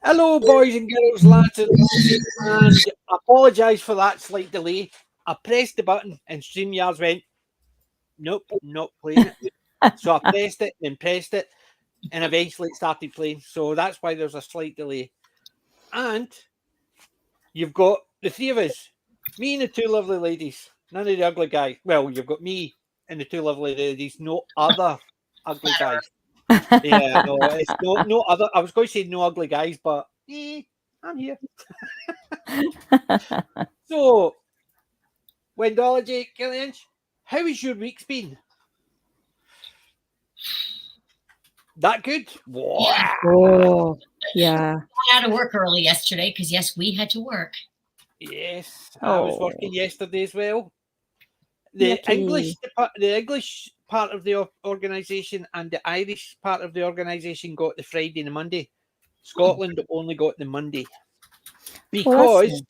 Hello, boys and girls, lads and lasses, and I apologise for that slight delay. I pressed the button and StreamYards went, nope, not playing it. So I pressed it, and eventually it started playing. So that's why there's a slight delay. And you've got the three of us, me and the two lovely ladies, none of the ugly guys. Well, you've got me and the two lovely ladies, no other ugly guys. Yeah, no, it's no other. I was going to say no ugly guys, but I'm here. So, Wendology, Killian, how has your week's been? That good? Yeah. Oh, yeah. I had to work early yesterday because, yes, we had to work. Yes, I was working yesterday as well. The Yucky. English part of the organisation and the Irish part of the organisation got the Friday and the Monday. Scotland only got the Monday because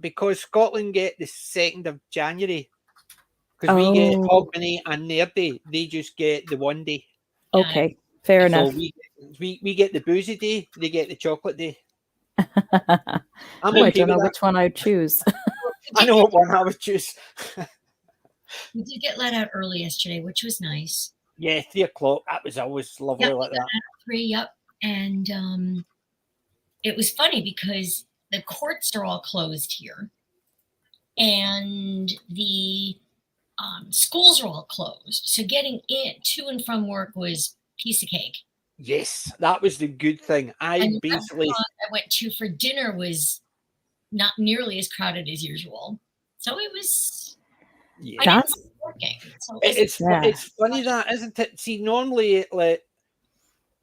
because Scotland get the 2nd of January because we get Hogmanay and their day. They just get the one day. Okay, fair enough. So we get the boozy day. They get the chocolate day. I don't know which one I would choose. I know what one I would choose. We did get let out early yesterday, which was nice. Yeah, 3:00. That was always lovely like that. 3, yep. And it was funny because the courts are all closed here, and the schools are all closed. So getting to and from work was piece of cake. Yes, that was the good thing. And the restaurant I went to for dinner was not nearly as crowded as usual. So it was. Yeah. So it's funny that, isn't it? See, normally,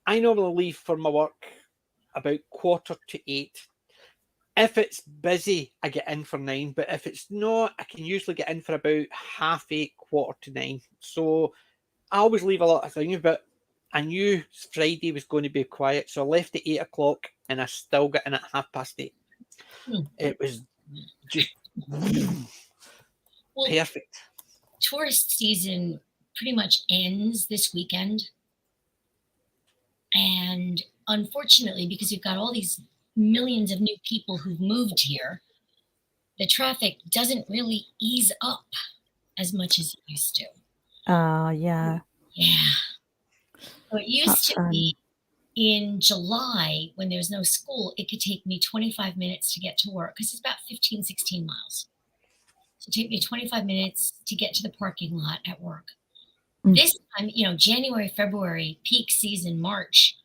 I normally leave for my work about 7:45. If it's busy, I get in for 9. But if it's not, I can usually get in for about 8:30, 8:45. So I always leave a lot of things, but I knew Friday was going to be quiet. So I left at 8:00 and I still got in at 8:30. It was just perfect. Tourist season pretty much ends this weekend. And unfortunately, because you've got all these millions of new people who've moved here, the traffic doesn't really ease up as much as it used to. Yeah. Yeah. So it used to be in July when there was no school, it could take me 25 minutes to get to work because it's about 15, 16 miles. So it take me 25 minutes to get to the parking lot at work. This time, January, February, peak season, March,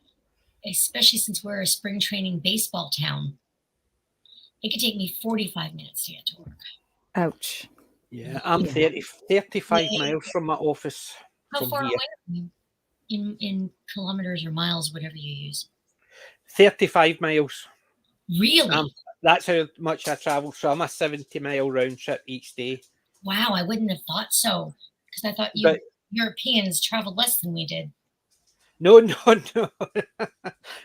especially since we're a spring training baseball town, it could take me 45 minutes to get to work. Ouch. Yeah, I'm 35 miles from my office. How far away are you in kilometers or miles, whatever you use? 35 miles. Really? That's how much I travel. So I'm a 70-mile round trip each day. Wow, I wouldn't have thought so because I thought Europeans traveled less than we did. No.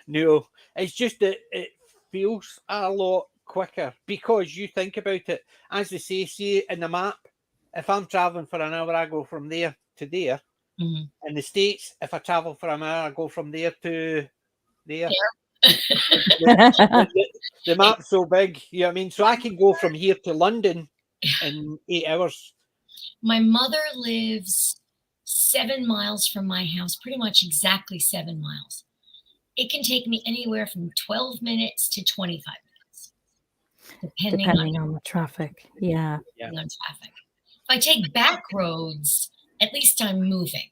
No. It's just that it feels a lot quicker because you think about it. As they say, see in the map, if I'm traveling for an hour, I go from there to there. In the States, if I travel for an hour, I go from there to there. The map's so big, you know what I mean? So I can go from here to London in 8 hours. My mother lives 7 miles from my house, pretty much exactly 7 miles. It can take me anywhere from 12 minutes to 25 minutes, depending on the traffic. Yeah. On traffic. If I take back roads, at least I'm moving.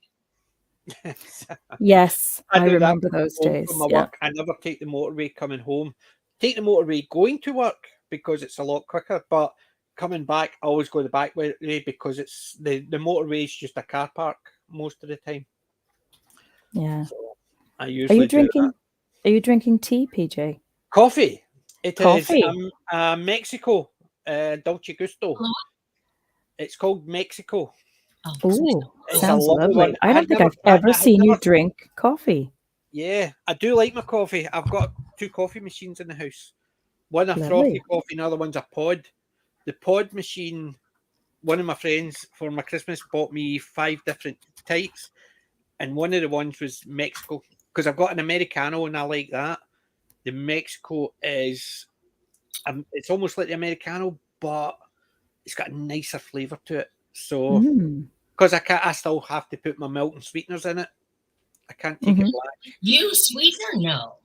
Yes, I remember those days. From my work, I never take the motorway coming home. Take the motorway going to work because it's a lot quicker, but coming back, I always go the back way because it's the motorway is just a car park most of the time. Yeah. So I usually Are you drinking tea, PJ? Coffee. It is Mexico, Dolce Gusto. Hello? It's called Mexico. Oh, sounds lovely. I don't think I've ever seen you drink coffee. Yeah, I do like my coffee. I've got 2 coffee machines in the house. One a frothy coffee, another one's a pod. The pod machine, one of my friends for my Christmas bought me 5 different types, and one of the ones was Mexico because I've got an Americano and I like that. The Mexico is, it's almost like the Americano, but it's got a nicer flavour to it. So, because I still have to put my milk and sweeteners in it. I can't take it black. You sweetener? No.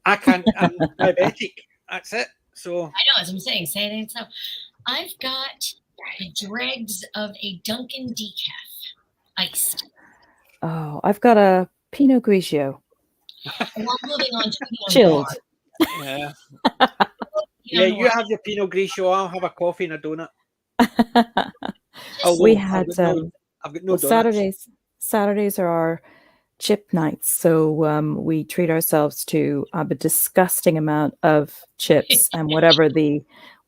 I can't. I'm diabetic. That's it. So I know, as I'm saying, say it ain't so. I've got the dregs of a Dunkin' decaf, iced. Oh, I've got a Pinot Grigio. Well, moving on to chilled. Yeah. Yeah, you have your Pinot Grigio. I'll have a coffee and a donut. We had I've got no Saturdays are our chip nights, so we treat ourselves to a disgusting amount of chips, and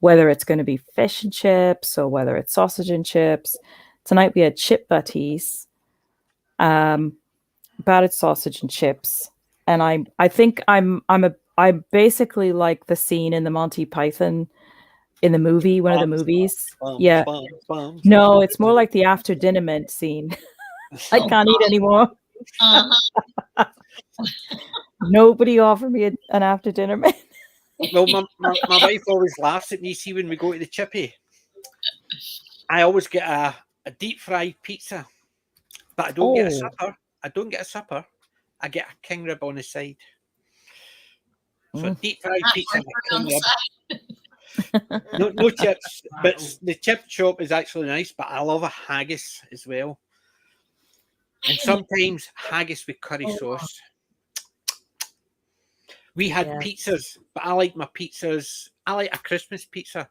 whether it's going to be fish and chips or whether it's sausage and chips. Tonight we had chip butties, battered sausage and chips, and I think I basically like the scene in the Monty Python in the movie, one of the movies. No, it's more like the after dinner mint scene. I can't eat anymore. Nobody offered me an after dinner mint. Well, my wife always laughs at me. See, when we go to the chippy, I always get a deep fried pizza, but I don't get a supper. I get a king rib on the side. So a deep fried pizza and a king rib. No chips, but the chip shop is actually nice. But I love a haggis as well, and sometimes haggis with curry sauce. We had pizzas, but I like my pizzas. I like a Christmas pizza,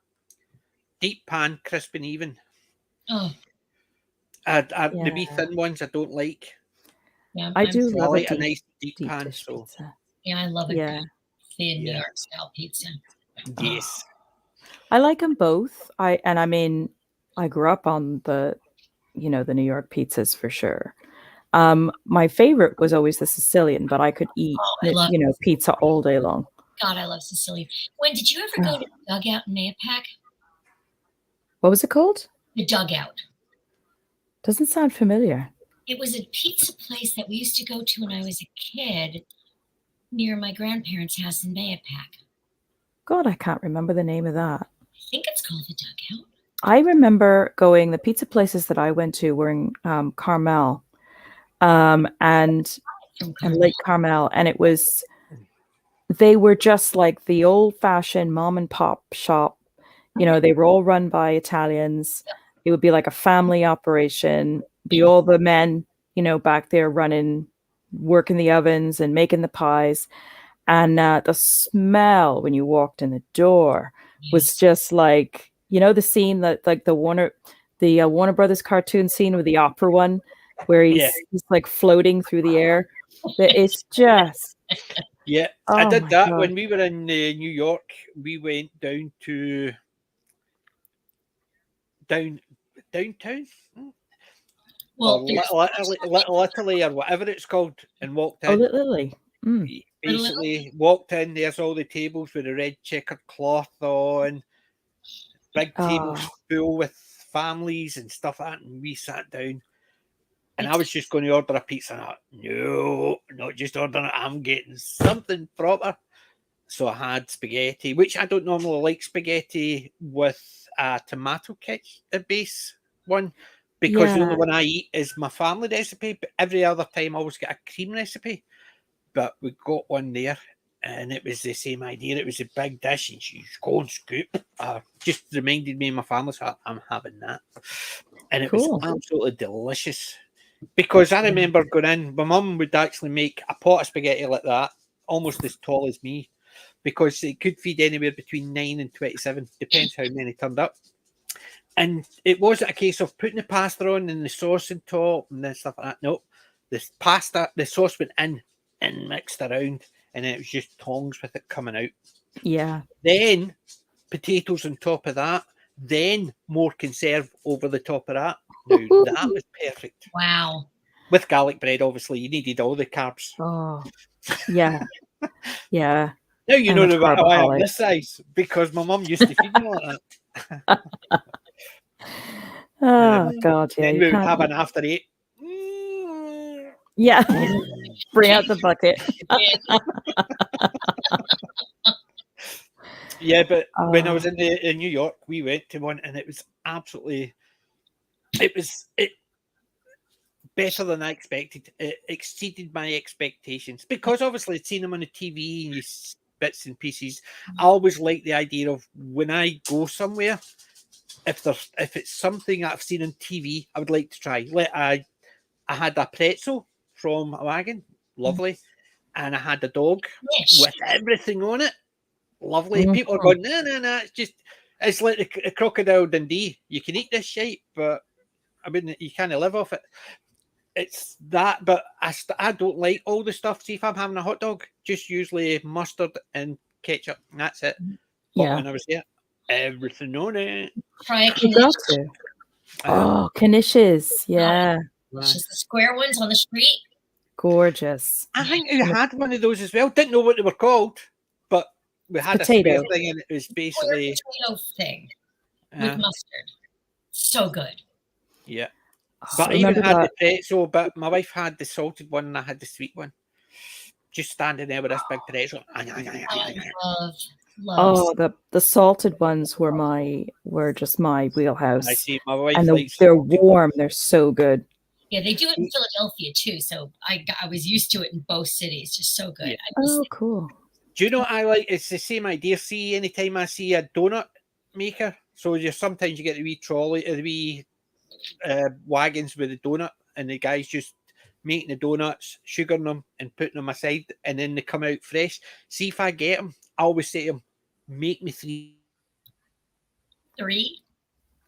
deep pan, crisp and even. Oh, the wee thin ones I don't like. Yeah, I do love a nice deep pan. So pizza. Yeah, I love a thin New York style pizza. Yes. I like them both. I grew up on the New York pizzas for sure. My favorite was always the Sicilian, but I could eat pizza all day long. God, I love Sicilian. When did you ever go to the Dugout in Mayapack? What was it called? The Dugout. Doesn't sound familiar. It was a pizza place that we used to go to when I was a kid near my grandparents' house in Mayapack. God, I can't remember the name of that. I think it's called the Dugout. I remember the pizza places that I went to were in Carmel and Lake Carmel. And they were just like the old fashioned mom and pop shop. They were all run by Italians. It would be like a family operation, be all the men, back there working the ovens and making the pies. And the smell when you walked in the door was just like, the scene that like the Warner Brothers cartoon scene with the opera one, where he's like floating through the air. It's just. Yeah, I did that when we were in New York. We went down to downtown, or Italy, or whatever it's called, and walked in. Italy. Basically, walked in. There's all the tables with the red checkered cloth on, big tables full with families and stuff like that, and we sat down. And I was just going to order a pizza. And I thought, no, not just ordering it. I'm getting something proper. So I had spaghetti, which I don't normally like spaghetti with a tomato ketchup base one, because the only one I eat is my family recipe. But every other time I always get a cream recipe. But we got one there, and it was the same idea. It was a big dish, and she's go and scoop. Just reminded me of my family, so I'm having that. And it was absolutely delicious. Because I remember going in, my mum would actually make a pot of spaghetti like that, almost as tall as me, because it could feed anywhere between 9 and 27, depends how many turned up. And it wasn't a case of putting the pasta on and the sauce on top and then stuff like that. No, the sauce went in and mixed around, and it was just tongs with it coming out. Yeah. Then potatoes on top of that, then more conserve over the top of that. Now, that was perfect. Wow. With garlic bread, obviously, you needed all the carbs. Oh, yeah. Yeah. Now you know why I'm this size, because my mum used to feed me like that. Oh, God, yeah. Then we would have an after 8. Yeah. Bring out the bucket. Yeah, but when I was in New York, we went to one, and it was absolutely, it better than I expected. It exceeded my expectations because obviously I'd seen them on the TV and bits and pieces. I always like the idea of when I go somewhere, if it's something I've seen on TV, I would like to try. I had a pretzel from a wagon, lovely, and I had a dog with everything on it, lovely. People are going, no, it's like a crocodile Dundee. You can eat this shit, but I mean, you can't live off it. It's that, but I don't like all the stuff. See, if I'm having a hot dog, just usually mustard and ketchup, and that's it. But when I was there, everything on it. Try a knish. Knishes, yeah. Just the square ones on the street. Gorgeous. I think we had one of those as well. Didn't know what they were called, but we had a square thing, and it was basically potato thing with mustard. So good. Yeah. But I even had the pretzel, but my wife had the salted one and I had the sweet one. Just standing there with this big pretzel. Love. The salted ones were just my wheelhouse. I see my wife and they're warm. They're so good. Yeah, they do it in Philadelphia too. So I was used to it in both cities. Just so good. Yeah. Cool. Do you know what I like? It's the same idea. See, anytime I see a donut maker, so sometimes you get the wee trolley, the wee wagons with the donut, and the guys just making the donuts, sugaring them, and putting them aside, and then they come out fresh. See, if I get them, I always say to them, make me 3. 3?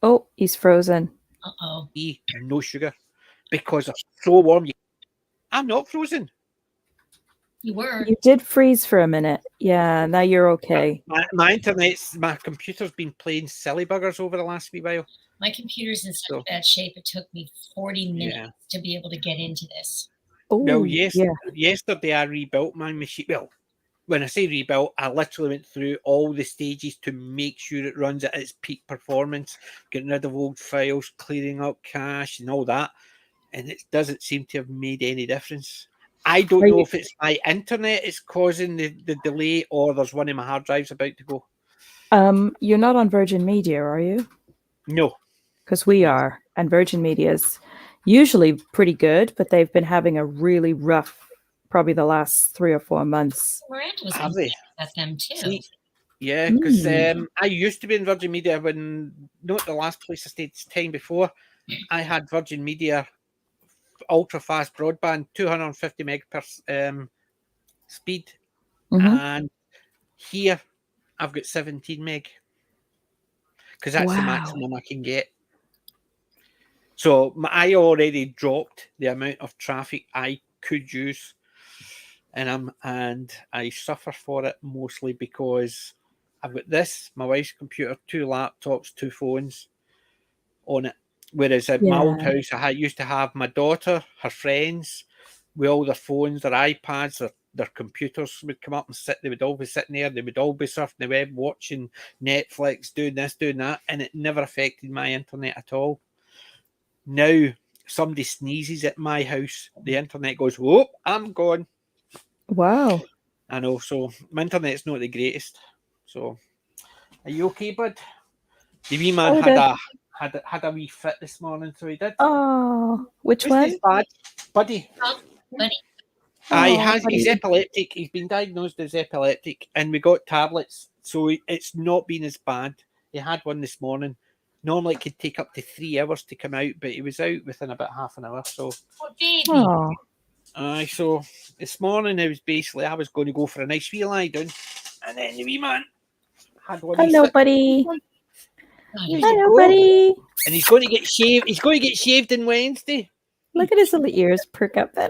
Oh, he's frozen. Uh-oh. No sugar, because they're so warm. I'm not frozen. You were. You did freeze for a minute. Yeah, now you're okay. My computer's been playing silly buggers over the last wee while. My computer's in such bad shape, it took me 40 minutes to be able to get into this. Well, yesterday I rebuilt my machine. Well, when I say rebuilt, I literally went through all the stages to make sure it runs at its peak performance, getting rid of old files, clearing up cache and all that. And it doesn't seem to have made any difference. I don't know if it's my internet is causing the delay or there's one of my hard drives about to go. You're not on Virgin Media, are you? No. Because we are. And Virgin Media is usually pretty good, but they've been having a really rough, probably the last 3 or 4 months. Miranda was at them too. See, yeah, because I used to be in Virgin Media not the last place I stayed, time before. I had Virgin Media ultra fast broadband, 250 meg per speed, and here I've got 17 meg because that's the maximum I can get. So I already dropped the amount of traffic I could use, and I suffer for it mostly because I've got this, my wife's computer, 2 laptops, 2 phones on it. Whereas at my old house, I used to have my daughter, her friends, with all their phones, their iPads, their computers would come up and sit. They would all be sitting there. They would all be surfing the web, watching Netflix, doing this, doing that, and it never affected my internet at all. Now, somebody sneezes at my house, the internet goes, whoop, I'm gone. Wow. I know, so my internet's not the greatest. So, are you okay, bud? The wee man had a wee fit this morning, so he did. Oh, which one? His bad? Buddy. Buddy. He's epileptic. He's been diagnosed as epileptic, and we got tablets, so it's not been as bad. He had one this morning. Normally, it could take up to 3 hours to come out, but he was out within about half an hour. So, so this morning I was going to go for a nice wee lie down, and then the wee man had one. Hello, buddy. Hello, buddy. And he's going to get shaved. He's going to get shaved on Wednesday. Look at his little ears perk up then.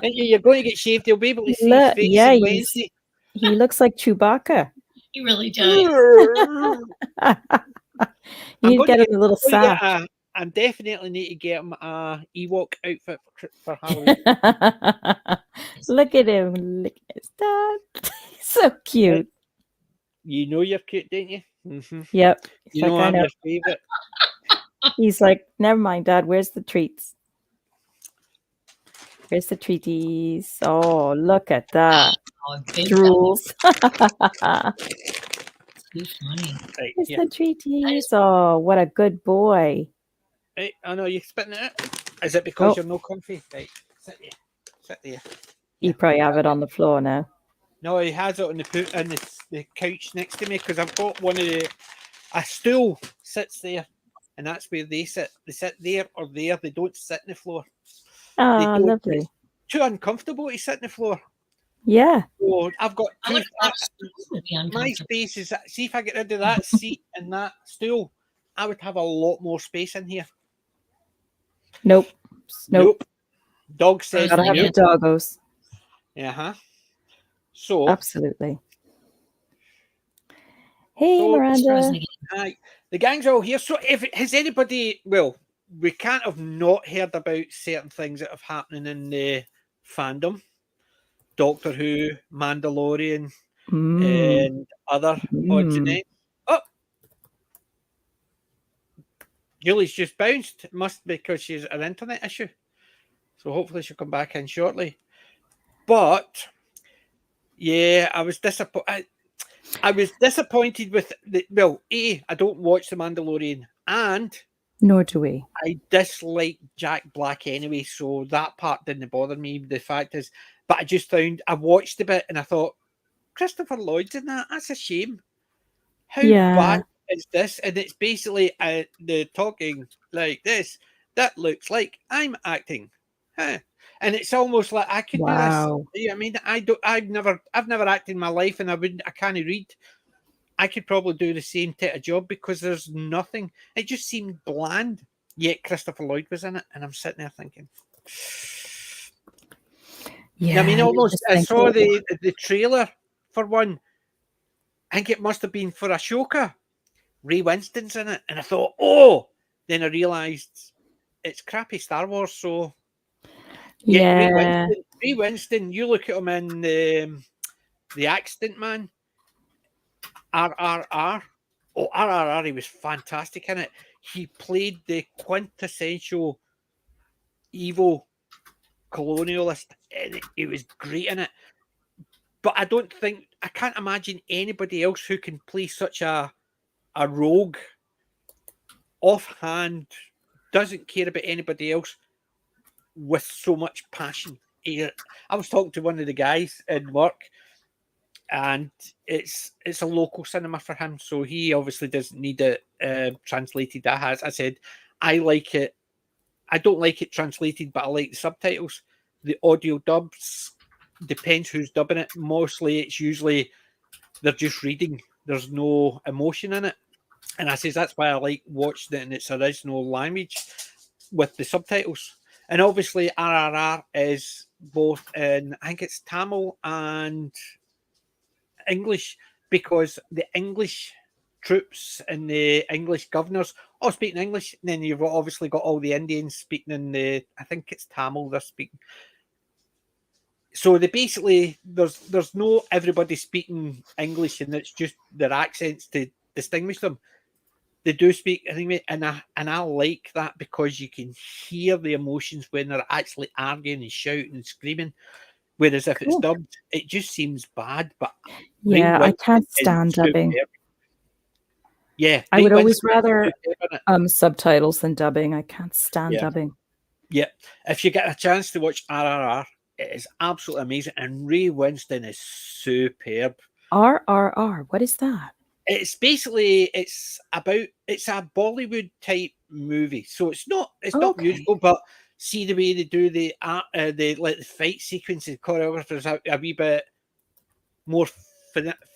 You're going to get shaved. He'll be able to see his face on Wednesday. He looks like Chewbacca. He really does. You need to get him a little sack. I definitely need to get him a Ewok outfit for Halloween. Look at him. Look at his dad. He's so cute. You know you're cute, don't you? Mm-hmm. Yep. You know I'm your favorite. He's like, never mind, Dad. Where's the treats? Where's the treaties? Oh, look at that. Oh, drools. too funny. Right, It's here. the treaties. Oh, what a good boy. Right, I know you're spitting it out. Is it because Oh. you're no comfy? Right, sit there. Sit there. You probably have it on the floor now. No, he has it on the couch next to me because I've got a stool sits there, and that's where they sit. They sit there or there. They don't sit on the floor. Ah, lovely. It's too uncomfortable to sit on the floor. Yeah. So I've got I two. would have thought stool would be My uncomfortable. space is. See if I get rid of that seat and that stool, I would have a lot more space in here. Nope. Dog says Gotta have nope. the doggos. So Absolutely. Hey, So- It's frozen Miranda. again. the gang's all here. So if has anybody, well, we can't have not heard about certain things that have happening in the fandom. Doctor Who, Mandalorian, and other odds and ends. Oh, Julie's just bounced. It must be because she's an internet issue. So hopefully she'll come back in shortly. But yeah, I was disappointed. I was disappointed with I don't watch The Mandalorian, and Nor do we. I dislike Jack Black anyway, so that part didn't bother me. The fact is, but I just found I watched a bit and I thought Christopher Lloyd's in that. That's a shame. How bad is this? And it's basically the talking like this. That looks like I'm acting, huh? And it's almost like I could do this. Yeah, I mean, I've never acted in my life, and I can't read. I could probably do the same type of job because there's nothing. It just seemed bland. Yet Christopher Lloyd was in it, and I'm sitting there thinking. Yeah, I mean, almost. I saw the trailer for one. I think it must have been for Ashoka. Ray Winston's in it, and I thought, oh. Then I realised it's crappy Star Wars. So yeah, Ray Winston. You look at him in the Accident Man. RRR. Oh, RRR, he was fantastic in it. He played the quintessential evil colonialist, and he was great in it. But I can't imagine anybody else who can play such a rogue, offhand, doesn't care about anybody else with so much passion. I was talking to one of the guys in work, and it's a local cinema for him, so he obviously doesn't need it translated. I said I like it. I don't like it translated, but I like the subtitles. The audio dubs depends who's dubbing it. Mostly, it's usually they're just reading. There's no emotion in it, and I says that's why I like watching it in its original language with the subtitles. And obviously, RRR is both in I think it's Tamil and English, because the English troops and the English governors all speaking English. And then you've obviously got all the Indians speaking in I think it's Tamil they're speaking. So they basically there's no everybody speaking English, and it's just their accents to distinguish them. They do speak anyway, and I like that because you can hear the emotions when they're actually arguing and shouting and screaming. Whereas if it's dubbed, it just seems bad. But yeah, I can't stand dubbing. Yeah, I would always rather subtitles than dubbing. I can't stand dubbing. Yeah, if you get a chance to watch RRR, it is absolutely amazing, and Ray Winston is superb. RRR, what is that? It's basically it's a Bollywood type movie, so it's not musical, but see the way they do the fight sequences, choreographers a wee bit more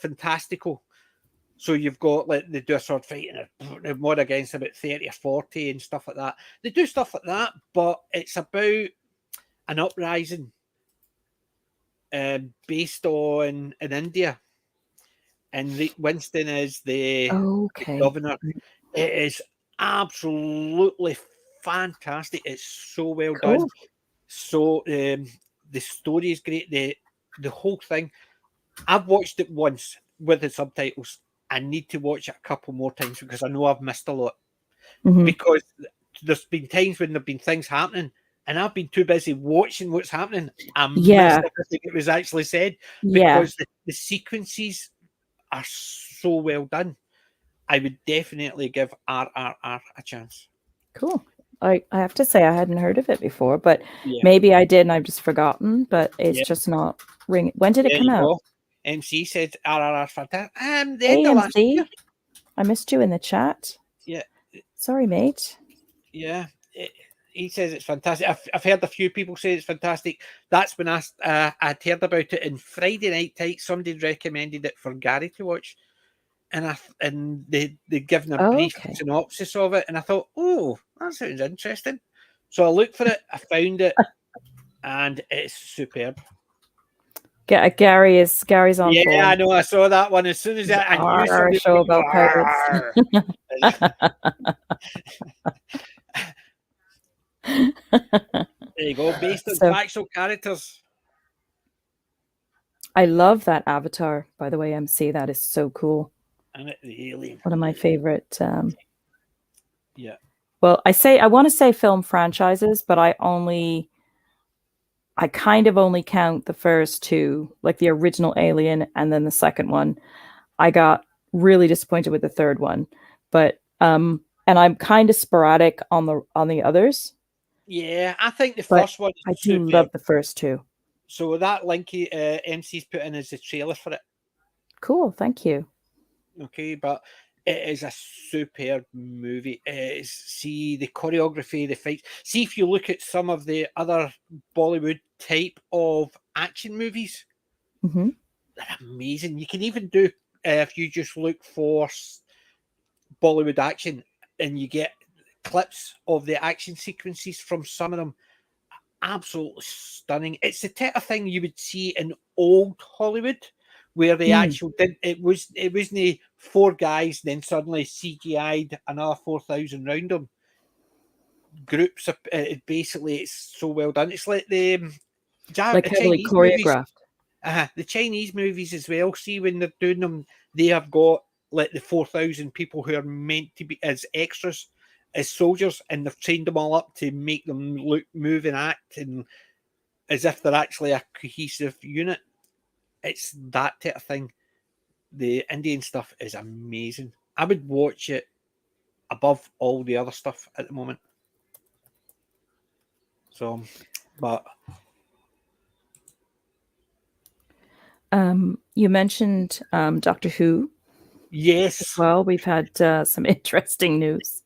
fantastical. So you've got like they do a sword fight and one against about 30 or 40 and stuff like that. They do stuff like that, but it's about an uprising based on in India. And Winston is the governor. It is absolutely fantastic. It's so well done. So the story is great. The whole thing. I've watched it once with the subtitles. I need to watch it a couple more times because I know I've missed a lot. Mm-hmm. Because there's been times when there've been things happening, and I've been too busy watching what's happening. I missed everything it was actually said because the sequences are so well done. I would definitely give RRR a chance. Cool. I have to say I hadn't heard of it before, but Yeah. maybe I did and I've just forgotten, but it's Yeah. just not ringing. When did it There come you out? go. MC said RRR fantastic. The end of last year. AMC? I missed you in the chat. Yeah. Sorry, mate. Yeah. He says it's fantastic. I've heard a few people say it's fantastic. That's when I'd heard about it in Friday Night Tight. Somebody recommended it for Gary to watch, and they'd given a brief synopsis of it, and I thought, oh, that sounds interesting. So I looked for it, I found it, and it's superb. Gary's on. Yeah, form. I know. I saw that one as soon as I knew somebody show about pirates. There you go, based on factual characters. I love that avatar, by the way, MC. That is so cool. And it really one of my favorite. Yeah. Well, I want to say film franchises, but I kind of only count the first two, like the original Alien and then the second one. I got really disappointed with the third one, but and I'm kind of sporadic on the others. Yeah, I think the first one. I do love the first two. So that link MC's put in is the trailer for it. Cool, thank you. Okay, but it is a superb movie. See the choreography, the fights. See if you look at some of the other Bollywood type of action movies, mm-hmm. They're amazing. You can even do if you just look for Bollywood action and you get clips of the action sequences from some of them. Absolutely stunning. It's the type of thing you would see in old Hollywood, where they actually did. It wasn't 4 guys, then suddenly CGI'd another 4,000 round them. Groups of basically, it's so well done. It's like the heavily choreographed. The Chinese movies as well. See, when they're doing them, they have got like the 4,000 people who are meant to be as extras, as soldiers, and they've trained them all up to make them look, move, and act, and as if they're actually a cohesive unit. It's that type of thing. The Indian stuff is amazing. I would watch it above all the other stuff at the moment. So, but you mentioned Doctor Who. Yes. As well, we've had some interesting news.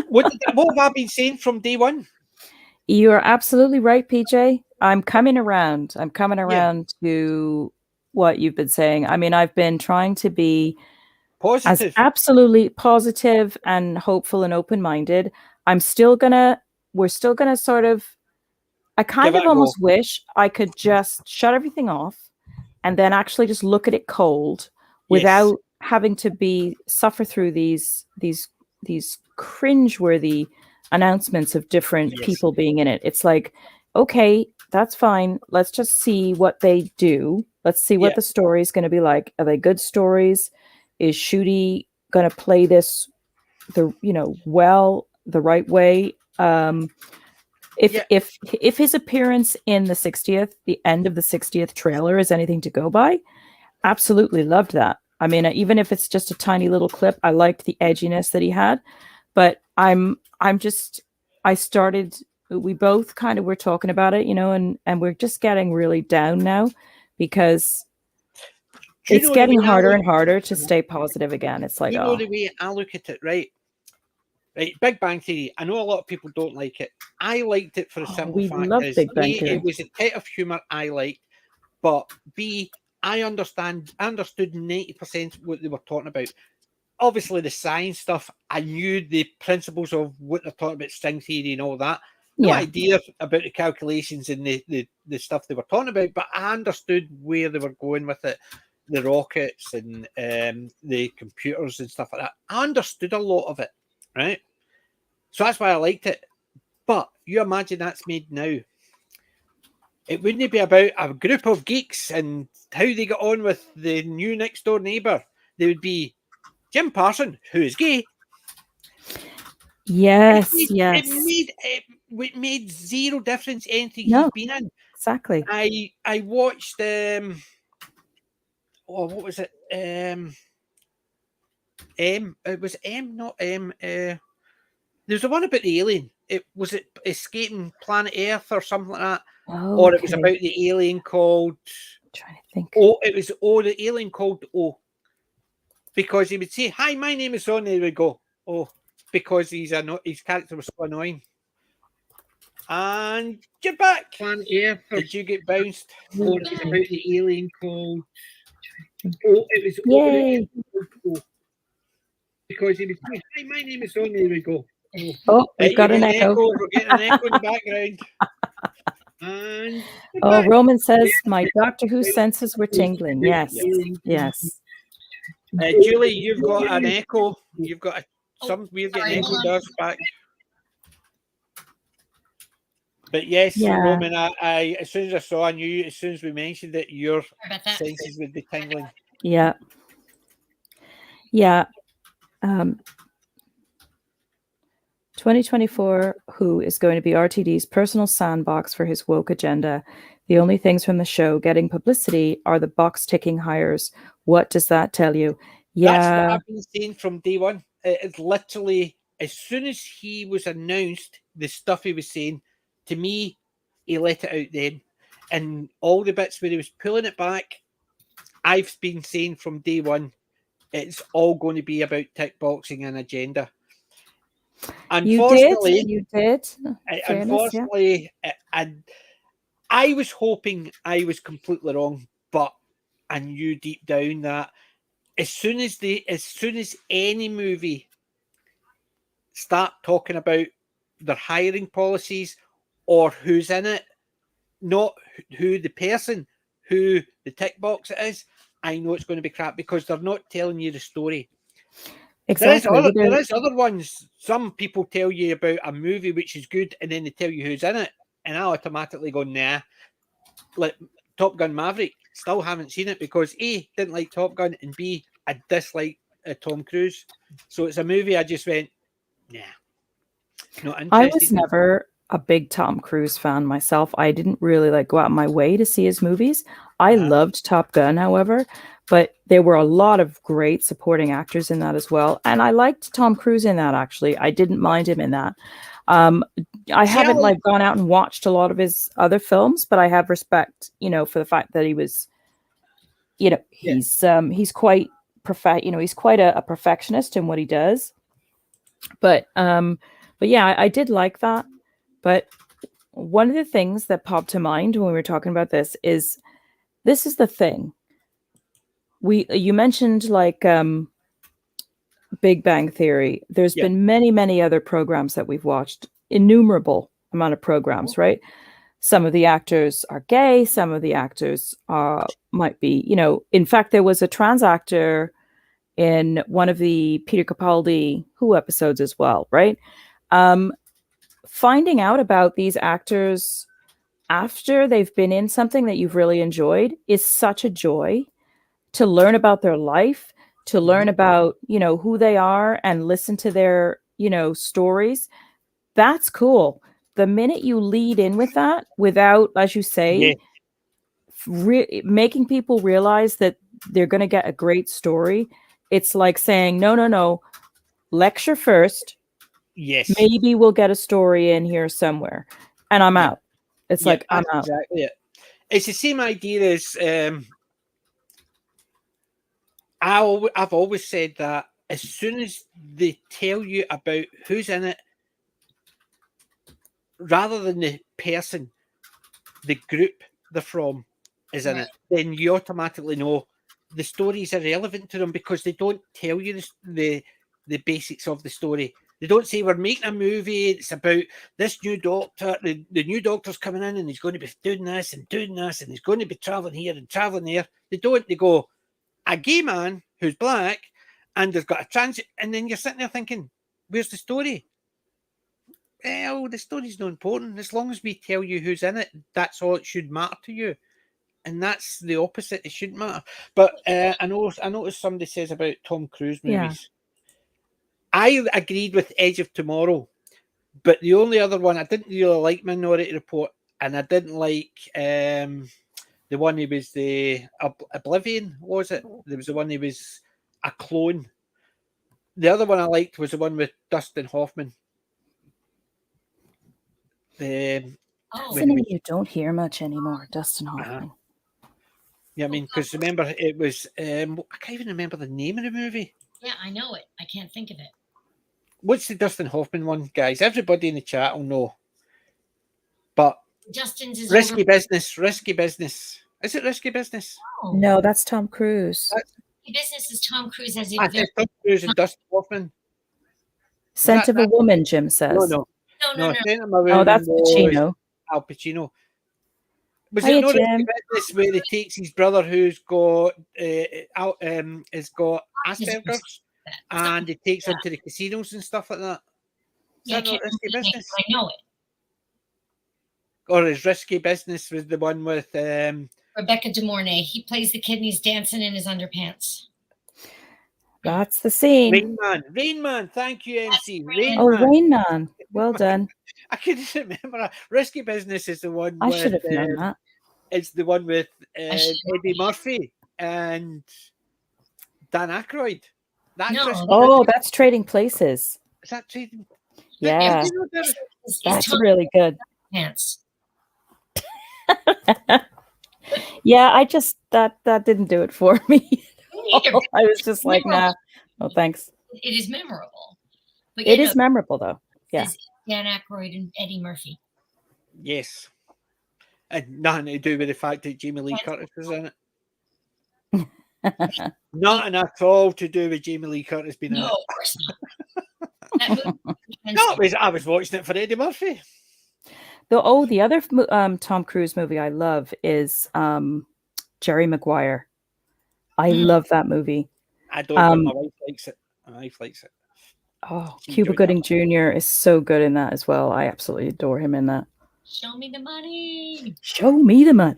What have I been saying from day one? You're absolutely right, PJ. I'm coming around to what you've been saying. I mean, I've been trying to be positive, as absolutely positive and hopeful and open-minded. We're still gonna sort of, I kind of almost wish I could just shut everything off and then actually just look at it cold without having to suffer through these cringeworthy announcements of different people being in it. It's like, okay, that's fine. Let's just see what they do. Let's see what the story is going to be like. Are they good stories? Is Shooty going to play this the right way? If his appearance in the end of the 60th trailer is anything to go by, absolutely loved that. I mean, even if it's just a tiny little clip, I liked the edginess that he had. But we both kind of were talking about it, and we're just getting really down now because it's getting harder and harder to stay positive again. It's like, the way I look at it, right? Right, Big Bang Theory. I know a lot of people don't like it. I liked it for the simple fact is A, it was a type of humor I liked, but B, I understood 90% what they were talking about. Obviously, the science stuff, I knew the principles of what they're talking about, string theory and all that. No idea about the calculations and the stuff they were talking about, but I understood where they were going with it, the rockets and the computers and stuff like that. I understood a lot of it, right? So that's why I liked it. But you imagine that's made now. It wouldn't be about a group of geeks and how they get on with the new next door neighbour. They would be Jim Parson, who is gay. Yes. It made zero difference anything he's been in. Exactly. I watched what was it? M. It was M, not M. There's the one about the alien. Was it escaping planet Earth or something like that, or it was about the alien called. I'm trying to think. Oh, it was the alien called O, because he would say, "Hi, my name is on." There we go. Oh, because his character was so annoying. And you're back. Planet Earth. Did you get bounced? Or it was about the alien called. Oh, it was Yay. O. Because he would say, "Hi, my name is on." There we go. Oh, we've got an echo. We're getting an echo in the background. And Roman says my Doctor Who senses were tingling. Yes, yes. Julie, you've got an echo. You've got we're getting echo does back. But yes, Roman, I as soon as I saw, I knew as soon as we mentioned it, your senses would be tingling. Yeah. Yeah. 2024 Who is going to be RTD's personal sandbox for his woke agenda. The only things from the show getting publicity are the box ticking hires. What does that tell you? Yeah. That's what I've been saying from day one. It's literally, as soon as he was announced, the stuff he was saying, to me, he let it out then. And all the bits where he was pulling it back, I've been saying from day one, it's all going to be about tick boxing and agenda. Unfortunately, you did. Unfortunately, I was hoping I was completely wrong, but I knew deep down that as soon as any movie start talking about their hiring policies or who's in it, not who the person, who the tick box it is, I know it's going to be crap because they're not telling you the story. Exactly. There is other ones. Some people tell you about a movie which is good and then they tell you who's in it, and I automatically go, nah. Like Top Gun Maverick, still haven't seen it because A, didn't like Top Gun, and B, I dislike Tom Cruise. So it's a movie I just went, nah, not interested. I was never a big Tom Cruise fan myself. I didn't really go out of my way to see his movies. I loved Top Gun, however, but there were a lot of great supporting actors in that as well. And I liked Tom Cruise in that, actually. I didn't mind him in that. I haven't gone out and watched a lot of his other films, but I have respect, for the fact that he was, he's quite he's quite a perfectionist in what he does. But yeah, I did like that. But one of the things that popped to mind when we were talking about this is the thing. You mentioned Big Bang Theory. There's been many, many other programs that we've watched, innumerable amount of programs, right? Some of the actors are gay. Some of the actors might be, in fact, there was a trans actor in one of the Peter Capaldi Who episodes as well, right? Finding out about these actors after they've been in something that you've really enjoyed is such a joy. To learn about their life, to learn about, who they are and listen to their, stories. That's cool. The minute you lead in with that without, as you say, making people realize that they're going to get a great story, it's like saying, no, lecture first. Yes. Maybe we'll get a story in here somewhere. And I'm out. It's like, I'm out. Exactly it. It's the same idea as... I've always said that as soon as they tell you about who's in it, rather than the person, the group they're from is in it, then you automatically know the story is irrelevant to them because they don't tell you the basics of the story. They don't say we're making a movie, it's about this new doctor, the new doctor's coming in and he's going to be doing this and he's going to be traveling here and traveling there. They don't. They go, a gay man who's black and has got a trans, and then you're sitting there thinking, where's the story? Well, the story's not important. As long as we tell you who's in it, that's all it should matter to you. And that's the opposite. It shouldn't matter. But I noticed somebody says about Tom Cruise movies. Yeah. I agreed with Edge of Tomorrow, but the only other one, I didn't really like Minority Report, and I didn't like the The one he was the Oblivion, was it? There was the one he was a clone. The other one I liked was the one with Dustin Hoffman. You don't hear much anymore, Dustin Hoffman. Yeah, I mean, because remember, it was, I can't even remember the name of the movie. Yeah, I know it. I can't think of it. What's the Dustin Hoffman one, guys? Everybody in the chat will know. But Justin's is Risky Business. Is it Risky Business? No, that's Tom Cruise. Risky Business is Tom Cruise as a Tom Cruise and Dustin Hoffman. Scent of a Woman, Jim says. No. Oh, that's Pacino. Al Pacino. Was it not Risky Business where he takes his brother who's got has got Asperger's and he takes him to the casinos and stuff like that? Is that not Risky Business? I know it. Or is Risky Business was the one with Rebecca De Mornay? He plays the kid and he's dancing in his underpants. That's the scene. Rain Man. Thank you, MC. Rain Man. Well done. I couldn't remember. Risky Business is the one. I should have known that. It's the one with Eddie Murphy and Dan Aykroyd. That's Trading Places. Is that Trading? Yeah, that's really good. Pants. Yeah, I just that didn't do it for me. I was just like, nah, no thanks. It is memorable. But it is memorable, though. Yeah. Dan Aykroyd and Eddie Murphy. Yes. And nothing to do with the fact that Jamie Lee Curtis was in it. Nothing at all to do with Jamie Lee Curtis being in it. No, of course not. I was watching it for Eddie Murphy. The other Tom Cruise movie I love is Jerry Maguire. I love that movie. I don't know. My wife likes it. Oh, Cuba Gooding Jr. is so good in that as well. I absolutely adore him in that. Show me the money. Show me the money.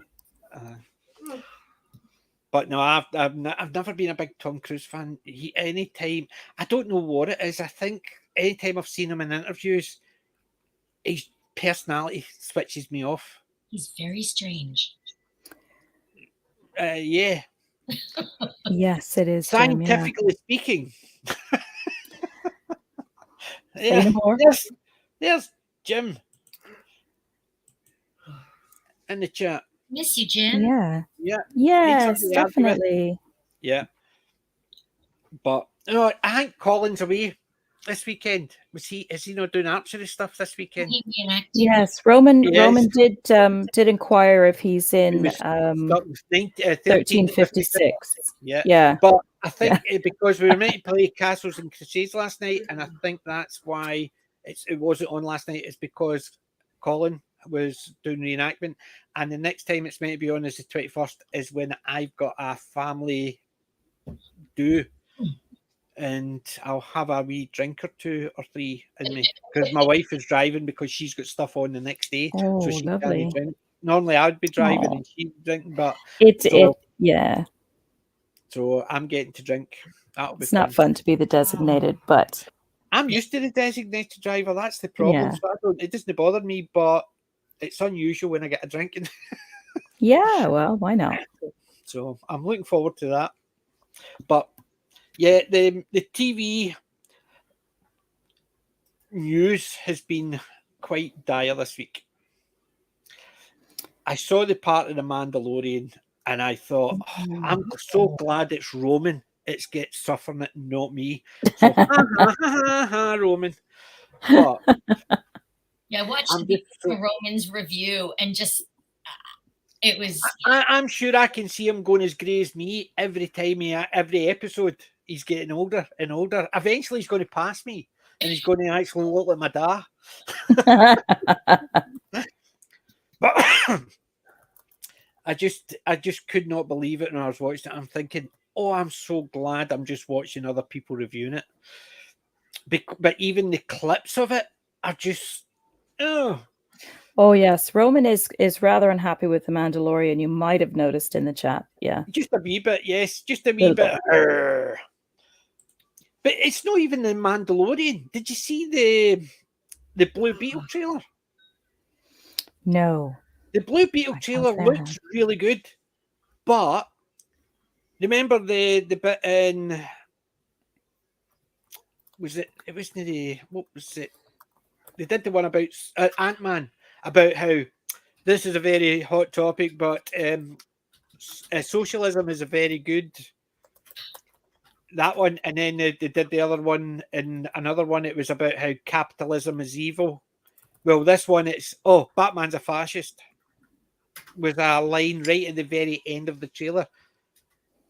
But no, I've never been a big Tom Cruise fan. Anytime, I don't know what it is. I think anytime I've seen him in interviews, his personality switches me off. He's very strange. Yeah. Yes, it is. Scientifically speaking. Yeah. There's Jim in the chat. Miss you, Jim. Yeah. Yeah. Yes, definitely. Yeah. But I think Colin's away this weekend. Is he not doing archery stuff this weekend? Yes, Roman did inquire if he's in 1356. Yeah. But I think because we were meant to play Castles and Crusades last night, and I think that's why it wasn't on last night, is because Colin was doing reenactment, and the next time it's meant to be on is the 21st, is when I've got a family do. And I'll have a wee drink or 2 or 3 in me, because my wife is driving because she's got stuff on the next day. Oh, so she lovely. can't drink. Normally I would be driving and she'd drinking, but so I'm getting to drink. That'll be it's not fun to be the designated, but I'm used to the designated driver. That's the problem. Yeah. So it doesn't bother me, but it's unusual when I get a drink. Yeah, well, why not? So I'm looking forward to that. But yeah, the TV news has been quite dire this week. I saw the part of The Mandalorian and I thought, I'm so glad it's Roman. It's get suffering it, not me. So, Roman. But yeah, I watched Roman's review and just it was. I'm sure I can see him going as grey as me every time every episode. He's getting older and older. Eventually, he's going to pass me, and he's going to actually look like my dad. But I just could not believe it when I was watching it. I'm thinking, oh, I'm so glad I'm just watching other people reviewing it. But even the clips of it are just, Oh yes, Roman is rather unhappy with The Mandalorian. You might have noticed in the chat. Yeah, just a wee bit. Yes, just a wee bit. But it's not even The Mandalorian. Did you see the Blue Beetle trailer? No. The Blue Beetle trailer looks really good. But remember the bit in was it? It wasn't the what was it? They did the one about Ant-Man about how this is a very hot topic, but socialism is a very good. That one, and then they did the other one, and another one. It was about how capitalism is evil. Well, this one, it's Batman's a fascist. Was a line right at the very end of the trailer.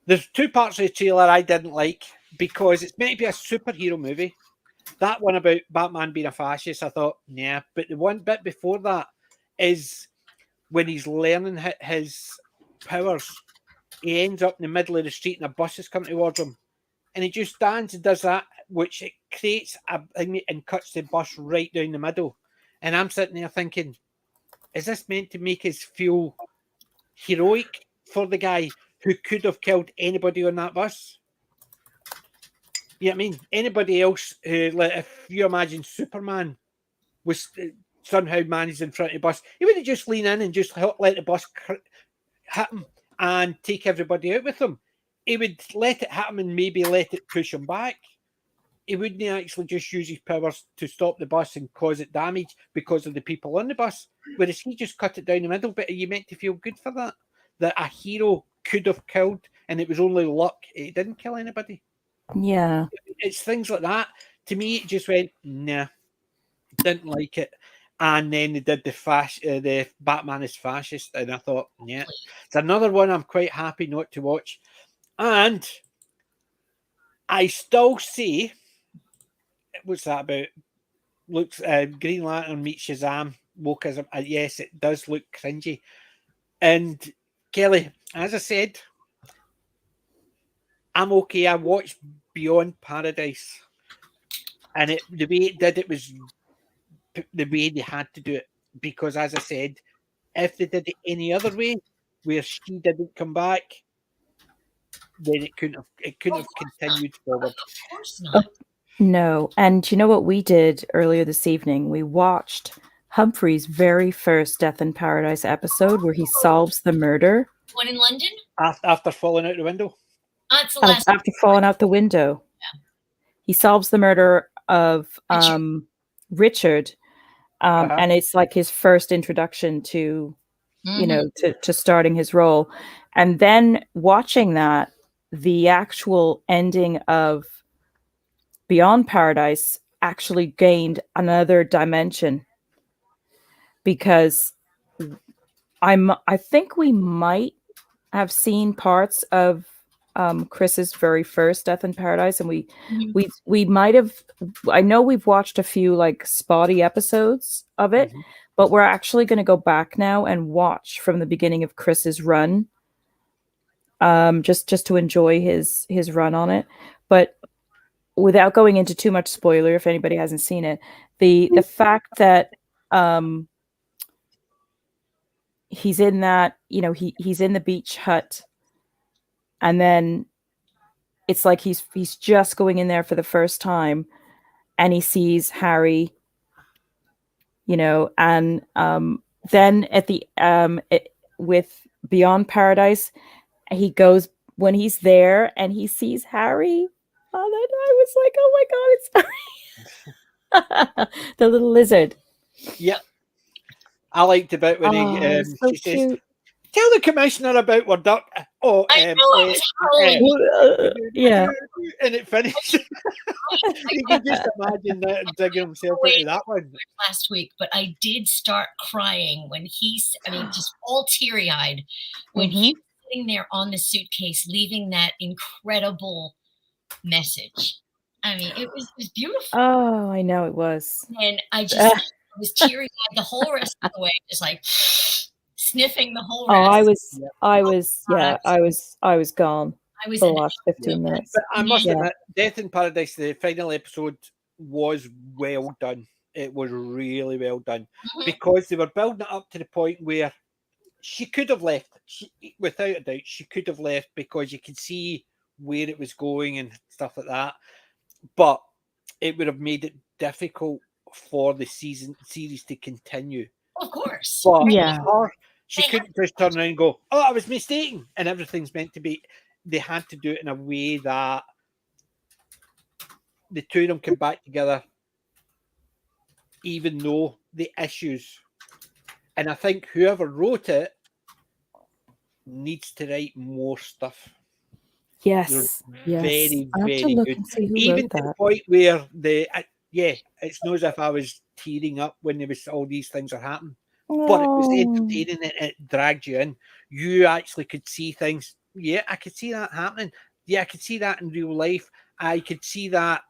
There's two parts of the trailer I didn't like because it's meant to be a superhero movie. That one about Batman being a fascist, I thought, yeah. But the one bit before that is when he's learning his powers. He ends up in the middle of the street and a bus is coming towards him. And he just stands and does that, which it creates a thing and cuts the bus right down the middle. And I'm sitting there thinking, is this meant to make us feel heroic for the guy who could have killed anybody on that bus? Yeah, I mean, anybody else who, like, if you imagine Superman was somehow managed in front of the bus, he wouldn't just lean in and just let the bus hit him and take everybody out with him. He would let it hit him and maybe let it push him back. He wouldn't actually just use his powers to stop the bus and cause it damage because of the people on the bus. Whereas he just cut it down the middle. But are you meant to feel good for that? That a hero could have killed and it was only luck. It didn't kill anybody. Yeah. It's things like that. To me, it just went, nah, didn't like it. And then they did the Batman is fascist. And I thought, yeah, it's another one I'm quite happy not to watch. And I still see, what's that about? Looks Green Lantern meets Shazam. Wokeism. Yes, it does look cringy. And Kelly, as I said, I'm okay. I watched Beyond Paradise, and the way it did it was the way they had to do it. Because, as I said, if they did it any other way, where she didn't come back, then it couldn't have continued forward. Of course not. No. And you know what we did earlier this evening? We watched Humphrey's very first Death in Paradise episode where he solves the murder. One in London? After falling out the window? It's the last After falling out the window. Yeah. He solves the murder of Richard. And it's like his first introduction to, you know, to starting his role. And then watching that, the actual ending of Beyond Paradise actually gained another dimension, because I think we might have seen parts of Chris's very first Death in Paradise, and we might have. I know we've watched a few like spotty episodes of it, but we're actually going to go back now and watch from the beginning of Chris's run, just to enjoy his run on it. But without going into too much spoiler, if anybody hasn't seen it, the fact that he's in that, you know, he's in the beach hut, and then it's like he's just going in there for the first time, and he sees Harry, you know, and then at the with Beyond Paradise, he goes when he's there and he sees Harry. Oh, that I was like, oh my god, it's the little lizard. Yep. I liked the bit when so she says, "Tell the commissioner about our duck." Oh, I know, I was howling. Yeah. And it finished. You can just imagine that and digging himself into that one. Last week, but I did start crying when just all teary-eyed when he was sitting there on the suitcase, leaving that incredible message. I mean, it was beautiful. Oh, I know it was. And I just was teary-eyed the whole rest of the way, just like sniffing the whole rest. I was gone. I was for the last 15 minutes. But I must admit, Death in Paradise, the final episode, was well done. It was really well done, because they were building it up to the point where she could have left. Without a doubt, she could have left, because you could see where it was going and stuff like that. But it would have made it difficult for the series to continue. Of course. But She couldn't just turn around and go, "Oh, I was mistaken," and everything's meant to be. They had to do it in a way that the two of them come back together, even though the issues. And I think whoever wrote it needs to write more stuff. Yes. They're very, I have to very look good. and see who Even wrote to the that. point where it's not as if I was tearing up when there was all these things are happening. But it was entertaining and it dragged you in. You actually could see things. Yeah, I could see that happening. Yeah, I could see that in real life. I could see that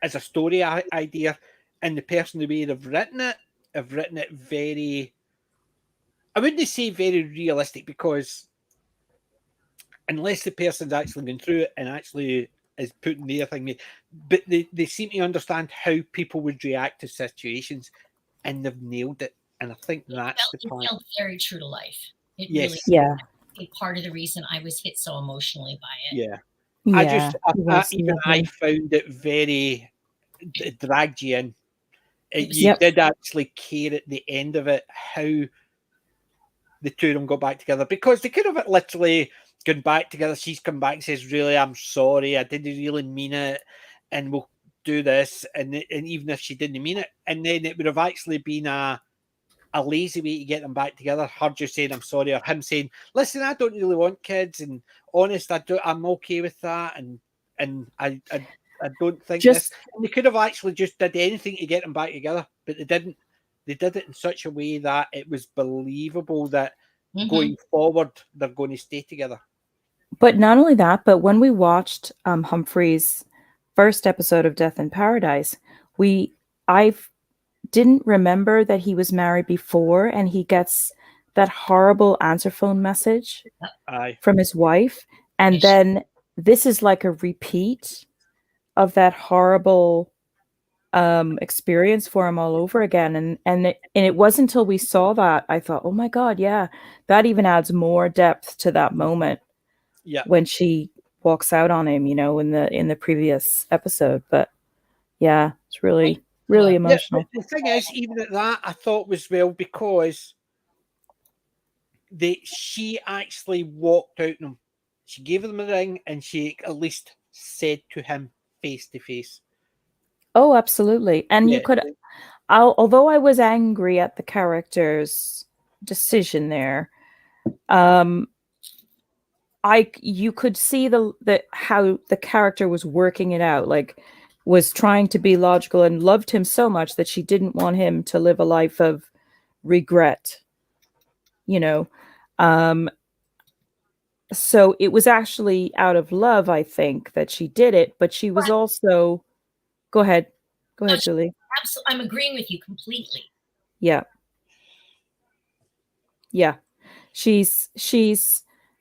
as a story idea. And the person, the way they've written it very, I wouldn't say very realistic, because unless the person's actually going through it and actually is putting their thing, but they seem to understand how people would react to situations, and they've nailed it. And I think that's the point. It felt very true to life. It Yes. really, Yeah. a part of the reason I was hit so emotionally by it. Yeah. Yeah. I found it very, it dragged you in. You Yep. did actually care at the end of it how the two of them got back together, because they could have literally gone back together. She's come back and says, "Really, I'm sorry. I didn't really mean it, and we'll do this." And even if she didn't mean it, and then it would have actually been a lazy way to get them back together. Her just saying, "I'm sorry," or him saying, "Listen, I don't really want kids, and honest, I'm okay with that, and I don't think this." And they could have actually just did anything to get them back together, but they didn't. They did it in such a way that it was believable that going forward they're going to stay together. But not only that, but when we watched Humphrey's first episode of Death in Paradise, I didn't remember that he was married before, and he gets that horrible answer phone message from his wife, and then this is like a repeat of that horrible experience for him all over again. And it wasn't until we saw that I thought, oh my God, yeah, that even adds more depth to that moment. Yeah, when she walks out on him, in the previous episode. But yeah, it's really emotional. Yeah, the thing is, even at that, I thought was well, because she actually walked out on him. She gave him a ring, and she at least said to him face to face. Oh, absolutely. And you could, although I was angry at the character's decision there, you could see how the character was working it out, like was trying to be logical, and loved him so much that she didn't want him to live a life of regret. So it was actually out of love, I think, that she did it, but she was also. Go ahead, Julie. Absolutely, I'm agreeing with you completely. Yeah. She's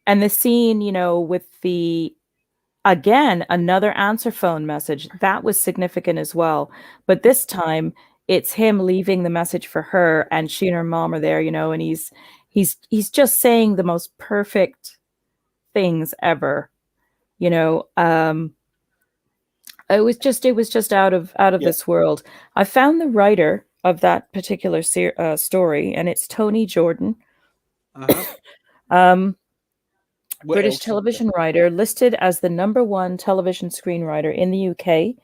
and the scene, with again, another answer phone message that was significant as well. But this time it's him leaving the message for her, and she and her mom are there, and he's just saying the most perfect things ever. It was just out of this world. I found the writer of that particular story, and it's Tony Jordan. British television writer, listed as the #1 television screenwriter in the UK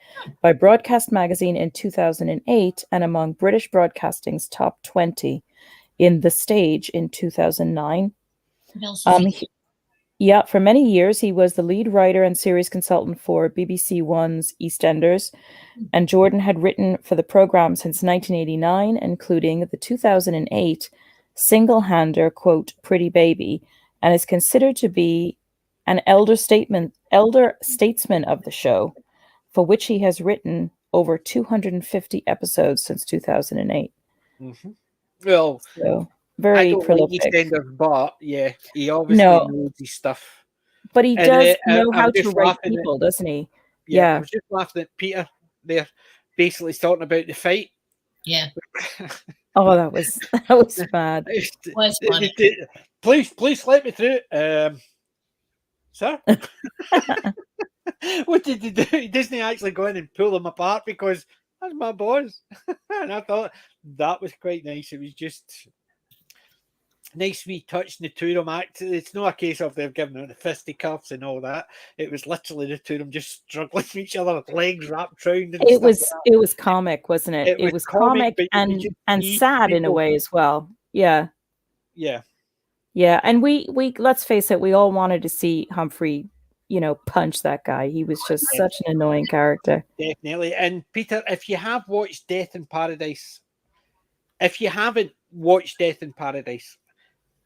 by Broadcast Magazine in 2008, and among British Broadcasting's top 20 in The Stage in 2009. For many years he was the lead writer and series consultant for BBC One's EastEnders, and Jordan had written for the program since 1989, including the 2008 single-hander, quote, Pretty Baby, and is considered to be an elder statesman of the show, for which he has written over 250 episodes since 2008. Well, so very prolific. EastEnders, but yeah, he obviously knows his stuff. But he does know how to write people, doesn't he? Yeah, I was just laughing at Peter there, basically talking about the fight. Yeah. Oh, that was bad. It was funny. Please let me through. Sir? What did he do? He doesn't actually go in and pull them apart, because that's my boss. And I thought that was quite nice. It was just, nice wee touch in the two of them act. It's not a case of they've given them the fisticuffs and all that. It was literally the two of them just struggling with each other, legs wrapped round and It stuff was like that. it was comic, wasn't it? It was comic but you could just and see sad in a people. way as well. Yeah. Yeah. Yeah. And we let's face it, we all wanted to see Humphrey, punch that guy. He was just such an annoying character. Definitely. And Peter, if you have watched Death in Paradise, if you haven't watched Death in Paradise,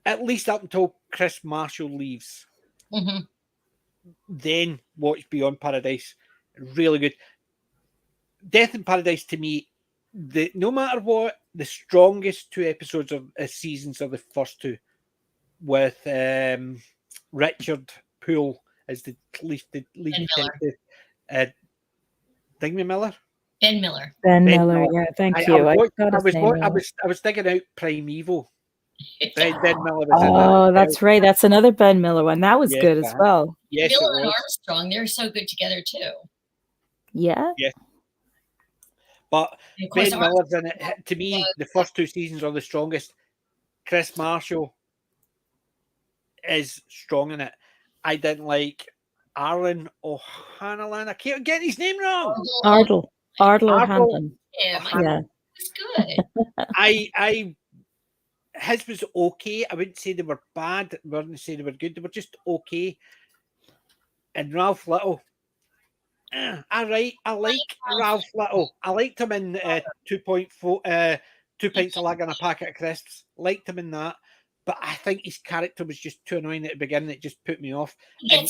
at least up until Chris Marshall leaves, then watch Beyond Paradise. Really good. Death in Paradise, to me, no matter what, the strongest two episodes of seasons are the first two, with Richard Poole as the lead detective. Dingy Miller? Ben Miller. Ben Miller, yeah, thank you. I was digging out Primeval. Ben Miller was in that. Oh, that's right. That's another Ben Miller one. That was good as well. Yes, Bill and Armstrong, they're so good together too. Yeah. Yeah. But Ben Miller's in it. To me, the first two seasons are the strongest. Chris Marshall is strong in it. I didn't like Arlen O'Hanlon. I keep getting his name wrong. Ardle O'Hanlon. Yeah. It's good. His was okay. I wouldn't say they were bad. I wouldn't say they were good. They were just okay. And Ralph Little. All right. I like Ralph Little. I liked him in 2.4, 2 pints of lag and a packet of crisps. Liked him in that. But I think his character was just too annoying at the beginning. It just put me off. And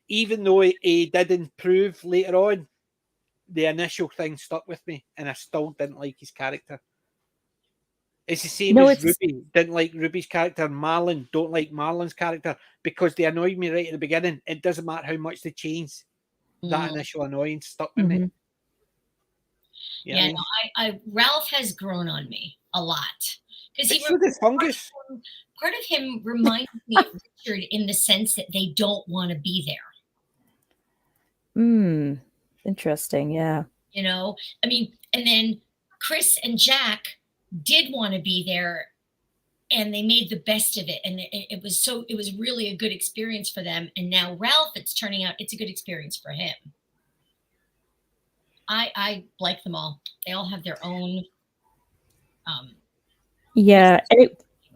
even though he did improve later on, the initial thing stuck with me, and I still didn't like his character. It's the same as Ruby. Didn't like Ruby's character. Marlon, don't like Marlon's character because they annoyed me right at the beginning. It doesn't matter how much they change. That initial annoyance stuck with me. Yeah, Ralph has grown on me a lot. Because part of him reminds me of Richard in the sense that they don't want to be there. Interesting, yeah. I mean, and then Chris and Jack did want to be there, and they made the best of it, and it was really a good experience for them. And now Ralph, it's turning out it's a good experience for him. I like them all. They all have their own. Yeah,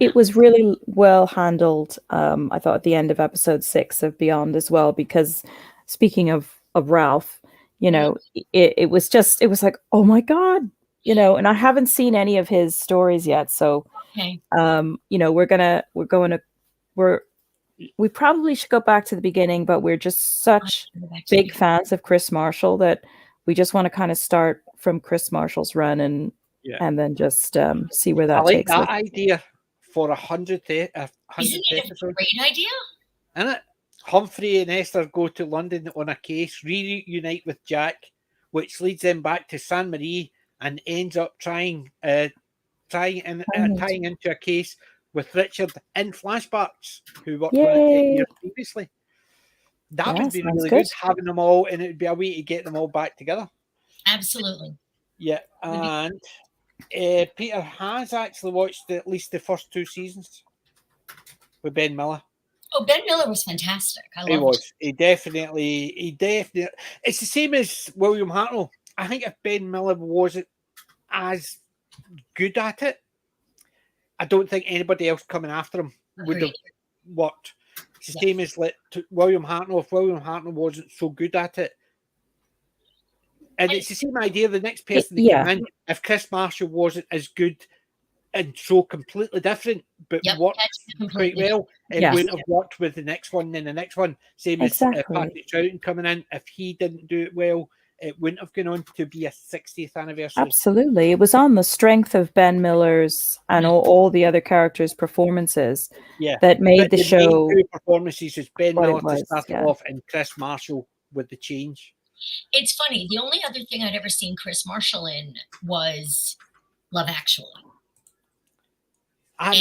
it was really well handled. I thought at the end of episode 6 of Beyond as well, because speaking of Ralph, it was like, oh my God, and I haven't seen any of his stories yet. So, we probably should go back to the beginning, but we're just such big fans of Chris Marshall that we just want to kind of start from Chris Marshall's run and then just see where that takes us. I like that idea for 100th Isn't it episode. A great idea? Isn't it? Humphrey and Esther go to London on a case, reunite with Jack, which leads them back to San Marie and ends up tying into a case with Richard in flashbacks, who worked on it 10 years previously. That would be really good, having them all, and it would be a way to get them all back together. Absolutely. Yeah, and Peter has actually watched at least the first 2 seasons with Ben Miller. Oh, Ben Miller was fantastic. He was. He definitely. It's the same as William Hartnell. I think if Ben Miller wasn't as good at it, I don't think anybody else coming after him would have worked. It's the same as William Hartnell. If William Hartnell wasn't so good at it, and it's the same idea. The next person that came in, if Chris Marshall wasn't as good and so completely different, but worked quite well, it wouldn't have worked with the next one and the next one. Same as Patrick Troughton coming in. If he didn't do it well, it wouldn't have gone on to be a 60th anniversary. Absolutely. It was on the strength of Ben Miller's and all the other characters' performances that made the show. Main 2 performances was Ben Miller to start it off and Chris Marshall with the change. It's funny. The only other thing I'd ever seen Chris Marshall in was Love Actually.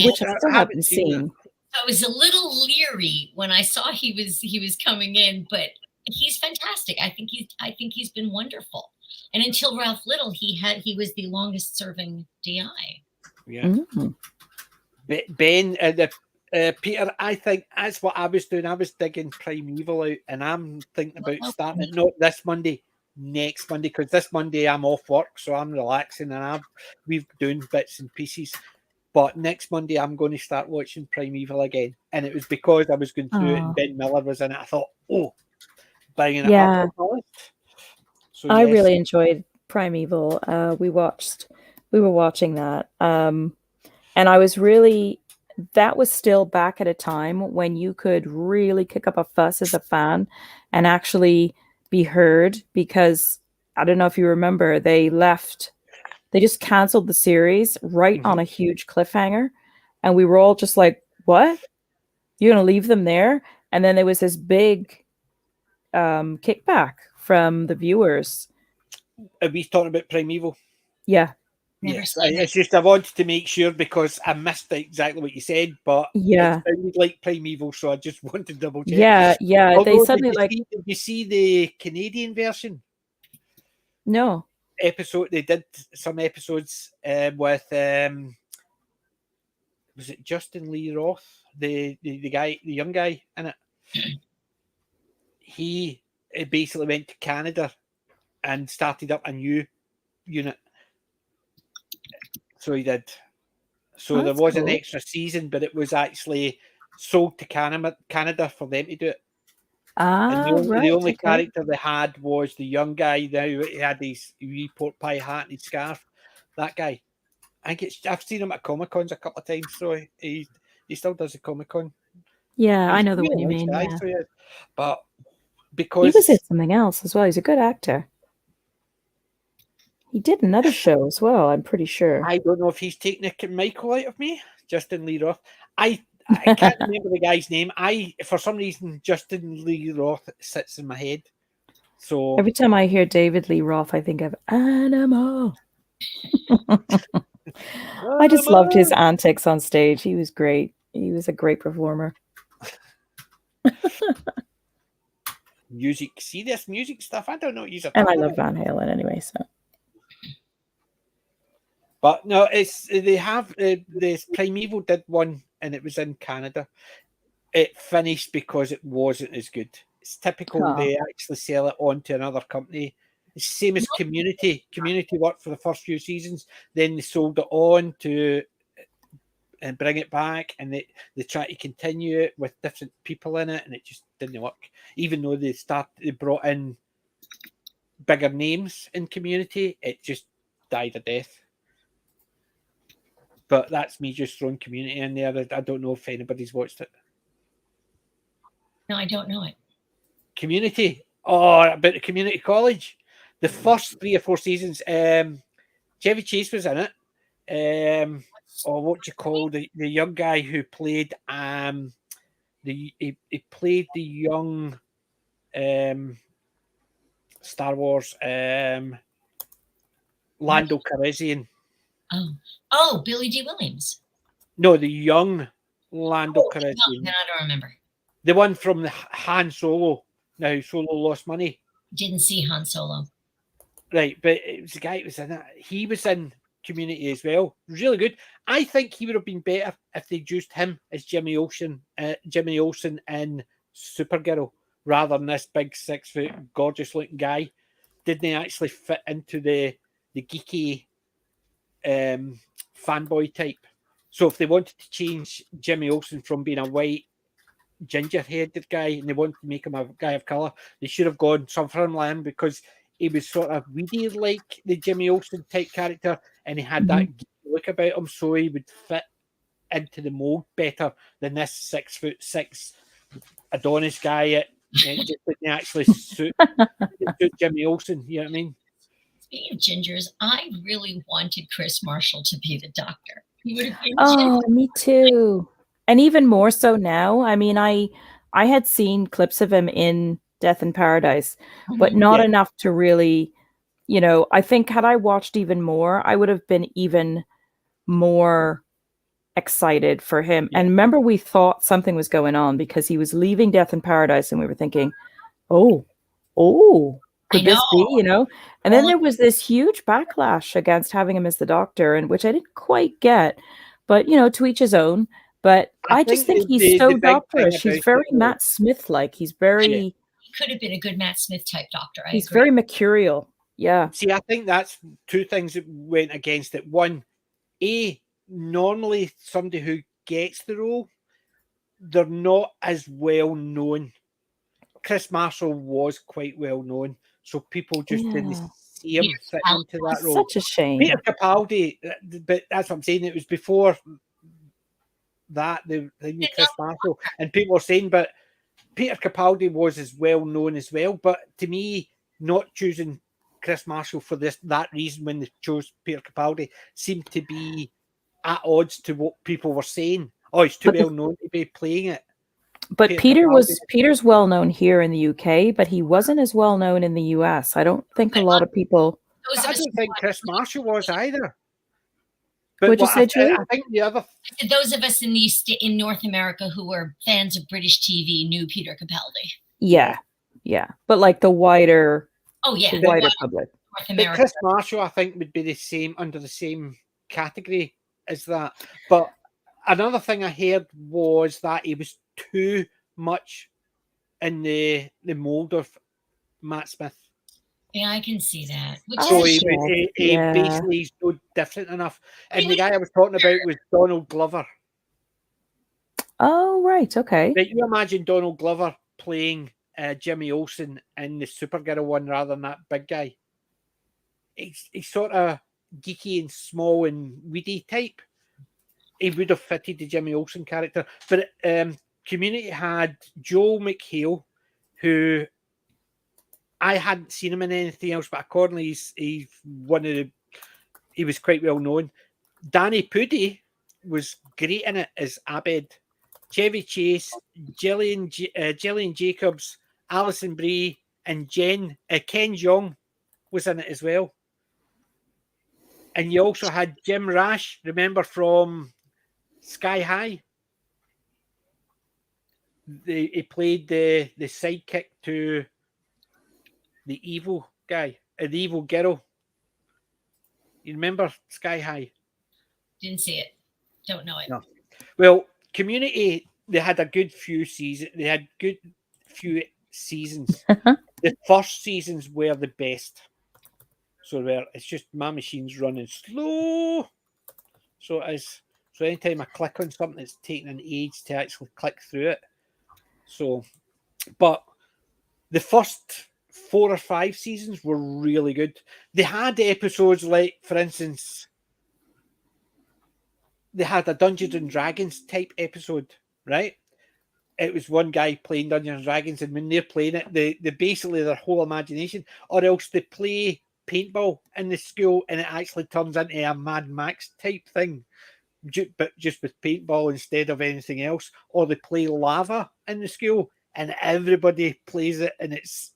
Which I still haven't seen. I was a little leery when I saw he was coming in, but he's fantastic. I think he's been wonderful. And until Ralph Little, he was the longest serving DI. Yeah. Ben, Peter, I think that's what I was doing. I was digging Primeval out, and I'm thinking about starting it not this Monday, next Monday, because this Monday I'm off work, so I'm relaxing and we've doing bits and pieces. But next Monday I'm going to start watching Primeval again, and it was because I was going through it and Ben Miller was in it. I thought, bringing it up on the list. So I really enjoyed Primeval. We were watching that, and I was really. That was still back at a time when you could really kick up a fuss as a fan and actually be heard, because I don't know if you remember, they just canceled the series right on a huge cliffhanger. And we were all just like, what? You're going to leave them there? And then there was this big kickback from the viewers. Are we talking about Primeval? Yeah. Yes, it's just I wanted to make sure because I missed exactly what you said, but it sounded like Primeval, so I just wanted to double check. Yeah. Although, they suddenly did you see the Canadian version? No. They did some episodes with was it Justin Lee Roth, the guy, the young guy in it? He basically went to Canada and started up a new unit. So he did. So there was an extra season, but it was actually sold to Canada for them to do it. The only character they had was the young guy. Now he had his wee pork pie hat and his scarf. That guy. I've seen him at Comic Cons a couple of times, so he still does the Comic Con. Yeah, I know the one you mean. Guy, yeah. So but because he was in something else as well. He's a good actor. He did another show as well, I'm pretty sure. I don't know if he's taking Michael out of me, Justin Lee Roth. I can't remember the guy's name. For some reason, Justin Lee Roth sits in my head. So every time I hear David Lee Roth, I think of Animal. I just loved his antics on stage. He was great. He was a great performer. Serious music stuff. I don't know what you're and I love Van Halen anyway. So, but no, they have this Primeval did one, and it was in Canada. It finished because it wasn't as good. It's typical. They actually sell it on to another company. It's the same as Community. Community worked for the first few seasons, then they sold it on to and bring it back, and they try to continue it with different people in it, and it just didn't work. Even though they brought in bigger names in Community, it just died a death. But that's me just throwing Community in there. I don't know if anybody's watched it. No, I don't know it. Community. Oh, about the community college. The first 3 or 4 seasons, Chevy Chase was in it. What do you call the young guy who played he played the young Star Wars Lando Calrissian. Oh, Billy D. Williams. No, the young Lando Calrissian. No, I don't remember. The one from the Han Solo. Now Solo lost money. Didn't see Han Solo. Right, but it was the guy that was in it. He was in Community as well. It was really good. I think he would have been better if they'd used him as Jimmy Olsen in Supergirl, rather than this big 6-foot, gorgeous-looking guy. Didn't he actually fit into the geeky fanboy type? So if they wanted to change Jimmy Olsen from being a white, ginger-headed guy and they wanted to make him a guy of colour, they should have gone from him, because he was sort of weedy like the Jimmy Olsen type character, and he had that look about him, so he would fit into the mold better than this 6'6" Adonis guy. It just didn't actually suit Jimmy Olsen. You know what I mean? Speaking of gingers, I really wanted Chris Marshall to be the Doctor. He would have been ginger. Me too. And even more so now. I mean, I had seen clips of him in Death in Paradise, but not enough to really, I think had I watched even more, I would have been even more excited for him. And remember, we thought something was going on because he was leaving Death in Paradise, and we were thinking, oh, could this be, And then there was this huge backlash against having him as the Doctor, and which I didn't quite get. But to each his own. But I just think he's so doctorish. He's very Matt Smith-like. He's very. He could have been a good Matt Smith type doctor. He's very mercurial. Yeah. See, I think that's two things that went against it. One, normally somebody who gets the role, they're not as well known. Chris Marshall was quite well known, so people just didn't see him fit into that role. Such a shame. Peter Capaldi, but that's what I'm saying. It was before that they knew Chris Marshall, and people were saying, but Peter Capaldi was as well known as well. But to me, not choosing Chris Marshall for that reason when they chose Peter Capaldi seemed to be at odds to what people were saying. Oh, he's too well known to be playing it. But Peter's well known here in the UK, but he wasn't as well known in the US. I don't think a lot of people. I don't think Chris Marshall was either. But what'd you say, Julie? I think the other. Those of us in North America who were fans of British TV knew Peter Capaldi. Yeah. But like the wider. Oh yeah, the wider public. North America. Chris Marshall, I think, would be the same under the same category as that. But another thing I heard was that he was too much in the mold of Matt Smith. Yeah, I can see that. So he basically he's no different enough. And the guy I was talking about was Donald Glover. Oh, right. Okay. But you imagine Donald Glover playing Jimmy Olsen in the Supergirl one rather than that big guy. He's sort of geeky and small and weedy type. He would have fitted the Jimmy Olsen character. But Community had Joel McHale, who I hadn't seen him in anything else, but accordingly, he was quite well known. Danny Pudi was great in it as Abed. Chevy Chase, Gillian Jacobs, Alison Brie, and Ken Jeong was in it as well. And you also had Jim Rash, remember from Sky High? He played the sidekick to the evil guy, the evil girl. You remember Sky High? Didn't see it. Don't know it. No. Well, Community, they had a good few seasons. They had good few seasons. The first seasons were the best. So it's just my machine's running slow. So anytime I click on something, it's taking an age to actually click through it. So, but the first 4 or 5 seasons were really good. They had episodes like, for instance, they had a Dungeons and Dragons type episode, right? It was one guy playing Dungeons and Dragons, and when they're playing it, they basically their whole imagination, or else they play paintball in the school and it actually turns into a Mad Max type thing, but just with paintball instead of anything else, or they play lava in the school and everybody plays it, and it's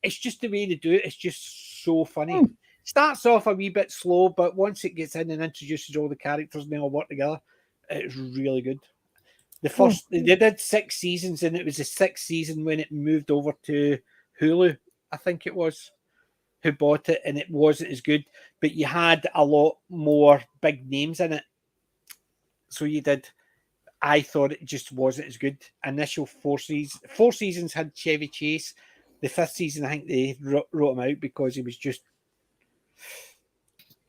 just the way they do it. It's just so funny. Starts off a wee bit slow, but once it gets in and introduces all the characters and they all work together, it's really good. The first they did 6 seasons, and it was the 6th season when it moved over to Hulu, I think it was, who bought it, and it wasn't as good, but you had a lot more big names in it. So you did. I thought it just wasn't as good. Initial 4 seasons had Chevy Chase. The 5th season, I think they wrote him out because he was just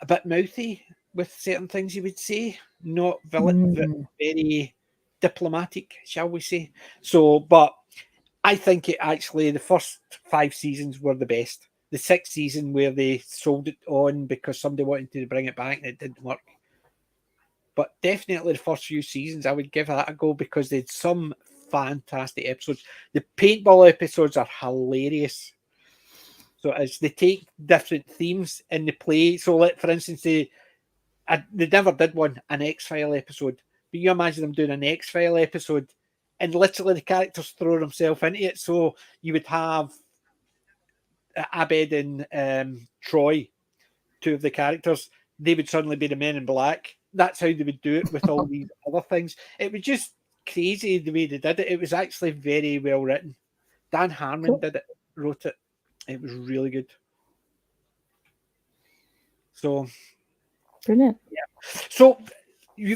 a bit mouthy with certain things he would say, not very diplomatic, shall we say. So, but I think it actually, the first 5 seasons were the best. The 6th season where they sold it on because somebody wanted to bring it back and it didn't work. But definitely the first few seasons, I would give that a go because they had some fantastic episodes. The paintball episodes are hilarious. So as they take different themes and they play. So, like, for instance, they never did an X-File episode. But you imagine them doing an X-File episode and literally the characters throw themselves into it. So you would have Abed and Troy, 2 of the characters. They would suddenly be the Men in Black. That's how they would do it with all these other things. It was just crazy the way they did it. It was actually very well written. Dan Harmon wrote it. It was really good. So brilliant. Yeah. So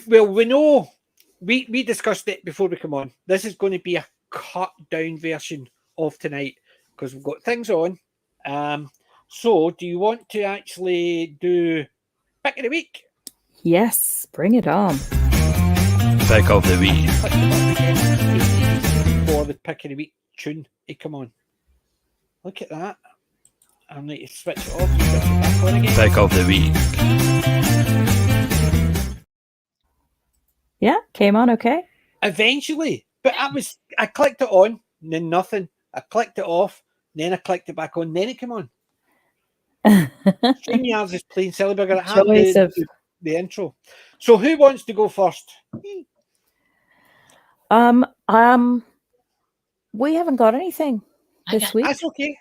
Well, we know we discussed it before we come on. This is going to be a cut down version of tonight because we've got things on. So, do you want to actually do pick of the week? Yes, bring it on. Pick of the week. For the pick of the week tune. Hey, come on. Look at that. I need to switch it off and switch it back on again. Pick of the week. Yeah, came on okay. Eventually, but I clicked it on, and then nothing. I clicked it off, and then I clicked it back on, then it came on. StreamYards is playing silly bugger. It had the intro. So who wants to go first? We haven't got anything this week. That's okay.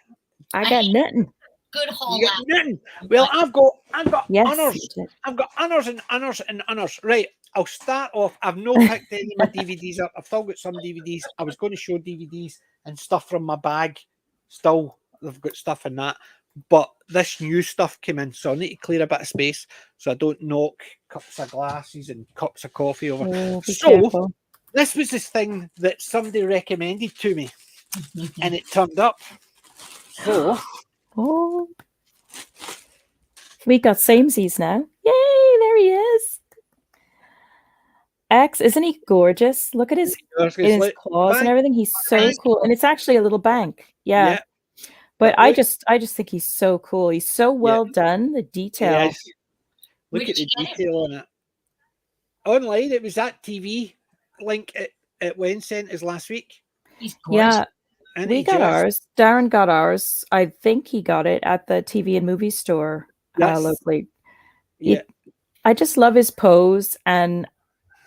I got nothing. Good haul. You got nothing. Well, I've got Yes, honors. I've got honors and honors and honors. Right. I'll start off. I've not picked any of my DVDs up. I've still got some DVDs. I was going to show DVDs and stuff from my bag. Still, I've got stuff in that. But this new stuff came in, so I need to clear a bit of space so I don't knock cups of glasses and cups of coffee over. Oh, so careful. This was this thing that somebody recommended to me, and it turned up. So, we got samesies now. Yay! There he is. X, isn't he gorgeous? Look at his claws and everything. He's so cool, and it's actually a little bank. Yeah. But I just think he's so cool. He's so well done. The detail. Yes. Look at the detail on it. Online, it was that TV link at Wen sent us last week. Yeah. And we got ours. Darren got ours. I think he got it at the TV and movie store locally. Yeah. I just love his pose, and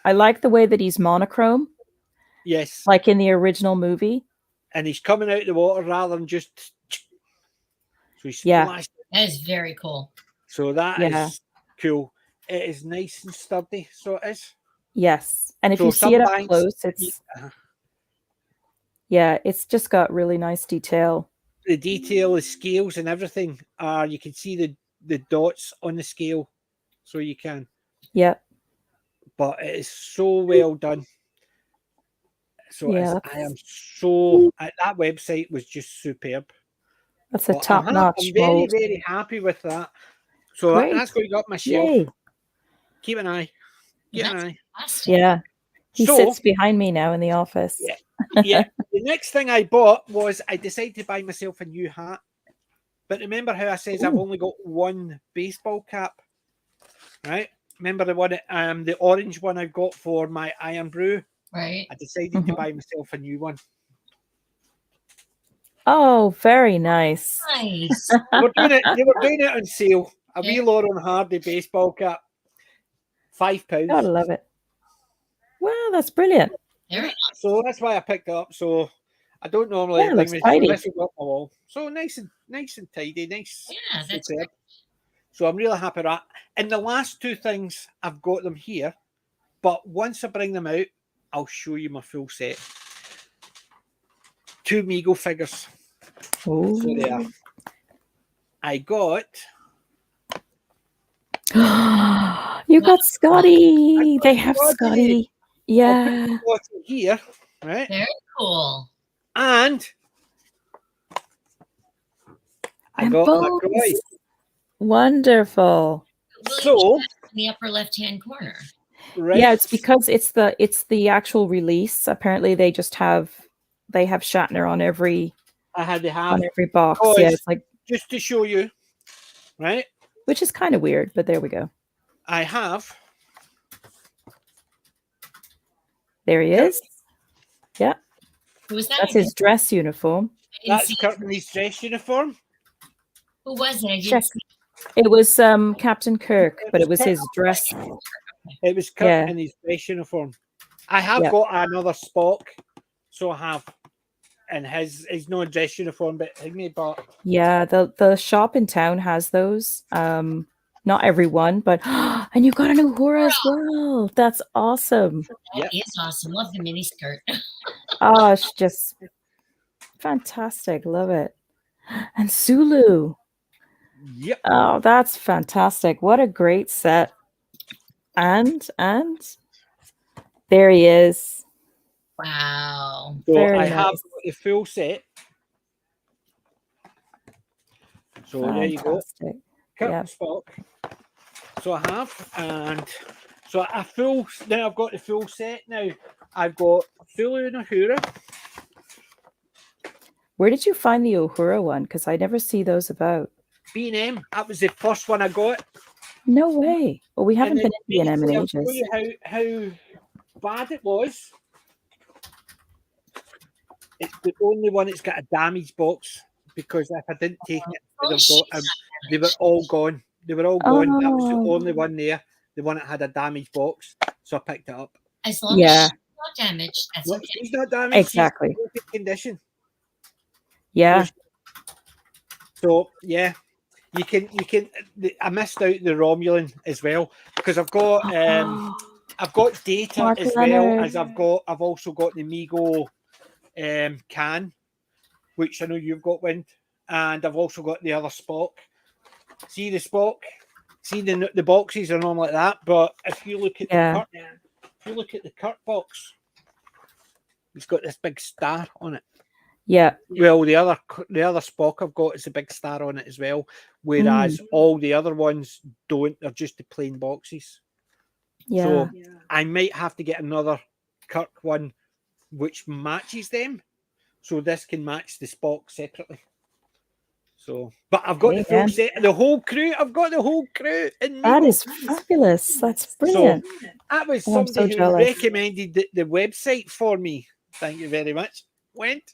I like the way that he's monochrome. Yes. Like in the original movie. And he's coming out of the water rather than just... So he's that is very cool. So that is cool. It is nice and sturdy, so it is. Yes. And if you see it up close, it's... Yeah, it's just got really nice detail. The detail, the scales and everything. You can see the dots on the scale. So you can. Yeah. But it is so well done. So I am so... That website was just superb. That's a top-notch. I'm very, very happy with that. So that's what you got my shelf. Yay. Keep an eye. Yeah. He sits behind me now in the office. Yeah. The next thing I bought was I decided to buy myself a new hat. But remember how I says I've only got one baseball cap? Right? Remember the one, the orange one I got for my Irn-Bru? Right. I decided to buy myself a new one. Oh, very nice. Nice. They were doing it on sale. A wee Lauren Hardy baseball cap. £5. Gotta love it. Wow, that's brilliant. So that's why I picked it up. So I don't normally looks tidy. up my wall. So nice and tidy, nice. Yeah, that's great. So I'm really happy with that. And the last two things, I've got them here. But once I bring them out, I'll show you my full set. 2 Mego figures. Oh. So there. I got... You got Scotty. They have Scotty. Yeah. Here, right? Very cool. And I got McCroy. Wonderful. So in the upper left-hand corner. Right. Yeah, it's because it's the actual release. Apparently, they have Shatner on every. On every box. Yeah, it's like just to show you, right? Which is kind of weird, but there we go. I have. There he is. Yeah. Who was that? That's his dress uniform. That's Courtney's dress uniform. Who was it? I didn't see. It was Captain Kirk, but it was his dress. It was Kirk in his dress uniform. I have got another Spock, so I have. And his no dress uniform, but yeah, the shop in town has those. Not everyone, but and you got an Uhura as well. That's awesome. That is awesome. Love the mini skirt. Oh, it's just fantastic. Love it. And Sulu. Yep. Oh, that's fantastic. What a great set. And there he is. Wow. So Very I have nice. the full set. So there you go. Fantastic. Kurt Yeah. Spock. So I have, and so a full. Now I've got the full set. Now I've got full Uhura. Where did you find the Uhura one? Because I never see those about. B&M. That was the first one I got. No way. Well, we haven't been in B&M in I'll show ages. you how bad it was. It's the only one that's got a damaged box, because if I didn't take it, they were all gone. They were all gone. That was the Oh. only one there, the one that had a damaged box. So I picked it up. As long Yeah. as she's not damaged, that's No, okay. she's not damaged. Exactly. She's in perfect condition. Yeah. So yeah, you can. I missed out the Romulan as well, because I've got Data Mark as Leonard. well as I've also got the Migo can, which I know you've got, Wind, and I've also got the other Spock. See the Spock? See the boxes are not like that, but if you look at the Kurt box, it's got this big star on it. Yeah. Well, the other Spock I've got is a big star on it as well, whereas all the other ones don't. They're just the plain boxes. Yeah. So I might have to get another Kirk one which matches them, so this can match the Spock separately. So, but I've got the full set, the whole crew. I've got the whole crew. That is fabulous. That's brilliant. So that was I'm somebody so who jealous. recommended the website for me. Thank you very much. Went.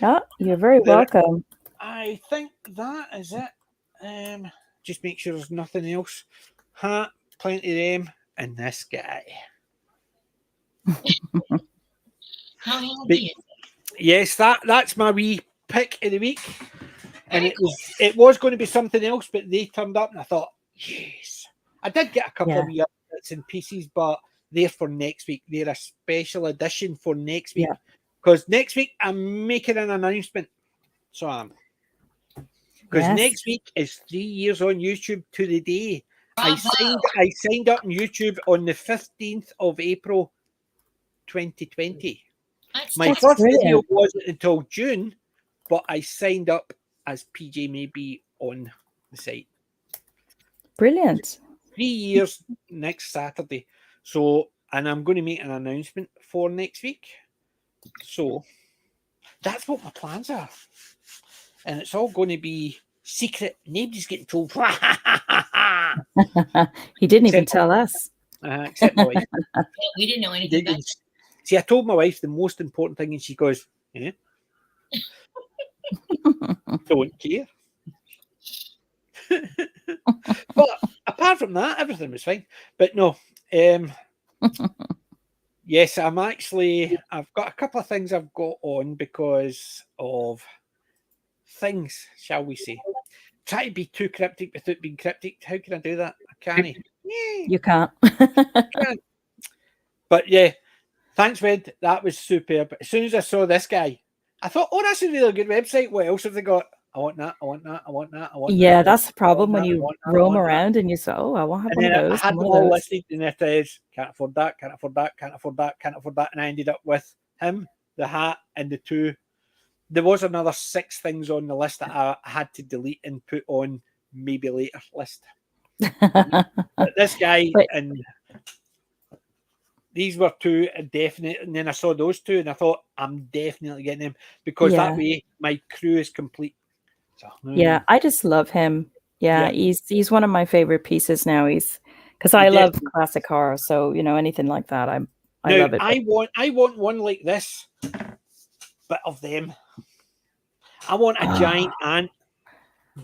Yeah, you're very welcome. I think that is it. Just make sure there's nothing else. Hat, plenty of them, and this guy. How handy is it? Yes, that's my wee pick of the week. And it was going to be something else, but they turned up, and I thought, yes. I did get a couple of wee bits and pieces, but they're for next week. They're a special edition for next week. Because next week I'm making an announcement. So I am. Because next week is 3 years on YouTube to the day. I signed up on YouTube on the 15th of April 2020. My first video wasn't until June, but I signed up as PJ Maybe on the site. Brilliant. 3 years next Saturday. So, and I'm going to make an announcement for next week. So that's what my plans are. And it's all going to be secret. Nobody's getting told. He didn't even tell us. Except my wife. We didn't know anything about it. See, I told my wife the most important thing, and she goes, "Yeah, don't care." But apart from that, everything was fine. But no, yes, I've got a couple of things I've got on because of things, shall we say. Try to be too cryptic without being cryptic. How can I do that? I can't. You can't. But yeah, thanks, Red. That was superb. As soon as I saw this guy, I thought, oh, that's a really good website. What else have they got? I want that. I want that. I want that. I want that. Yeah, that's the problem when you roam around and you say, oh, I want to have one of those. I had them all listed, and it is, can't afford that, can't afford that, can't afford that, can't afford that. And I ended up with him, the hat, and the two. There was another 6 things on the list that I had to delete and put on maybe later list. But this guy and these were 2 definite, and then I saw those 2 and I thought I'm definitely getting them because that way my crew is complete. So, yeah, I just love him. Yeah, he's one of my favorite pieces now. Because I love classic horror, so anything like that, I love it. I want one like this, but of them. I want a giant ant.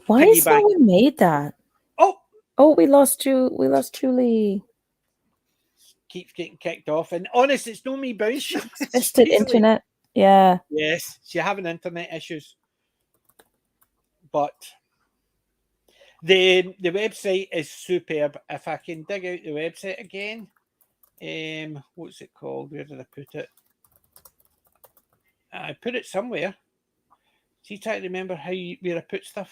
Why is no one made that? Oh, we lost Julie. Keeps getting kicked off, and honest, it's no me bouncing. It's the internet. Yeah. Yes, she's having internet issues, but the website is superb. If I can dig out the website again, what's it called? Where did I put it? I put it somewhere. See, try to remember where I put stuff.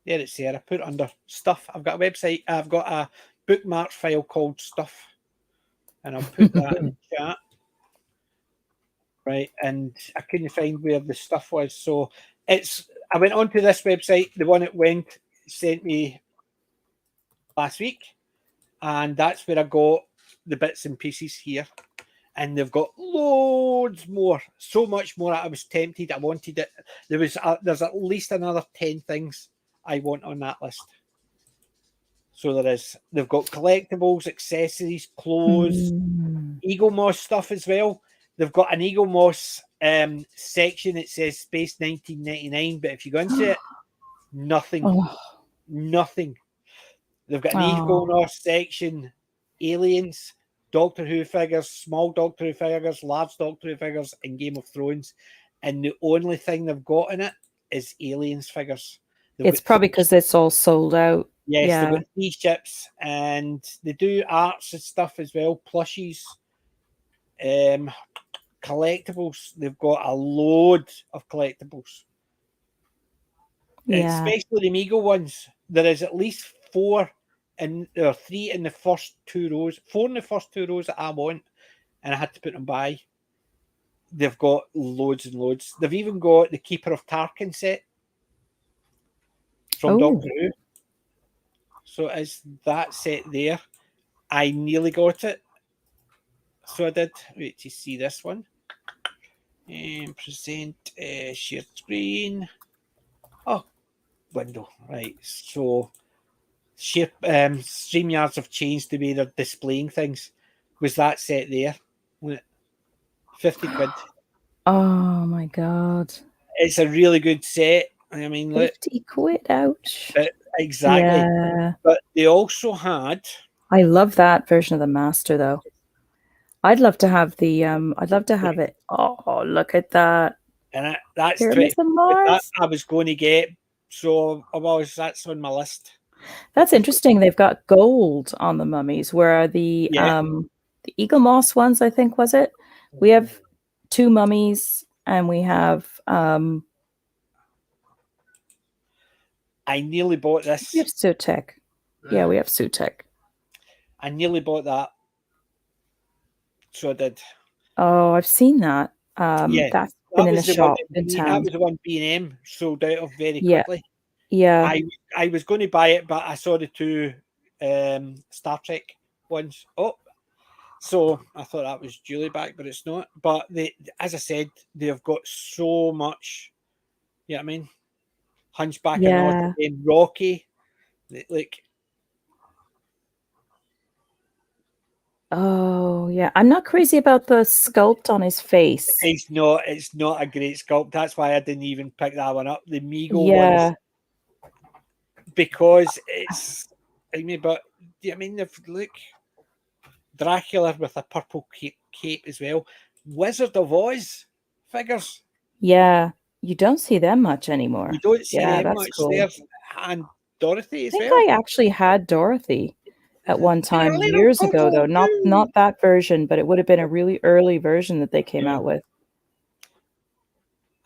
There it's there. I put it under stuff. I've got a website. I've got a bookmark file called stuff, and I'll put that in the chat. Right, and I couldn't find where the stuff was, so I went onto this website, the one it sent me last week, and that's where I got the bits and pieces here. And they've got loads more, so much more. I was tempted. I wanted it. There's at least another 10 things I want on that list. So there is. They've got collectibles, accessories, clothes, Eagle Moss stuff as well. They've got an Eagle Moss section. It says Space 1999, but if you go into it, nothing. Nothing. They've got an Eagle Moss section, aliens, Doctor Who figures, small Doctor Who figures, large Doctor Who figures, and Game of Thrones. And the only thing they've got in it is aliens figures. It's probably because it's all sold out. Yes, they've got 3 ships, and they do arts and stuff as well, plushies, collectibles. They've got a load of collectibles. Especially the Mego ones. There is at least 4 or 3 in the first 2 rows, 4 in the first 2 rows that I want, and I had to put them by. They've got loads and loads. They've even got the Keeper of Tarkin set from Doctor Who. So is that set there? I nearly got it. So I did. Wait to see this one. And present shared screen. Oh, window. Right. So StreamYards have changed the way they're displaying things. Was that set there? 50 quid. Oh my god. It's a really good set. I mean, 50 quid, ouch. Exactly. Yeah. But they also had. I love that version of the Master though. I'd love to have the I'd love to have it. Oh, look at that. And that's Pyramids of Mars. That I was going to get. So that's on my list. That's interesting. They've got gold on the mummies, where the Eagle Moss ones, I think, was it? We have 2 mummies, and we have I nearly bought this. We have Sutek. Yeah, we have Sutek. I nearly bought that. So I did. Oh, I've seen that. That's been in a shop in town. That was the one B&M sold out of very quickly. Yeah. I was going to buy it, but I saw the 2 Star Trek ones. Oh, so I thought that was Julie back, but it's not. But as I said, they've got so much. You know what I mean? Hunchback of Notre Dame, Rocky. Like. Oh yeah, I'm not crazy about the sculpt on his face. It's not a great sculpt. That's why I didn't even pick that one up. The Mego ones, because it's. I mean, but I mean, look, Dracula with a purple cape as well. Wizard of Oz figures. Yeah, you don't see them much anymore. You don't see them much. Cool. There's and Dorothy as well. I think I actually had Dorothy at one time years ago, though. Not that version, but it would have been a really early version that they came out with.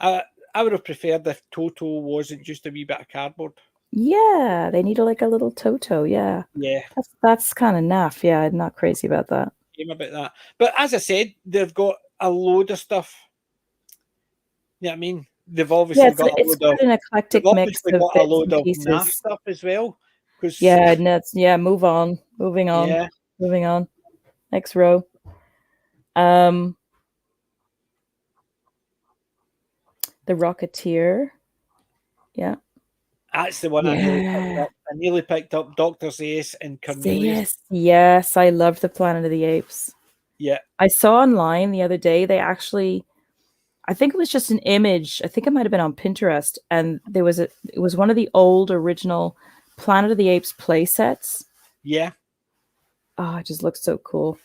I would have preferred if Toto wasn't just a wee bit of cardboard. Yeah, they needed like a little Toto. Yeah, that's kind of naff. Yeah, I'm not crazy about that. About that, but as I said, they've got a load of stuff. You know what I mean? They've obviously got an eclectic mix of got a load of pieces. NAF stuff as well. Moving on. Moving on. Next row. The Rocketeer. Yeah. That's the one I nearly picked up. I nearly picked up Dr. Zaius and Cornelius. Yes, I love the Planet of the Apes. Yeah. I saw online the other day, they actually, I think it was just an image. I think it might have been on Pinterest. And it was one of the old original Planet of the Apes play sets. Yeah. Oh, it just looks so cool.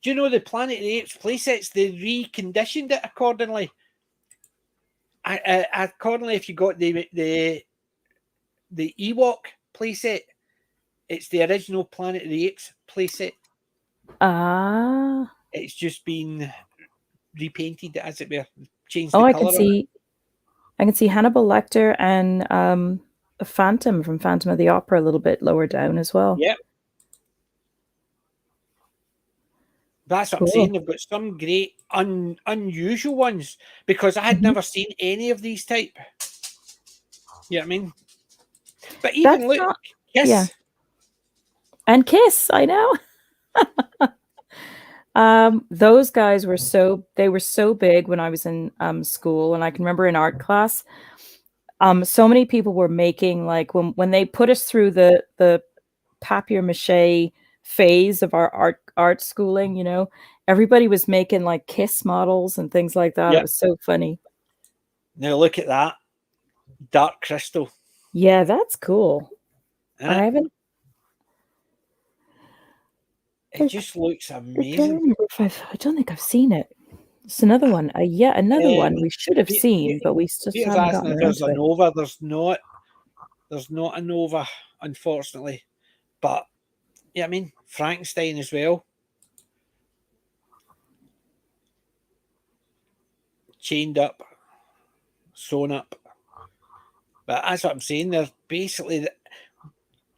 Do you know the Planet of the Apes play sets? They reconditioned it accordingly. Accordingly, if you got the Ewok playset, it's the original Planet of the Apes playset. It's just been repainted, as it were. Changed the color. I can see Hannibal Lecter and a Phantom from Phantom of the Opera a little bit lower down as well. Yep. That's what I'm Cool. saying. They've got some great unusual ones because I had never seen any of these type. You know what I mean? But even That's look, not- Kiss. yeah. And Kiss, I know. Those guys were so big when I was in school, and I can remember in art class, so many people were making, like, when they put us through the papier-mâché phase of our art schooling, everybody was making like Kiss models and things like that. Yep. It was so funny. Now look at that. Dark crystal. Yeah, that's cool. Isn't I it? haven't. It just looks I don't amazing. remember I don't think I've seen it. It's another one. Another one we should have seen, but we just Peter's haven't asking gotten if around there's to a it. Nova. There's not a Nova, unfortunately. But yeah, I mean Frankenstein as well. Chained up, sewn up. But that's what I'm saying. They're basically.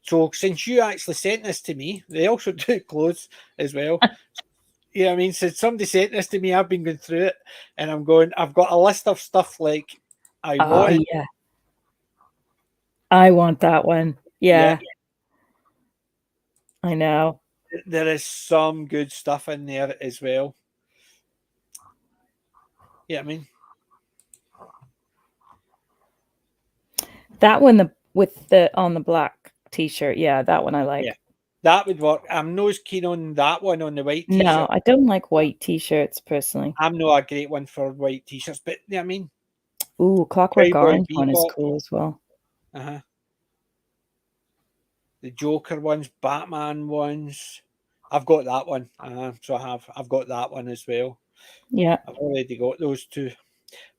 So since you actually sent this to me, they also do clothes as well. Yeah, I mean, since somebody sent this to me, I've been going through it, and I've got a list of stuff like I Oh want. yeah, I want that one. Yeah. I know. There is some good stuff in there as well. Yeah, I mean, That one, with the on the black t-shirt. Yeah, that one I like. Yeah. That would work. I'm not as keen on that one on the white t-shirt. No, I don't like white t-shirts personally. I'm not a great one for white t-shirts, but yeah, I mean, Ooh, Clockwork Cowboy Orange one is Bebop. cool as well. The Joker ones, Batman ones. I've got that one. So I've got that one as well. Yeah. I've already got those two.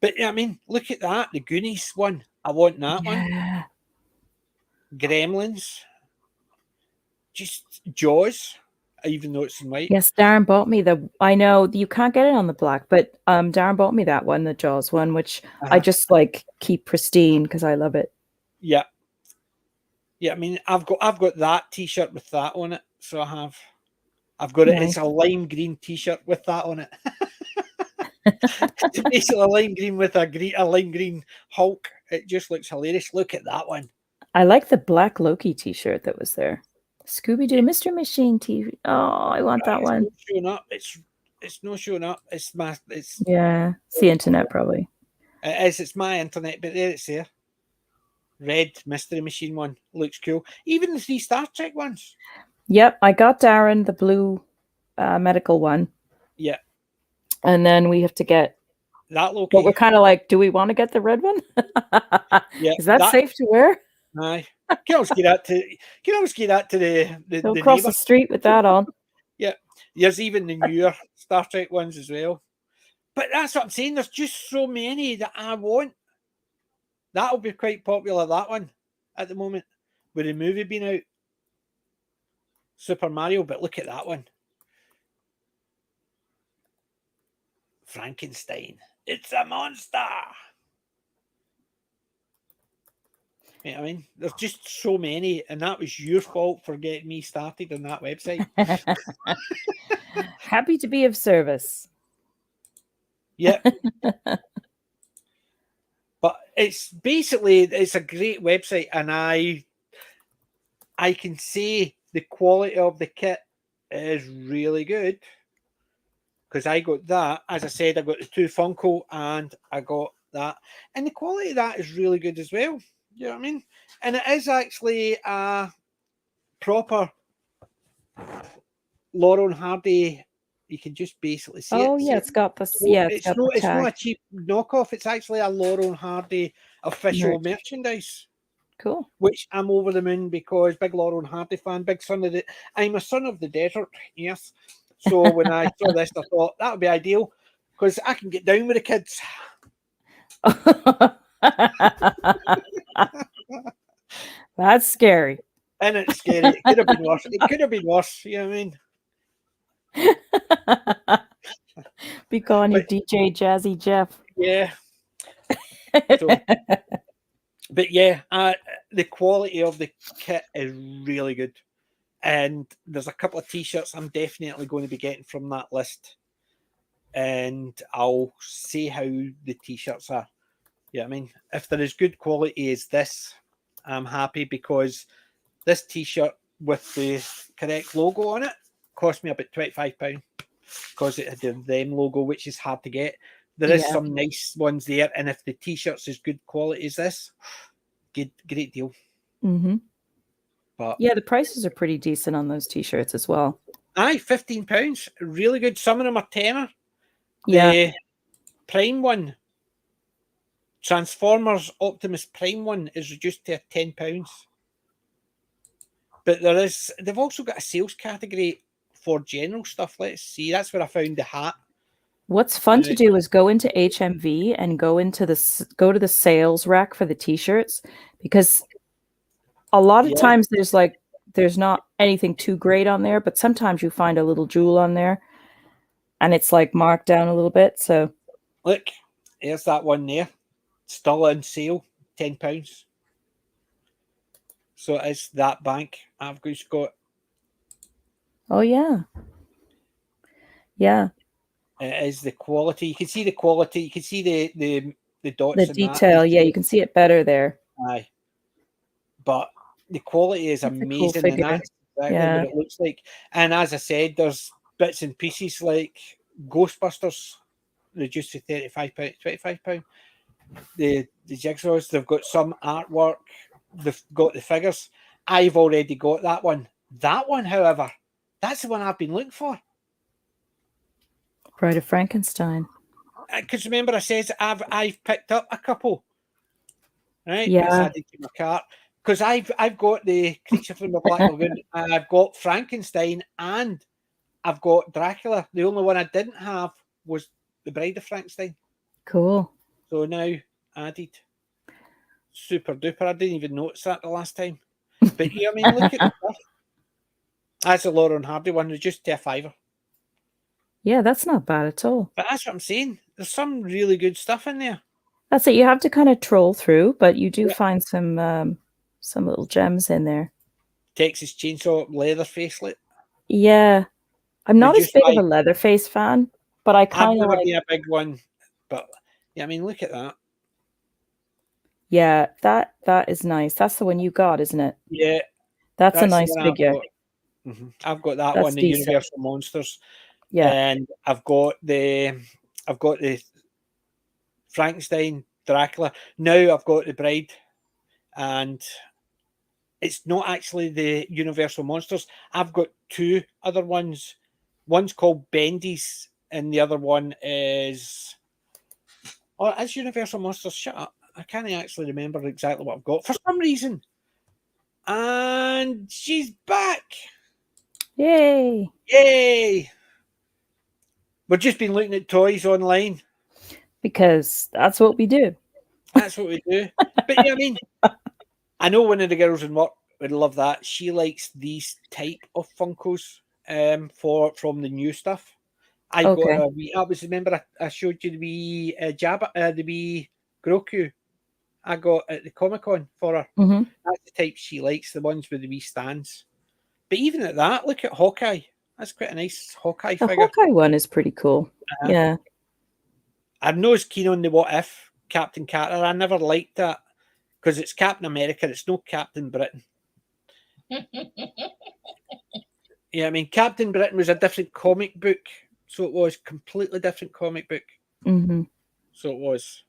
But yeah, I mean, look at that. The Goonies one. I want that one. Gremlins. Just Jaws, even though it's in white. Yes, Darren bought me I know you can't get it on the black, but Darren bought me that one, the Jaws one, which I just like keep pristine because I love it. Yeah. Yeah, I mean, I've got that t-shirt with that on it. So I've got it. Nice. It's a lime green t-shirt with that on it. It's basically a lime green with a lime green Hulk. It just looks hilarious. Look at that one. I like the black Loki t-shirt that was there. Scooby-Doo Mystery Machine TV. Oh, I want that one. Not showing up. It's not showing up. It's yeah, it's the internet probably. It is. It's my internet, but there it's there. Red Mystery Machine one looks cool. Even the 3 Star Trek ones. Yep, I got Darren the blue medical one. Yeah. And then we have to get that Loki. But we're kind of like, do we want to get the red one? Yeah. Is that safe to wear? Aye. Can always get that to the Don't cross the street with that on. Yeah. There's even the newer Star Trek ones as well. But that's what I'm saying. There's just so many that I want. That'll be quite popular, that one, at the moment, with the movie being out. Super Mario, but look at that one. Frankenstein. It's a monster. You know what I mean? There's just so many, and that was your fault for getting me started on that website. Happy to be of service. Yeah. But it's a great website, and I can say the quality of the kit is really good. Because I got that, as I said, I got the 2 Funko and I got that. And the quality of that is really good as well. You know what I mean? And it is actually a proper Laurel and Hardy. You can just basically see it. Oh, yeah, it's got this. Yeah, it's not a cheap knockoff. It's actually a Laurel and Hardy official merchandise. Cool. Which I'm over the moon because big Laurel and Hardy fan, I'm a son of the desert, yes. So when I saw this, I thought that would be ideal because I can get down with the kids. That's scary. And it's scary. It could have been worse. It could have been worse. You know what I mean? Be calling you DJ Jazzy Jeff. Yeah. So, but yeah, the quality of the kit is really good. And there's a couple of t-shirts I'm definitely going to be getting from that list. And I'll see how the t-shirts are. Yeah, I mean, if they're as good quality as this, I'm happy, because this t-shirt with the correct logo on it cost me about £25 because it had the them logo, which is hard to get. There is some nice ones there, and if the t-shirt's as good quality as this, great deal. Mm-hmm. But yeah, the prices are pretty decent on those t-shirts as well. aye, £15, really good. Some of them are tenner. Yeah. The Prime one, Transformers Optimus Prime one, is reduced to £10. But they've also got a sales category for general stuff. Let's see. That's where I found the hat. What's fun to do is go into HMV and go to the sales rack for the t-shirts, because a lot of times there's not anything too great on there, but sometimes you find a little jewel on there and it's like marked down a little bit. So look, there's that one there. Still on sale, £10. So it's that bank I've just got. oh yeah. Yeah. It is the quality. You can see the quality. You can see the dots. The and detail, that. yeah, you can see it better there. Aye. But the quality is That's a cool amazing, figure. and that's exactly Yeah. what it looks like. And as I said, there's bits and pieces like Ghostbusters reduced to £35, £25. The jigsaws, they've got some artwork, they've got the figures. I've already got that one. That one, however, that's the one I've been looking for. Bride of Frankenstein. Because remember, I said I've picked up a couple. Right? Yeah. It's added to my cart. Because I've got the Creature from the Black Lagoon, and I've got Frankenstein, and I've got Dracula. The only one I didn't have was the Bride of Frankenstein. Cool. So now added. Super duper. I didn't even notice that the last time. But yeah, I mean, look at the stuff. That's a Lauren Hardy one, reduced to £5. Yeah, that's not bad at all. But that's what I'm saying. There's some really good stuff in there. That's it. You have to kind of troll through, but you do find some little gems in there. Texas Chainsaw Leatherface. Yeah. I'm not as big of a Leatherface fan, but I kind of like... been a big one. But yeah, I mean, look at that. Yeah, that is nice. That's the one you got, isn't it? Yeah. That's a nice figure. I've got that that's one, the decent. Universal Monsters. Yeah. And I've got the Frankenstein, Dracula. Now I've got the Bride, and it's not actually the Universal Monsters. I've got two other ones. One's called Bendy's, and the other one is... Oh, it's Universal Monsters. Shut up. I can't actually remember exactly what I've got for some reason. And she's back. Yay. Yay. We've just been looking at toys online. Because that's what we do. That's what we do. But yeah, I mean, I know one of the girls in work would love that. She likes these type of Funkos from the new stuff. I've got a wee... remember I showed you the wee the wee Groku I got at the Comic-Con for her. Mm-hmm. That's the type she likes, the ones with the wee stands. But even at that, look at Hawkeye. That's quite a nice Hawkeye figure. The Hawkeye one is pretty cool. Yeah. I'm not as keen on the What If Captain Carter. I never liked that because it's Captain America. It's no Captain Britain. Yeah, I mean, Captain Britain was a different comic book. So it was completely different comic book. Mm-hmm. So it was.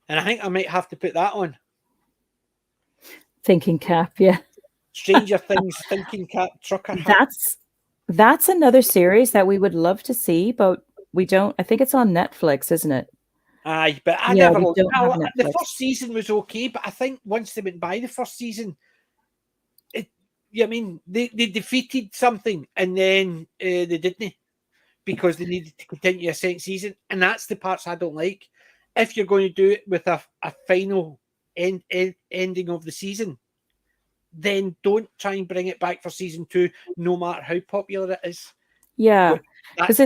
And I think I might have to put that on. Thinking Cap, yeah. Stranger Things, Thinking Cap, Trucker Hat. That's another series that we would love to see, but we don't. I think it's on Netflix, isn't it? Aye, but I never. The first season was okay, but I think once they went by the first season, I mean, they defeated something and then they didn't, because they needed to continue a second season, and that's the parts I don't like. If you're going to do it with a final ending of the season, then don't try and bring it back for season 2, no matter how popular it is. Yeah, because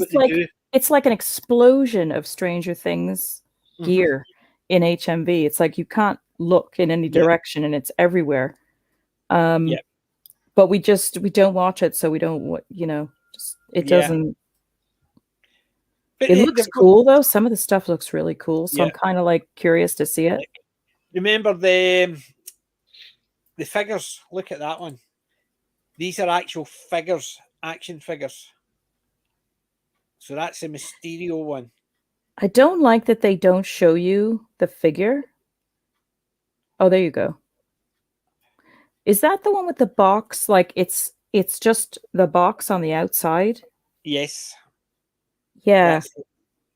it's like an explosion of Stranger Things gear in HMV. It's like you can't look in any direction, and it's everywhere. but we don't watch it, so we don't, it doesn't. But It looks cool though. Some of the stuff looks really cool, so I'm kind of like curious to see it. Remember the figures? Look at that one. These are actual figures, action figures. So that's a Mysterio one. I don't like that they don't show you the figure. Oh, there you go. Is that the one with the box? Like it's just the box on the outside? Yes. Yeah.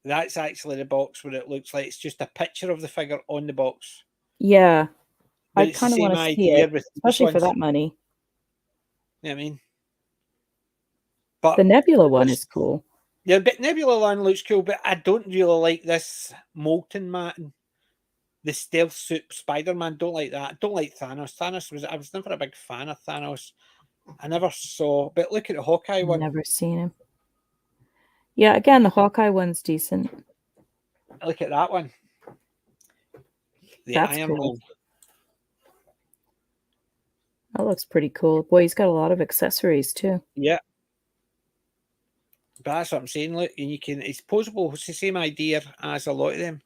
That's actually the box where it looks like it's just a picture of the figure on the box. Yeah. But I kind of want to see it, especially for that money. You know what I mean? But the Nebula one is cool. Yeah, but Nebula one looks cool, but I don't really like this Molten Man. The stealth suit Spider-Man, don't like that. I don't like Thanos. I was never a big fan of Thanos. I never saw, but look at the Hawkeye one. Never seen him. Yeah, again, the Hawkeye one's decent. Look at that one. That's Iron cool. Man. That looks pretty cool. Boy, he's got a lot of accessories too. Yeah. But that's what I'm saying. Look, and it's posable. It's the same idea as a lot of them.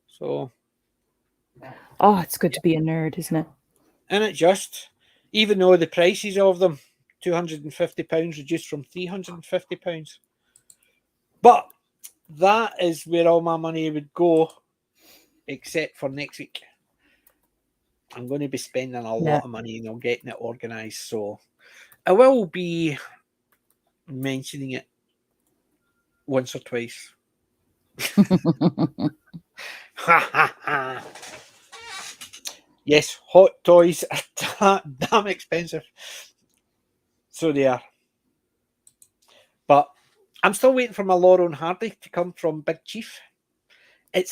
So. Oh, it's good to be a nerd, isn't it? And it just, even though the prices of them, £250 reduced from £350. But that is where all my money would go, except for next week. I'm going to be spending a lot of money on getting it organised. So I will be mentioning it once or twice. Yes, hot toys are damn expensive. So they are. But I'm still waiting for my Laurel and Hardy to come from Big Chief.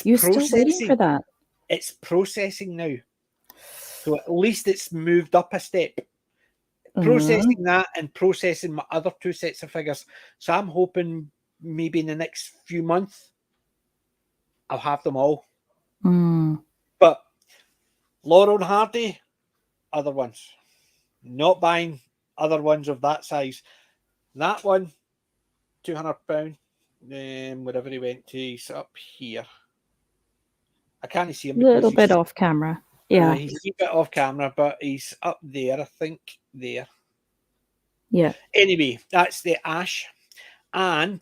You're still waiting for that? It's processing now. So at least it's moved up a step. Processing that and processing my other 2 sets of figures. So I'm hoping maybe in the next few months I'll have them all. But Laurel and Hardy, other ones. Not buying other ones of that size. That one, £200. Wherever he went to, he's up here. I can't see him. A little bit off camera. Yeah. He's a bit off camera, but he's up there, I think, there. Yeah. Anyway, that's the Ash. And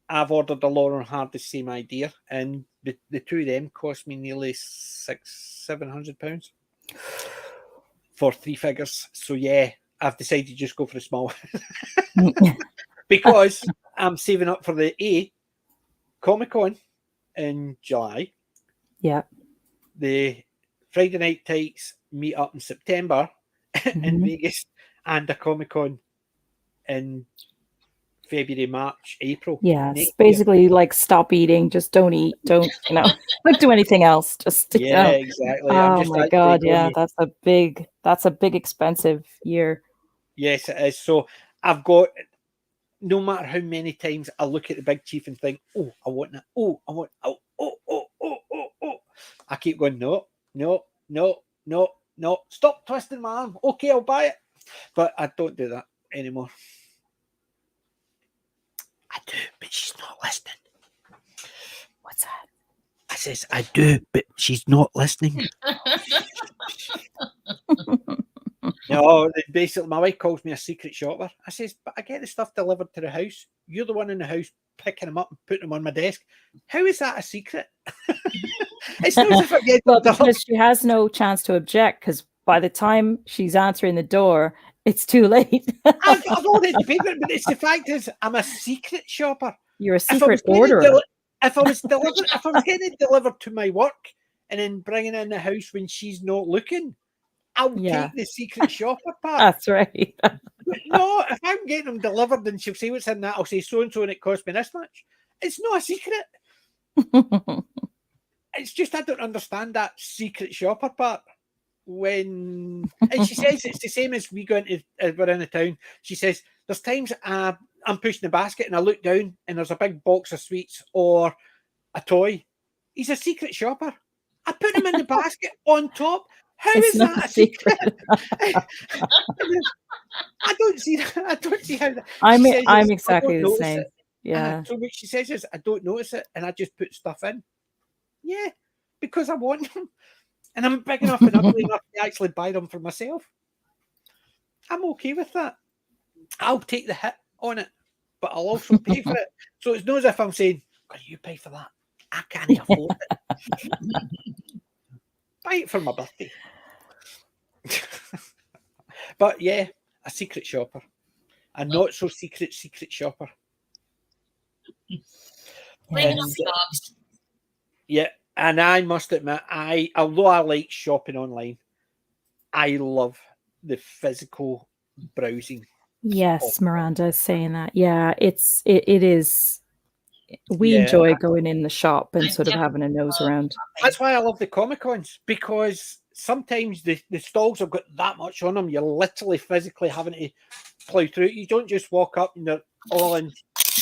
I've ordered a Laurel and Hardy, the same idea. And the 2 of them cost me nearly £700 for 3 figures. So yeah, I've decided to just go for the small because I'm saving up for the Comic-Con in July. Yeah. The Friday Night Tights meet up in September in Vegas, and a Comic-Con in February, March, April. Yeah, it's basically like stop eating, just don't eat, don't like do anything else. Just exactly. Oh my god, yeah, that's a big expensive year. Yes, it is. So I've got, no matter how many times I look at the Big Chief and think, oh, I want that. Oh, I want. Oh. I keep going. No. Stop twisting my arm. Okay, I'll buy it, but I don't do that anymore. I do, but she's not listening. What's that? I says, I do, but she's not listening. No, basically, my wife calls me a secret shopper. I says, but I get the stuff delivered to the house. You're the one in the house picking them up and putting them on my desk. How is that a secret? It's not as if I get because she has no chance to object, because by the time she's answering the door, it's too late. I've already paid it, but it's the fact is, I'm a secret shopper. You're a secret orderer. If I was getting it delivered to my work and then bringing it in the house when she's not looking, I'll take the secret shopper part. That's right. No, if I'm getting them delivered and she'll say what's in that, I'll say so and so and it cost me this much. It's not a secret. It's just I don't understand that secret shopper part. And she says it's the same as we go into, we're in a town. She says there's times I'm pushing the basket and I look down and there's a big box of sweets or a toy. He's a secret shopper. I put him in the basket on top. How is that a secret? I don't see that. I don't see how that. I'm She says I'm it's, "I exactly don't the notice same. it." Yeah. So what she says is, "I don't notice it, and I just put stuff in." Yeah, because I want them, and I'm big enough and ugly enough to actually buy them for myself. I'm okay with that. I'll take the hit on it, but I'll also pay for it. So it's not as if I'm saying, "Can you pay for that? I can't afford it. Buy it for my birthday." But yeah, a secret shopper, a not so secret shopper. Blaming And on the dogs. yeah, and I must admit, although I like shopping online, I love the physical browsing. Yes, Miranda is saying that. Yeah, it is. We Yeah, enjoy going in the shop and I sort of having a nose around. that's why I love the Comic Cons, because sometimes the stalls have got that much on them. You're literally physically having to plow through it. You don't just walk up and they're all in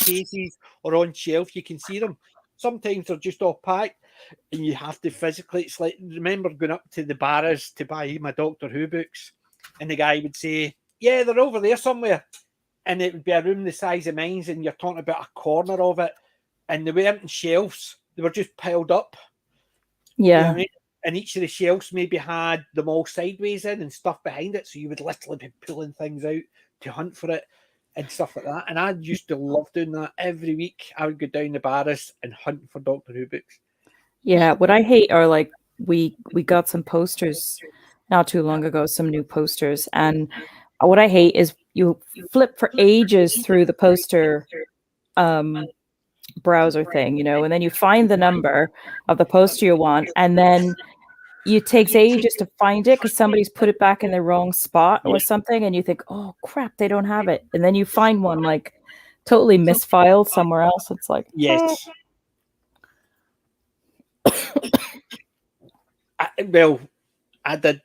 cases or on shelf. You can see them. Sometimes they're just all packed, and you have to physically. It's like, remember going up to the Barrs to buy my Doctor Who books, and the guy would say, "Yeah, they're over there somewhere," and it would be a room the size of mine's, and you're talking about a corner of it, and they weren't in shelves; they were just piled up. You know Yeah. what I mean? And each of the shelves maybe had them all sideways in and stuff behind it, so you would literally be pulling things out to hunt for it and stuff like that. And I used to love doing that every week. I would go down the Barras and hunt for Doctor Who books. Yeah, what I hate are like we got some posters not too long ago, some new posters, and what I hate is you flip for ages through the poster browser thing, you know, and then you find the number of the poster you want, and then it takes ages to find it because somebody's put it back in the wrong spot or something, and you think, oh crap, they don't have it, and then you find one like totally misfiled somewhere else. It's like, Yes. I did.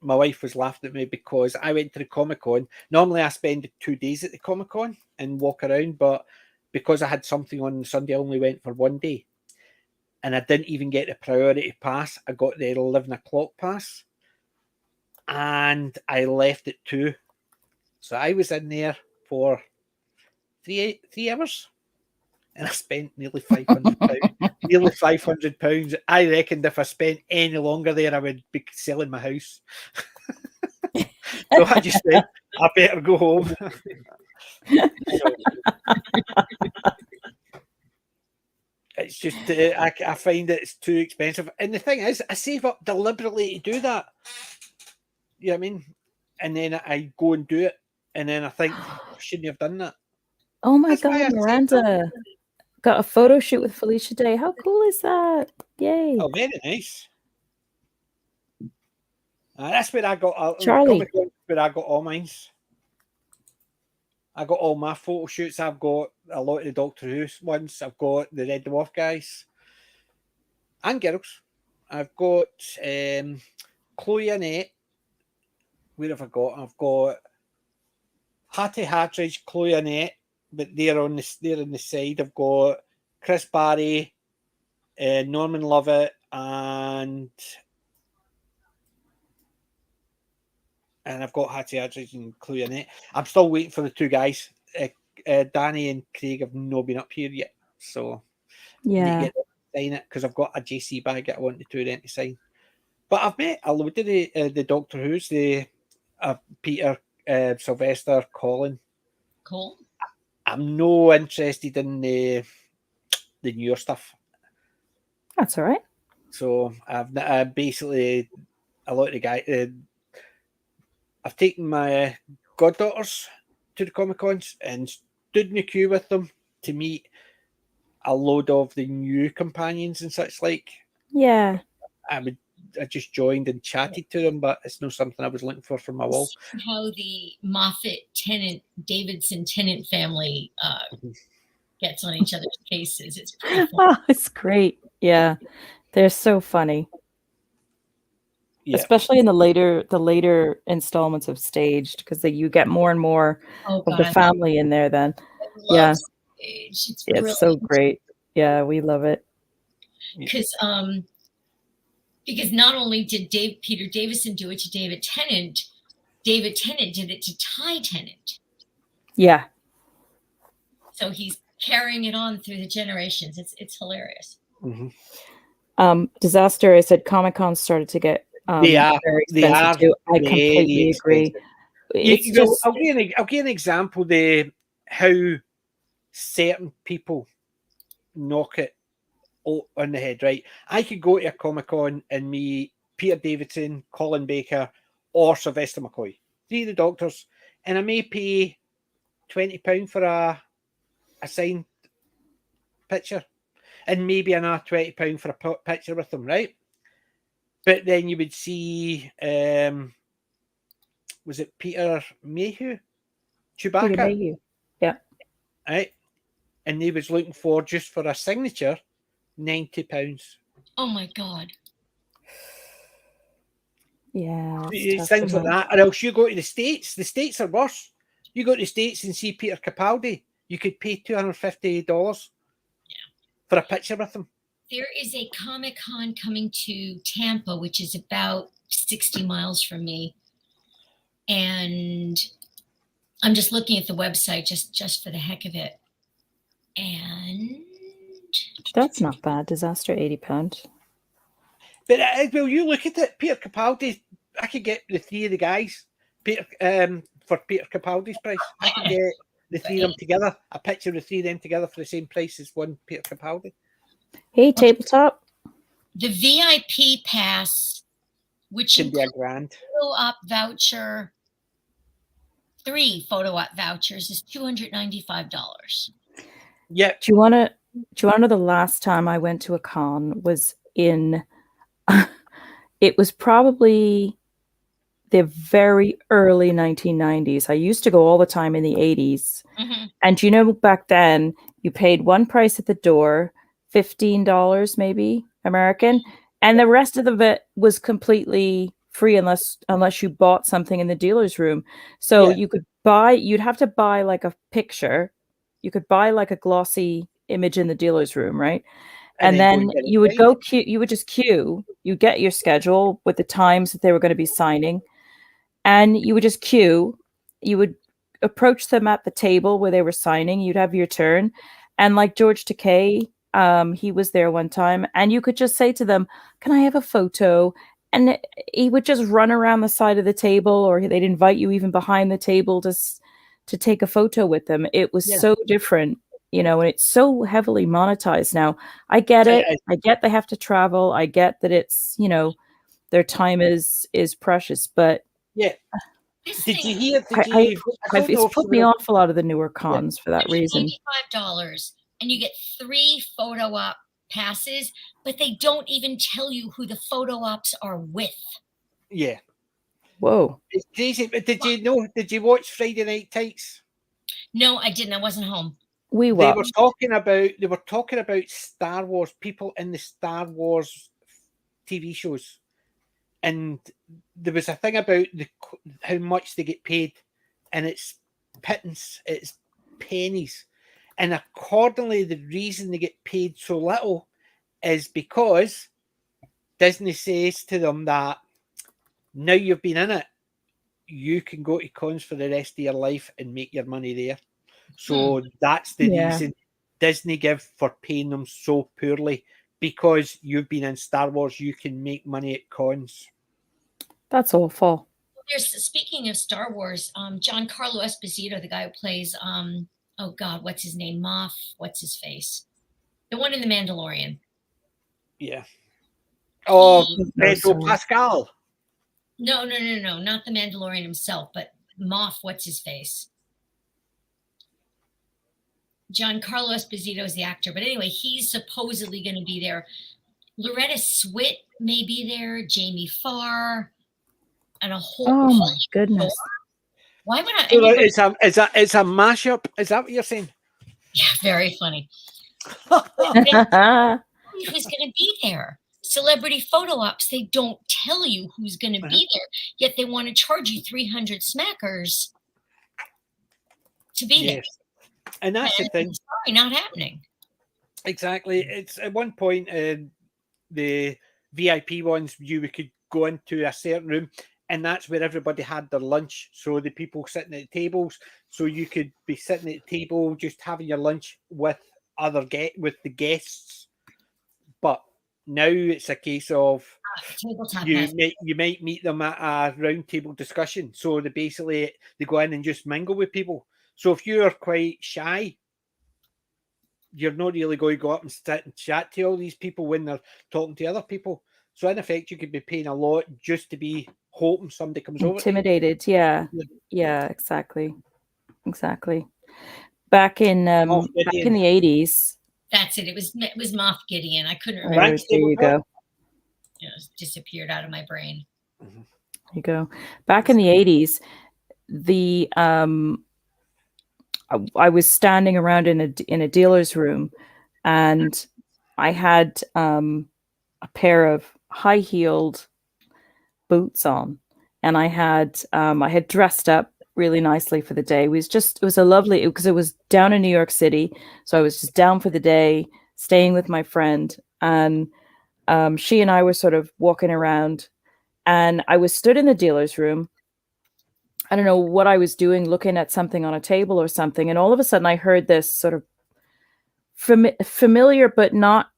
My wife was laughing at me because I went to the Comic Con. Normally, I spend 2 days at the Comic Con and walk around, but because I had something on Sunday, I only went for 1 day, and I didn't even get the priority pass. I got the 11 o'clock pass, and I left at 2. So I was in there for three hours, and I spent nearly £500. Nearly £500. I reckoned if I spent any longer there, I would be selling my house. So I just said, I better go home. It's just, I find it's too expensive. And the thing is, I save up deliberately to do that. You know what I mean? And then I go and do it. And then I think, I shouldn't have done that. oh my That's why god, I saved up. Miranda got a photo shoot with Felicia Day. How cool is that? Yay. Oh, very nice. That's where I got Charlie. Comic Con, where I got all mine. I got all my photo shoots. I've got a lot of the Doctor Who ones. I've got the Red Dwarf guys and girls. I've got Chloe Annette. Where have I got? I've got Hattie Hartridge, Chloe Annette, but they're on the side. I've got Chris Barry, Norman Lovett, and I've got Hattie Hartridge and Chloe Annette. I'm still waiting for the 2 guys. Danny and Craig have not been up here yet, so I need to Yeah. get them to sign it because I've got a JC bag that I want the 2 of them to sign. But I've met a load of the Doctor Who's, the Peter, Sylvester, Colin. Cool. I'm no interested in the newer stuff. That's all right. So I've basically a lot of the guys. I've taken my goddaughters to the Comic Cons and stood in the queue with them to meet a load of the new companions and such like. Yeah. I just joined and chatted to them, but it's not something I was looking for my wall. How the Moffat Tennant, Davidson Tennant family gets on each other's cases. It's pretty fun. Oh, it's great. Yeah. They're so funny. Yeah. Especially in the later installments of Staged, because you get more and more of the family in there then. Yeah. Stage. It's so great. Yeah, we love it. Because not only did Peter Davison do it to David Tennant, David Tennant did it to Ty Tennant. Yeah. So he's carrying it on through the generations. It's hilarious. Mm-hmm. Disaster. I said Comic-Con started to get They are very expensive too. I completely agree. It's just I'll give an example of how certain people knock it on the head, right? I could go to a Comic-Con and meet Peter Davidson, Colin Baker, or Sylvester McCoy, 3 of the Doctors, and I may pay £20 for a signed picture, and maybe another £20 for a picture with them, right? But then you would see, was it Peter Mayhew? Chewbacca? Peter Mayhew. Yeah. Right? And they was looking for, just for a signature, £90. Oh my God. Yeah. It's things like that. Or else you go to the States. The States are worse. You go to the States and see Peter Capaldi, you could pay $250 for a picture with him. There is a Comic-Con coming to Tampa, which is about 60 miles from me. And I'm just looking at the website just for the heck of it. And that's not bad. Disaster, £80. But well, you look at it, Peter Capaldi. I could get the 3 of the guys, Peter, for Peter Capaldi's price. I could get the 3 of them together, a picture of the 3 of them together for the same price as one Peter Capaldi. Hey, tabletop. The VIP pass, which can be a grand photo op voucher, 3 photo op vouchers, is $295. Yeah. Do you want to know the last time I went to a con was in? It was probably the very early 1990s. I used to go all the time in the 80s. Mm-hmm. And you know, back then you paid one price at the door, $15 maybe American, and the rest of it was completely free unless you bought something in the dealer's room. So you'd have to buy like a picture. You could buy like a glossy image in the dealer's room, right? And then you would go queue. You would just queue. You get your schedule with the times that they were going to be signing, and you would just queue. You would approach them at the table where they were signing. You'd have your turn, and like George Takei, he was there one time, and you could just say to them, "Can I have a photo?" And he would just run around the side of the table, or they'd invite you even behind the table to take a photo with them. It was so different. You know, and it's so heavily monetized now. I get it. I get they have to travel. I get that it's, you know, their time is precious. But did you hear? It's put me off a lot of the newer cons for that reason. $85, and you get 3 photo op passes, but they don't even tell you who the photo ops are with. Yeah. Whoa. It's crazy. But did you watch Friday Night Tights? No, I didn't. I wasn't home. They were talking about Star Wars, people in the Star Wars TV shows, and there was a thing about how much they get paid, and it's pittance, it's pennies, and accordingly, the reason they get paid so little is because Disney says to them that now you've been in it, you can go to cons for the rest of your life and make your money there. So that's the reason Disney give for paying them so poorly, because you've been in Star Wars, you can make money at cons. That's awful. Speaking of Star Wars, Giancarlo Esposito, the guy who plays, oh God, what's his name? Moff, what's his face? The one in The Mandalorian. Yeah. Oh, Pedro Pascal. No, not the Mandalorian himself, but Moff, what's his face? Giancarlo Esposito is the actor, but anyway, he's supposedly going to be there. Loretta Swit may be there, Jamie Farr, and a whole. Oh my goodness! Why would I? It's a mashup. Is that what you're saying? Yeah, very funny. Who's going to be there? Celebrity photo ops. They don't tell you who's going to be there, yet they want to charge you 300 smackers to be there. And that's the thing. Sorry, not happening. Exactly. It's at one point the VIP ones, you could go into a certain room and that's where everybody had their lunch. So the people sitting at the tables, so you could be sitting at the table just having your lunch with with the guests. But now it's a case of you might meet them at a round table discussion. So they go in and just mingle with people. So if you're quite shy, you're not really going to go up and sit and chat to all these people when they're talking to other people. So in effect, you could be paying a lot just to be hoping somebody comes over. Intimidated, yeah, exactly. Back in the 80s. That's it. It was Moff Gideon. I couldn't remember. Right, there you go. It disappeared out of my brain. There you go. Back in the 80s, I was standing around in a dealer's room, and I had a pair of high-heeled boots on, and I had dressed up really nicely for the day. It was a lovely, because it was down in New York City, so I was just down for the day, staying with my friend, and she and I were sort of walking around, and I was stood in the dealer's room. I don't know what I was doing, looking at something on a table or something, and all of a sudden I heard this sort of familiar but not,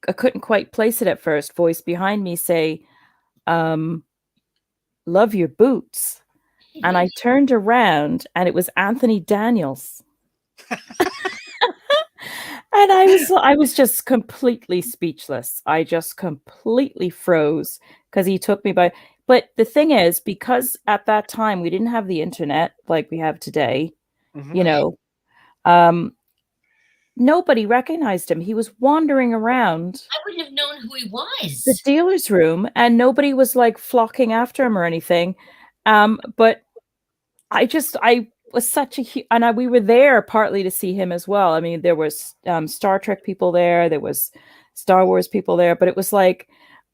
I couldn't quite place it at first, voice behind me say, "Love your boots." And I turned around, and it was Anthony Daniels. And I was just completely speechless. I just completely froze because he took me by. But the thing is, because at that time we didn't have the internet like we have today, you know, nobody recognized him. He was wandering around. I wouldn't have known who he was. The dealer's room, and nobody was like flocking after him or anything. But I was such a we were there partly to see him as well. I mean, there was Star Trek people there, there was Star Wars people there, but it was like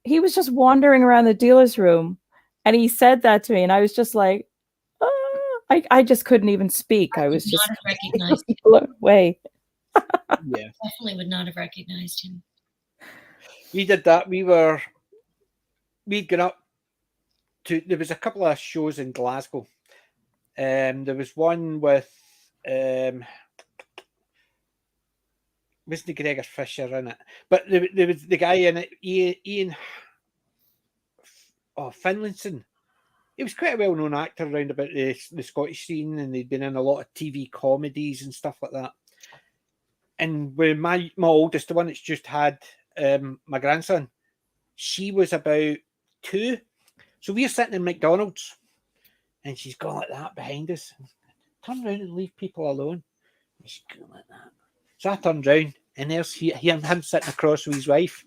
he was just wandering around the dealer's room, and he said that to me, and I was just like, I just couldn't even speak. I was just recognized blown away. Yeah, definitely would not have recognized him. We did that. We'd gone up to. There was a couple of shows in Glasgow. There was one with wasn't Gregor Fisher in it, but there was the guy in it, Ian Finlayson. He was quite a well-known actor around about the Scottish scene, and he'd been in a lot of TV comedies and stuff like that. And when my oldest, the one that's just had my grandson, she was about 2. So we're sitting in McDonald's, and she's gone like that behind us. Turn around and leave people alone. And she's going like that. So I turned round, and there's him sitting across with his wife,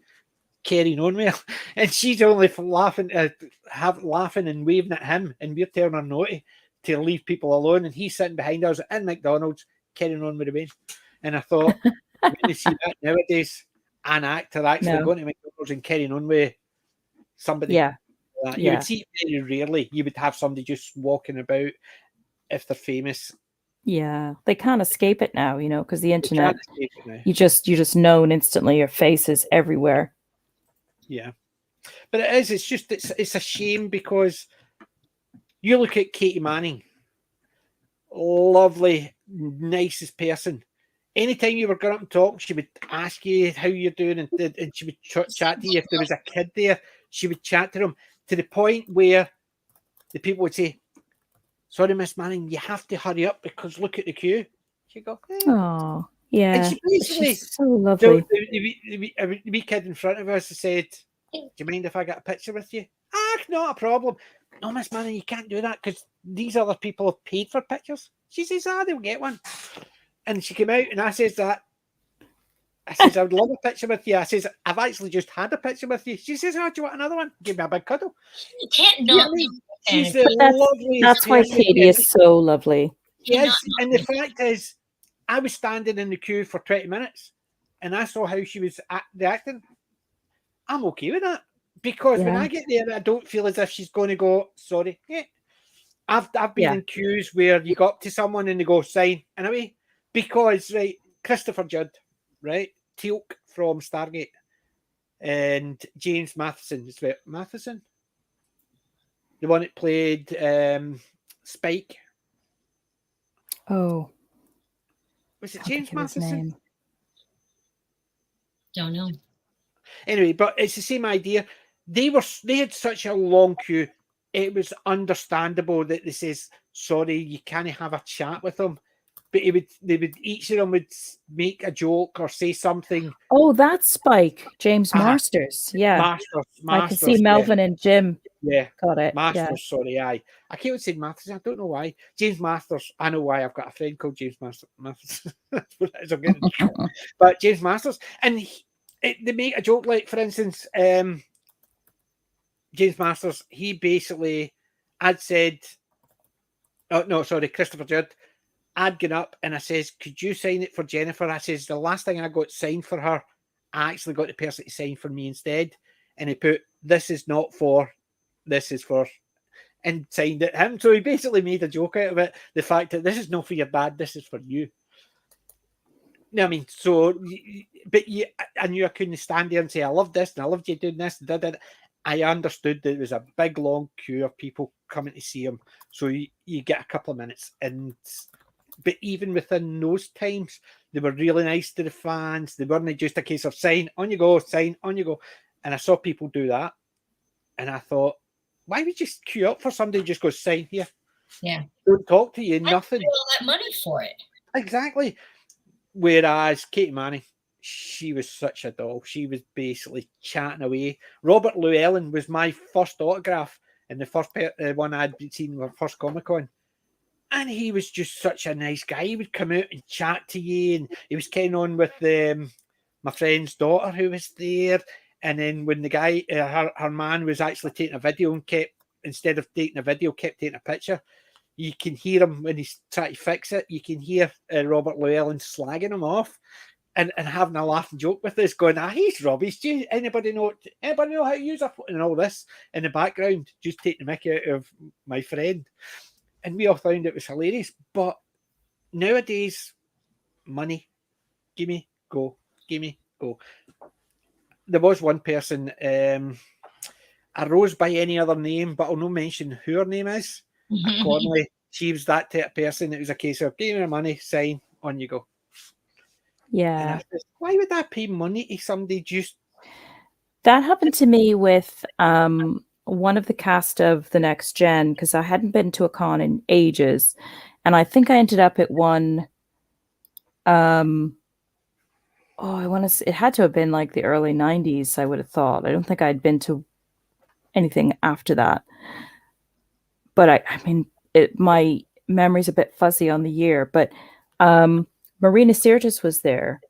carrying on with her. And she's only laughing and waving at him, and we're telling her not to leave people alone. And he's sitting behind us in McDonald's, carrying on with the main. And I thought, when you see that nowadays, an actor actually going to McDonald's and carrying on with somebody. Yeah. You would see it very rarely. You would have somebody just walking about if they're famous. Yeah, they can't escape it now, because the internet, you just known instantly. Your face is everywhere. Yeah, but it's a shame, because you look at Katie Manning, lovely, nicest person. Anytime you were going up and talk, she would ask you how you're doing, and she would chat to you. If there was a kid there, she would chat to them, to the point where the people would say, "Sorry, Miss Manning, you have to hurry up because look at the queue." She'd go, "Oh, yeah." And she basically, she's so lovely. The wee kid in front of us said, "Do you mind if I get a picture with you?" Not a problem. "No, Miss Manning, you can't do that because these other people have paid for pictures." She says, "They'll get one." And she came out, and I says that. I says, "I would love a picture with you." I says, "I've actually just had a picture with you." She says, "Oh, do you want another one?" Give me a big cuddle. You can't not. She's the loveliest. That's why Katie is so lovely. Yes, and the fact is, I was standing in the queue for 20 minutes, and I saw how she was acting. I'm okay with that, because when I get there, I don't feel as if she's going to go, "Sorry." Yeah. I've been in queues where you go up to someone and they go, "Sign," and away. Because, right, Christopher Judd, right, Teal'c from Stargate, and James Matheson. the one that played Spike. Oh, Was it can't James think of his Matheson? name. Don't know. Anyway, but it's the same idea. They had such a long queue. It was understandable that they says, sorry, you can't have a chat with them. But each of them would make a joke or say something. Oh, that's Spike, James Masters. Yeah. Masters. I can see Melvin and Jim. Yeah. Got it. Masters, Yeah. sorry, aye. I keep saying Masters. I don't know why. James Masters. I know why. I've got a friend called James Masters. That's what it is. I'm getting but James Masters. And they make a joke like, for instance, James Masters, he basically had said, oh, no, sorry, Christopher Judd. I'd gone up and I says, could you sign it for Jennifer? I says, the last thing I got signed for her, I actually got the person to sign for me instead. And he put, this is not for, this is for, and signed it him. So he basically made a joke out of it. The fact that this is not for your dad, this is for you. I mean, so, but I knew I couldn't stand there and say, I love this and I loved you doing this. I understood that there was a big, long queue of people coming to see him. So you get a couple of minutes. But even within those times, they were really nice to the fans. They weren't just a case of sign, on you go, sign, on you go. And I saw people do that. And I thought, why would you just queue up for somebody who just goes, sign here? Yeah. Don't talk to you, nothing. I pay all that money for it. Exactly. Whereas Katie Manning, she was such a doll. She was basically chatting away. Robert Llewellyn was my first autograph and the first one I'd seen my first Comic-Con. And he was just such a nice guy. He would come out and chat to you. And he was carrying on with my friend's daughter who was there. And then when the guy, her man was actually taking a video and instead of taking a video, kept taking a picture. You can hear him when he's trying to fix it. You can hear Robert Llewellyn slagging him off and having a laugh and joke with us, going, he's rubbish. Do anybody know how to use a phone? And all this in the background, just taking the mickey out of my friend. And we all found it was hilarious. But nowadays, money, gimme, go. There was one person, I rose by any other name, but I'll not mention who her name is. Accordingly, she was that type of person. It was a case of, give me your money, sign, on you go. Yeah. Said, why would I pay money to somebody just... That happened to me with one of the cast of The Next Gen, because I hadn't been to a con in ages. And I think I ended up at one... I want to say it had to have been like the early 90s, I would have thought. I don't think I'd been to anything after that. But I mean, my memory's a bit fuzzy on the year. But Marina Sirtis was there.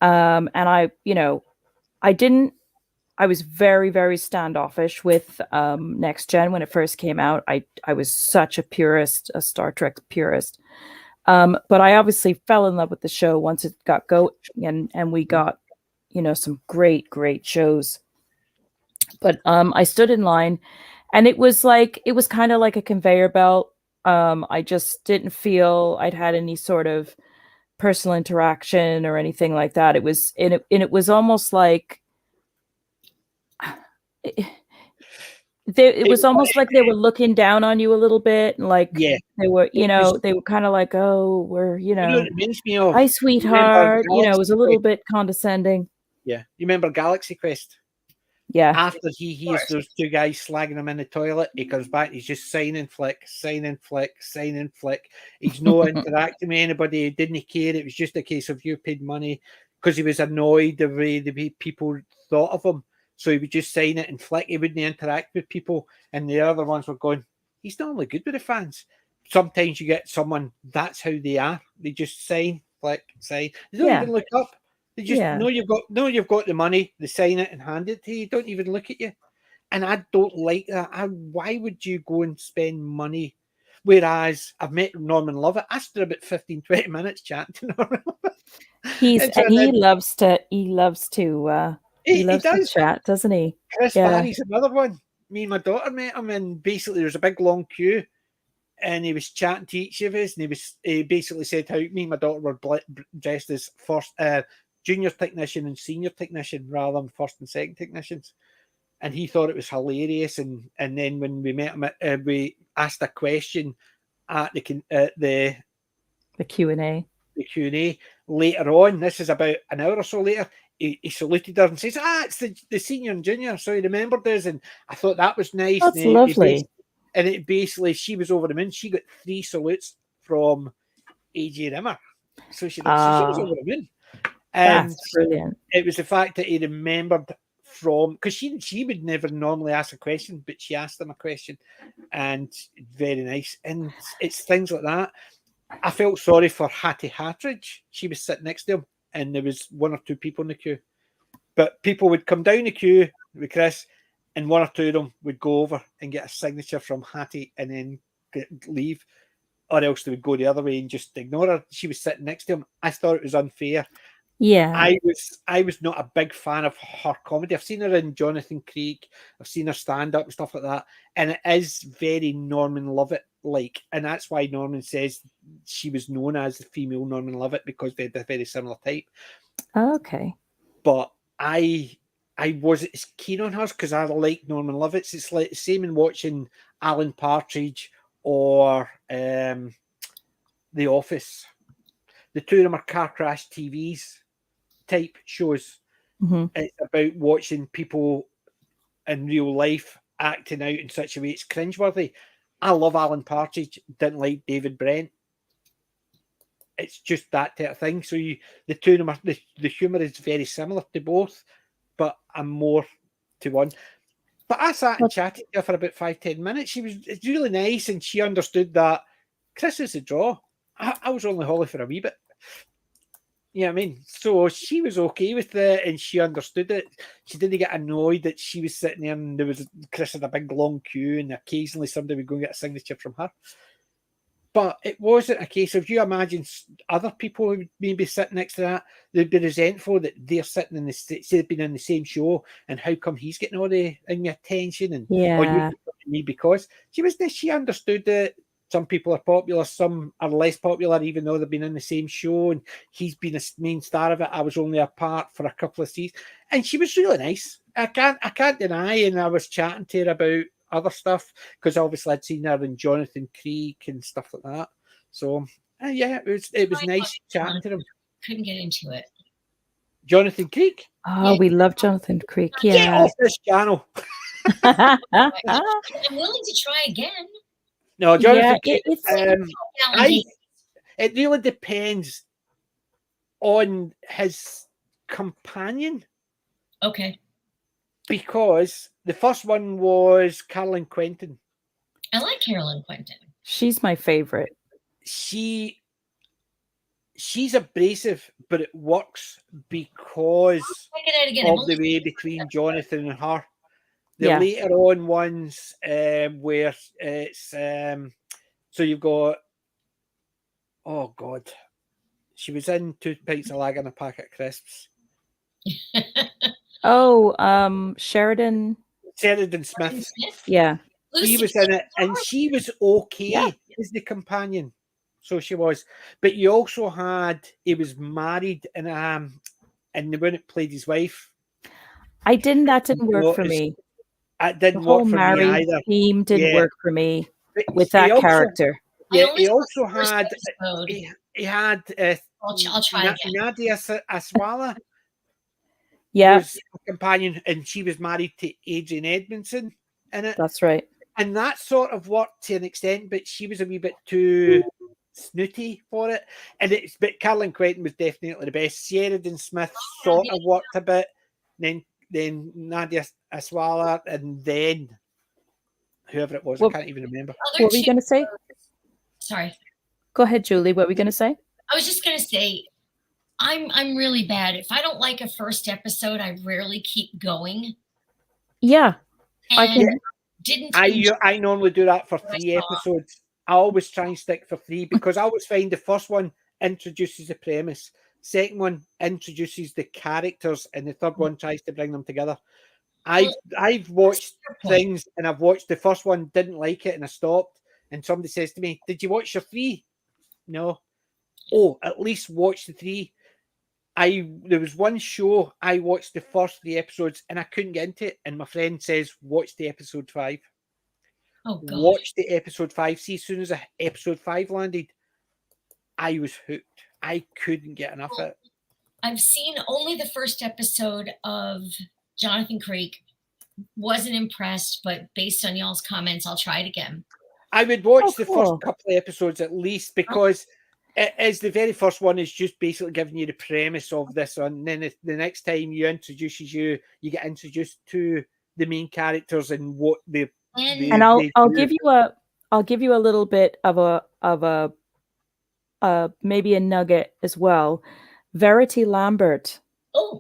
And I was very, very standoffish with Next Gen when it first came out. I was such a purist, a Star Trek purist. But I obviously fell in love with the show once it got going, and we got, some great, great shows. But I stood in line, and it was kind of like a conveyor belt. I just didn't feel I'd had any sort of personal interaction or anything like that. It was, and it was almost like it was almost like they were looking down on you a little bit, and like they were, they were kind of like, oh, we're, what it reminds me of? hi, sweetheart. It was a little bit condescending. Yeah, you remember Galaxy Quest? Yeah. After he hears those two guys slagging him in the toilet, he comes back. He's just signing flick. He's no interacting with anybody. He didn't care. It was just a case of you paid money because he was annoyed the way people thought of him. So he would just sign it and flick. He wouldn't interact with people. And the other ones were going, he's not only good with the fans. Sometimes you get someone, that's how they are. They just sign, flick, sign. They don't even look up. They just know you've got the money, they sign it and hand it to you. Don't even look at you. And I don't like that. Why would you go and spend money? Whereas I've met Norman Lovett. I stood about 15, 20 minutes chatting to Norman Lovett. He loves to chat, doesn't he? Chris Barry's another one. Me and my daughter met him, and basically there was a big long queue, and he was chatting to each of us, and he basically said how me and my daughter were dressed as first junior technician and senior technician rather than first and second technicians. and he thought it was hilarious. And then when we met him, we asked a question at the Q&A. The Q&A later on. This is about an hour or so later. He saluted her and says, it's the senior and junior. So he remembered us, and I thought that was nice. That's lovely. And it basically, she was over the moon. She got 3 salutes from AJ Rimmer. So she was over the moon. And that's brilliant. It was the fact that he remembered from, because she would never normally ask a question, but she asked him a question, and very nice. And it's things like that. I felt sorry for Hattie Hatridge. She was sitting next to him, and there was 1 or 2 people in the queue. But people would come down the queue with Chris, and 1 or 2 of them would go over and get a signature from Hattie and then leave, or else they would go the other way and just ignore her. She was sitting next to him. I thought it was unfair. Yeah. I was not a big fan of her comedy. I've seen her in Jonathan Creek. I've seen her stand up and stuff like that. And it is very Norman Lovett like. And that's why Norman says she was known as the female Norman Lovett, because they had a very similar type. Okay. But I wasn't as keen on hers because I like Norman Lovett. It's like the same in watching Alan Partridge or The Office. The 2 of them are car crash TVs type shows. Mm-hmm. It's about watching people in real life acting out in such a way it's cringeworthy. I love Alan Partridge, didn't like David Brent. It's just that type of thing. So the 2 of them are, the humour is very similar to both, but I'm more to one. But I sat and chatted to her for about 5-10 minutes. It's really nice, and she understood that Chris is a draw. I was only Holly for a wee bit. You know what I mean? So she was okay with it, and she understood it. She didn't get annoyed that she was sitting there and Chris had a big long queue, and occasionally somebody would go and get a signature from her. But it wasn't a case of, you imagine other people who would maybe sit next to that, they'd be resentful that they're sitting in they've been in the same show, and how come he's getting all the attention, and or you me, because she understood that some people are popular, some are less popular, even though they've been in the same show, and he's been a main star of it. I was only a part for a couple of seasons, and she was really nice. I can't deny, and I was chatting to her about other stuff, because obviously I'd seen her in Jonathan Creek and stuff like that. So yeah, it was nice chatting to him. Couldn't get into it. Jonathan Creek. Oh, we love Jonathan Creek. Yeah. Get off this channel. I'm willing to try again. No, Jonathan Creek. It really depends on his companion. Okay. Because the first one was Carolyn Quentin. I like Carolyn Quentin. She's my favorite. She's abrasive, but it works because of the way between Jonathan and her. The later on ones where it's so you've got, oh God, she was in 2 pints of lager and a packet of crisps. Sheridan Smith. Yeah. He was in it, and she was okay as the companion. So she was. But you also had, he was married, and the one that played his wife. That didn't work for me. It didn't work for me either. Theme didn't work for me with that character. Yeah, he also had, he had I'll try again. Nadia Aswala. Yeah, was a companion, and she was married to Adrian Edmondson in it. That's right. And that sort of worked to an extent, but she was a wee bit too snooty for it. But Carolyn Quentin was definitely the best. Sheridan Smith sort of worked a bit, then Nadia Aswala, and then whoever it was, I can't even remember. What were you going to say? Sorry. Go ahead, Julie. What were you going to say? I was just going to say, I'm really bad. If I don't like a first episode, I rarely keep going. Yeah. And I normally do that for 3 episodes. I always try and stick for 3, because I always find the first one introduces the premise, second one introduces the characters, and the third one tries to bring them together. I've watched things, and I've watched the first one, didn't like it, and I stopped, and somebody says to me, "Did you watch your 3?" No. Oh, at least watch the 3. there was one show I watched the first 3 episodes and I couldn't get into it. And my friend says, watch the episode 5. Oh, God. Watch the episode 5. See, as soon as episode 5 landed, I was hooked. I couldn't get enough of it. I've seen only the first episode of Jonathan Creek. Wasn't impressed, but based on y'all's comments, I'll try it again. I would watch the cool. first couple of episodes at least, because it is the very first one is just basically giving you the premise of this, and then the next time you get introduced to the main characters and what and I'll give you a little bit of a maybe a nugget as well. Verity Lambert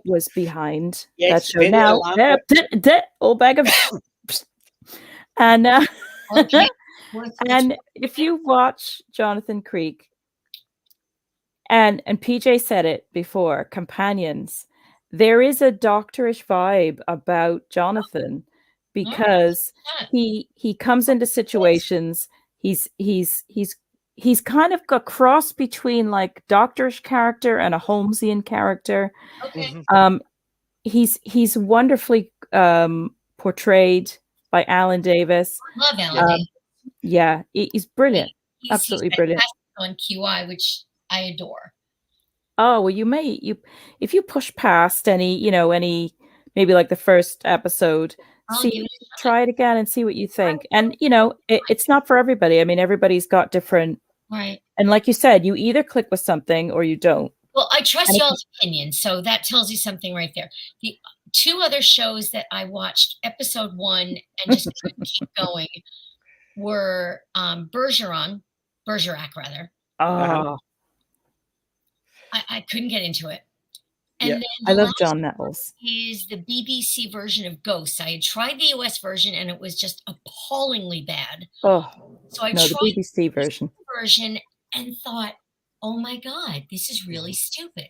was behind that show. Now, old bag of and Okay. and if you watch Jonathan Creek, and PJ said it before, Companions, there is a doctorish vibe about Jonathan, because he comes into situations. He's kind of a cross between like doctorish character and a Holmesian character. Okay. He's wonderfully portrayed by Alan Davis. Love Alan Davis. Yeah, he's brilliant. Absolutely brilliant. On QI, which I adore. Oh, well, if you push past any maybe like the first episode, try it again and see what you think. And it's not for everybody. I mean, everybody's got different. Right. And like you said, you either click with something or you don't. Well, I trust y'all's opinion, so that tells you something right there. The 2 other shows that I watched episode 1 and just couldn't keep going were Bergerac rather. Oh. I couldn't get into it. And then I love John Nettles. Is the BBC version of Ghosts. I had tried the US version and it was just appallingly bad. Oh, so I tried the BBC version and thought, oh my God, this is really stupid.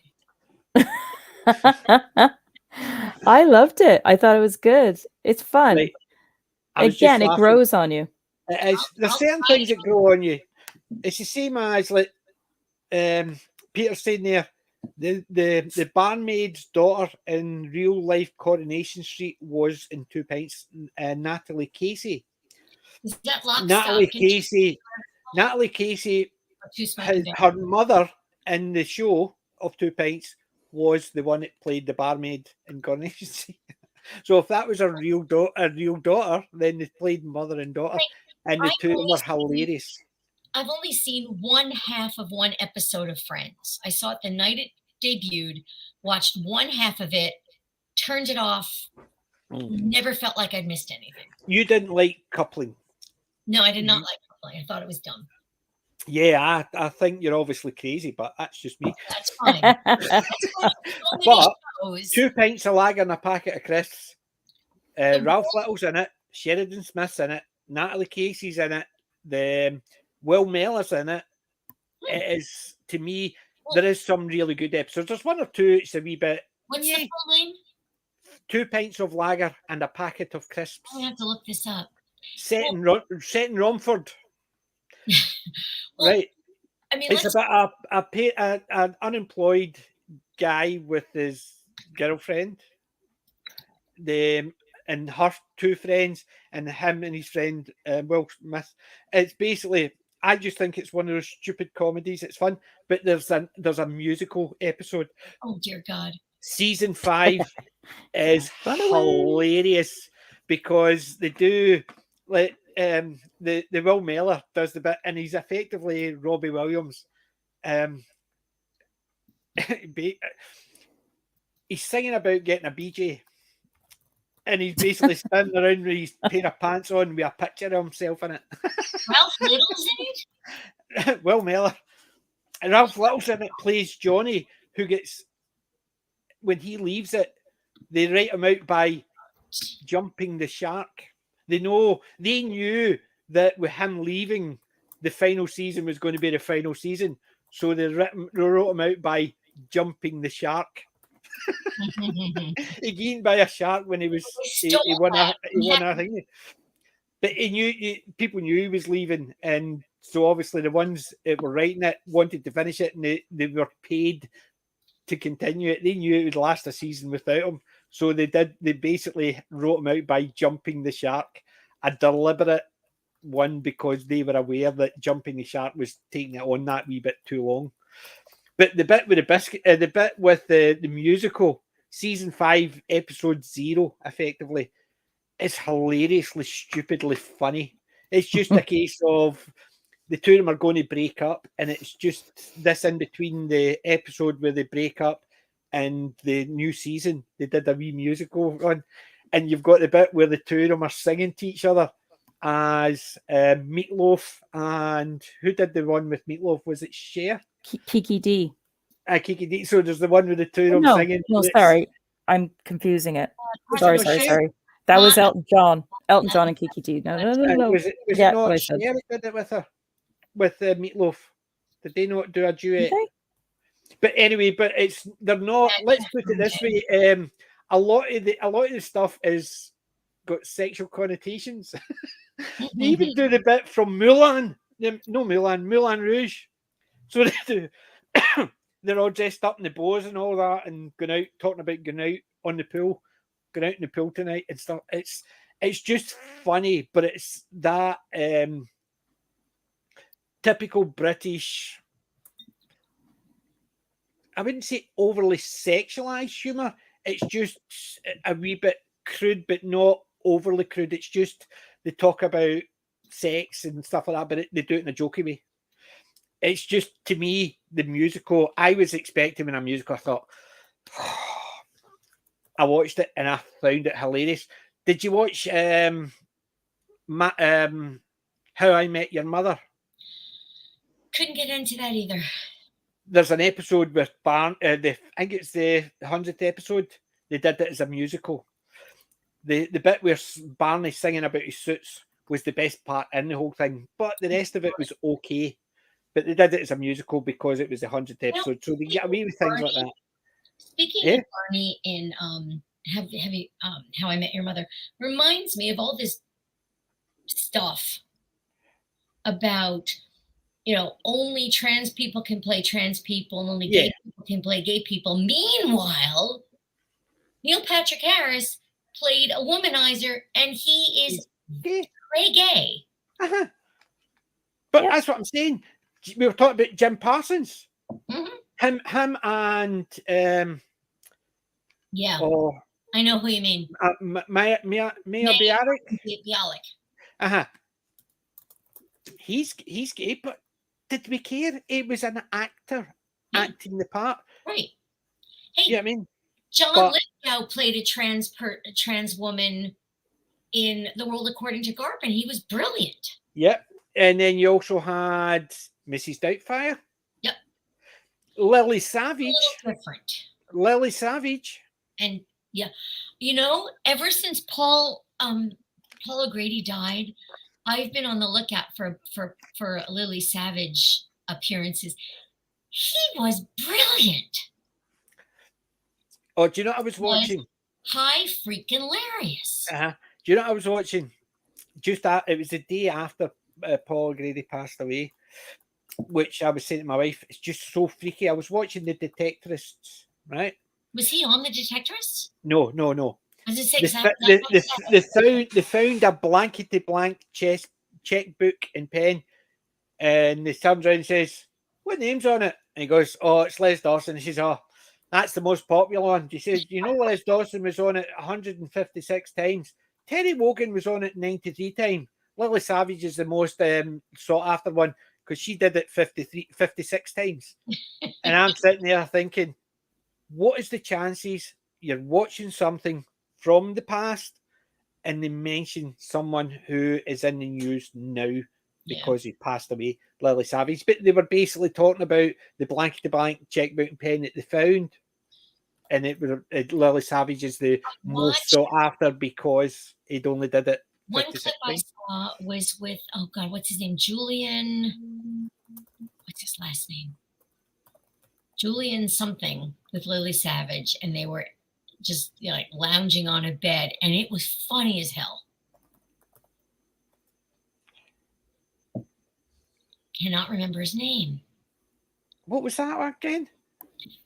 I loved it. I thought it was good. It's fun. Right. Again, it grows on you. There's certain things that grow on you. It's the same as like Peter saying there, the barmaid's daughter in Real Life Coronation Street was in 2 Pints, Natalie Casey. Is that Natalie Casey, her mother in the show of 2 Pints was the one that played the barmaid in Coronation Street. So if that was a real daughter, then they played mother and daughter, and the two were hilarious. I've only seen one half of one episode of Friends. I saw it the night it debuted, watched one half of it, turned it off, never felt like I'd missed anything. You didn't like coupling? No, I did not like coupling. I thought it was dumb. Yeah, I think you're obviously crazy, but that's just me. That's fine. But 2 pints of lager and a packet of crisps. Ralph Little's in it. Sheridan Smith's in it. Natalie Casey's in it. The Will Mellor's in it. It is, to me, there is some really good episodes. There's one or two. It's a wee bit. What's the full name? 2 pints of lager and a packet of crisps. I have to look this up. Set in Romford. Right. I mean, it's about an unemployed guy with his girlfriend, and her 2 friends, and him and his friend Will Smith. It's basically, I just think it's one of those stupid comedies. It's fun, but there's a musical episode. Oh dear God! Season 5 is hilarious because they do like. The Will Mellor does the bit, and he's effectively Robbie Williams. He's singing about getting a BJ, and he's basically standing around with his pair of pants on with a picture of himself in it. Ralph Little's in it? Will Mellor. And Ralph Little's in it, plays Johnny, who gets, when he leaves it, they write him out by jumping the shark. They knew that with him leaving, the final season was going to be the final season. So they wrote him out by jumping the shark. He gained by a shark when he won a thing. But people knew he was leaving, and so obviously the ones that were writing it wanted to finish it, and they were paid to continue it. They knew it would last a season without him. So they basically wrote him out by jumping the shark. A deliberate one, because they were aware that jumping the shark was taking it on that wee bit too long. But the bit with the bit with the musical, season 5, episode 0, effectively, is hilariously, stupidly funny. It's just a case of the two of them are going to break up, and it's just this in between the episode where they break up and the new season. They did a wee musical on, and you've got the bit where the two of them are singing to each other as Meatloaf, and who did the one with Meatloaf? Was it Cher? Kiki D. Kiki D. So there's the one with the two of them singing. No, sorry, I'm confusing it. Was Sorry. That was Elton John and Kiki D. No. Was it not Cher that did it with her? With Meatloaf? Did they not do a duet? But anyway, they're not. Let's put it this way: a lot of the stuff is got sexual connotations. They even do the bit from Moulin Rouge. So they do. They're all dressed up in the bows and all that, and talking about going out in the pool tonight and stuff. It's just funny, but it's that typical British. I wouldn't say overly sexualized humor. It's just a wee bit crude, but not overly crude. It's just they talk about sex and stuff like that, but they do it in a jokey way. It's just, to me, the musical. I was expecting when a musical, I thought, I watched it and I found it hilarious. Did you watch How I Met Your Mother? Couldn't get into that either. There's an episode with Barr. I think it's the 100th episode. They did it as a musical. The bit where Barney's singing about his suits was the best part in the whole thing, but the rest of it was okay. But they did it as a musical because it was the 100th episode, so they get away with things like that. Speaking of Barney in How I Met Your Mother, reminds me of all this stuff about, only trans people can play trans people and only gay people can play gay people. Meanwhile, Neil Patrick Harris played a womanizer, and he is gay. Uh-huh. But that's what I'm saying. We were talking about Jim Parsons. Mm-hmm. Him and I know who you mean. Mia Bialik. Uh-huh. He's gay, but did we care? He was an actor acting the part. Right. Hey, you know what I mean? John Lithgow played a trans woman in The World According to Garp, and he was brilliant. Yep. And then you also had Mrs. Doubtfire. Yep. Lily Savage. Different. Lily Savage. And ever since Paul O'Grady died, I've been on the lookout for Lily Savage appearances. He was brilliant. Oh, do you know what I was watching? High freaking hilarious. Do you know what I was watching? It was the day after Paul O'Grady passed away, which I was saying to my wife, it's just so freaky. I was watching The Detectorists, right? Was he on The Detectorists? No. I was just saying, they found a blankety blank checkbook and pen, and they turns around and says, "What name's on it?" And he goes, "Oh, it's Les Dawson." And she says, "Oh, that's the most popular one." He says, "You know, Les Dawson was on it 156 times. Terry Wogan was on it 93 times. Lily Savage is the most sought after one because she did it 56 times." And I'm sitting there thinking, what is the chances you're watching something from the past and they mention someone who is in the news now because he passed away, Lily Savage? But they were basically talking about the blankety-blank checkbook and pen that they found, and it was Lily Savage is the most sought after because he'd only did it. One clip I saw was with, oh God, what's his name? Julian. What's his last name? Julian something with Lily Savage, and they were just like lounging on a bed, and it was funny as hell. Cannot remember his name. What was that again?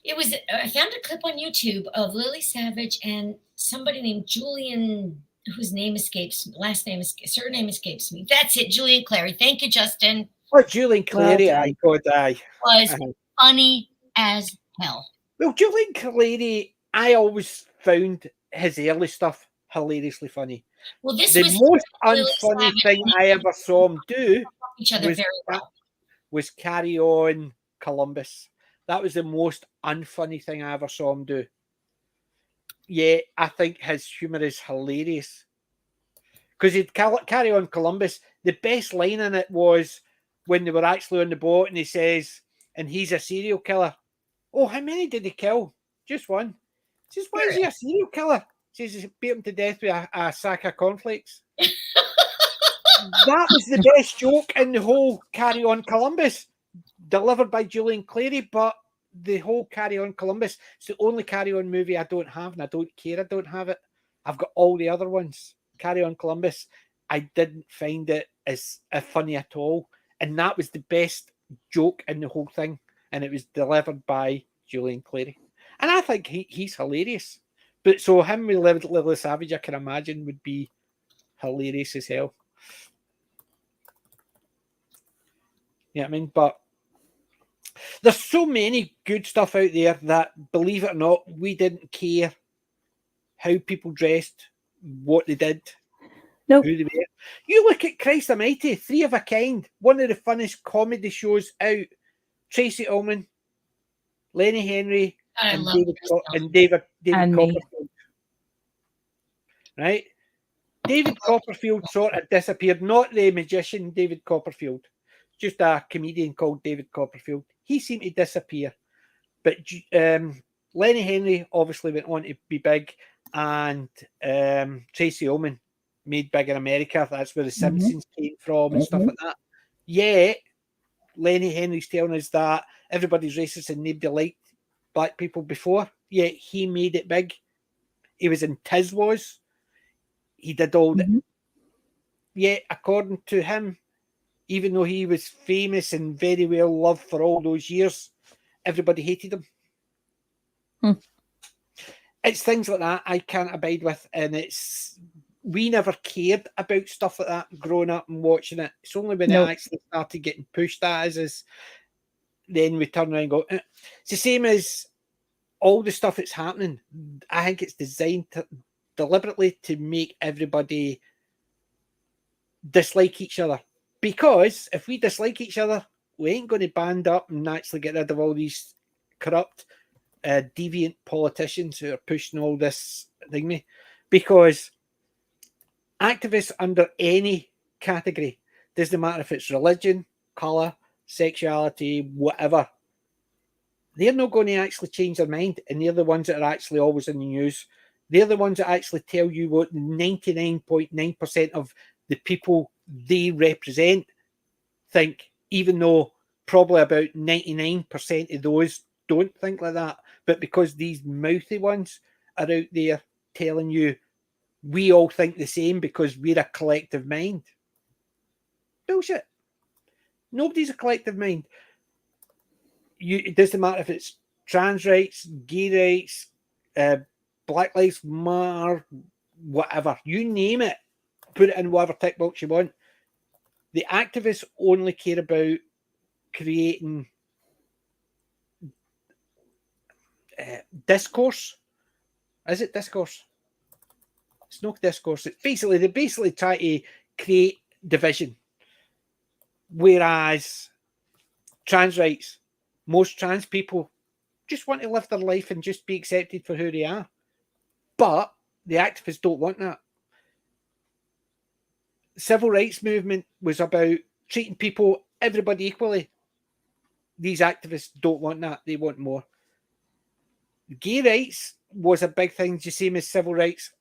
It was. I found a clip on YouTube of Lily Savage and somebody named Julian, whose name escapes, surname escapes me. That's it, Julian Clary. Thank you, Justin. Oh, Julian Clary, Well I God, aye. Was funny as hell. Well, Julian Clary, I always found his early stuff hilariously funny. Well, this The was most Lily unfunny Savage thing I ever saw him do each other was, very well. was Carry On Columbus. That was the most unfunny thing I ever saw him do. Yeah, I think his humour is hilarious. Because he'd Carry On Columbus. The best line in it was when they were actually on the boat and he says, and he's a serial killer. Oh, how many did he kill? Just one. He says, why is he a serial killer? He says he beat him to death with a sack of cornflakes. That was the best joke in the whole Carry On Columbus, delivered by Julian Clary, but the whole Carry On Columbus, it's the only Carry On movie I don't have, and I don't care I don't have it. I've got all the other ones. Carry On Columbus, I didn't find it as funny at all, and that was the best joke in the whole thing, and it was delivered by Julian Clary. And I think he's hilarious. But so him with Lily Savage, I can imagine, would be hilarious as hell. You know what I mean? But there's so many good stuff out there that, believe it or not, we didn't care how people dressed, what they did, Nope. who they were. You look at Christ Almighty, Three of a Kind, one of the funnest comedy shows out. Tracy Ullman, Lenny Henry, and David And me. Copperfield. Right? David Copperfield sort of disappeared. Not the magician David Copperfield, just a comedian called David Copperfield. He seemed to disappear. But Lenny Henry obviously went on to be big, and Tracy Ullman made big in America. That's where The Simpsons came from and stuff like that. Yet, Lenny Henry's telling us that everybody's racist and nobody liked black people before. Yet he made it big. He was in Tiswas. He did all that. Yet, according to him, even though he was famous and very well loved for all those years, everybody hated him. It's things like that I can't abide with, and we never cared about stuff like that growing up and watching it. It's only when it actually started getting pushed at us, then we turn around and go, it's the same as all the stuff that's happening. I think it's designed deliberately to make everybody dislike each other. Because if we dislike each other, we ain't going to band up and actually get rid of all these corrupt, deviant politicians who are pushing all this thing. Because activists under any category, doesn't matter if it's religion, colour, sexuality, whatever, they're not going to actually change their mind, and they're the ones that are actually always in the news. They're the ones that actually tell you what 99.9% of the people they represent think, even though probably about 99% of those don't think like that. But because these mouthy ones are out there telling you we all think the same because we're a collective mind. Bullshit. Nobody's a collective mind. It doesn't matter if it's trans rights, gay rights, Black Lives Matter, whatever. You name it. Put it in whatever tick box you want. The activists only care about creating discourse. Is it discourse? It's not discourse. It's they basically try to create division. Whereas trans rights, most trans people just want to live their life and just be accepted for who they are. But the activists don't want that. Civil rights movement was about treating everybody equally. These activists don't want that. They want more. Gay rights was a big thing, the same as civil rights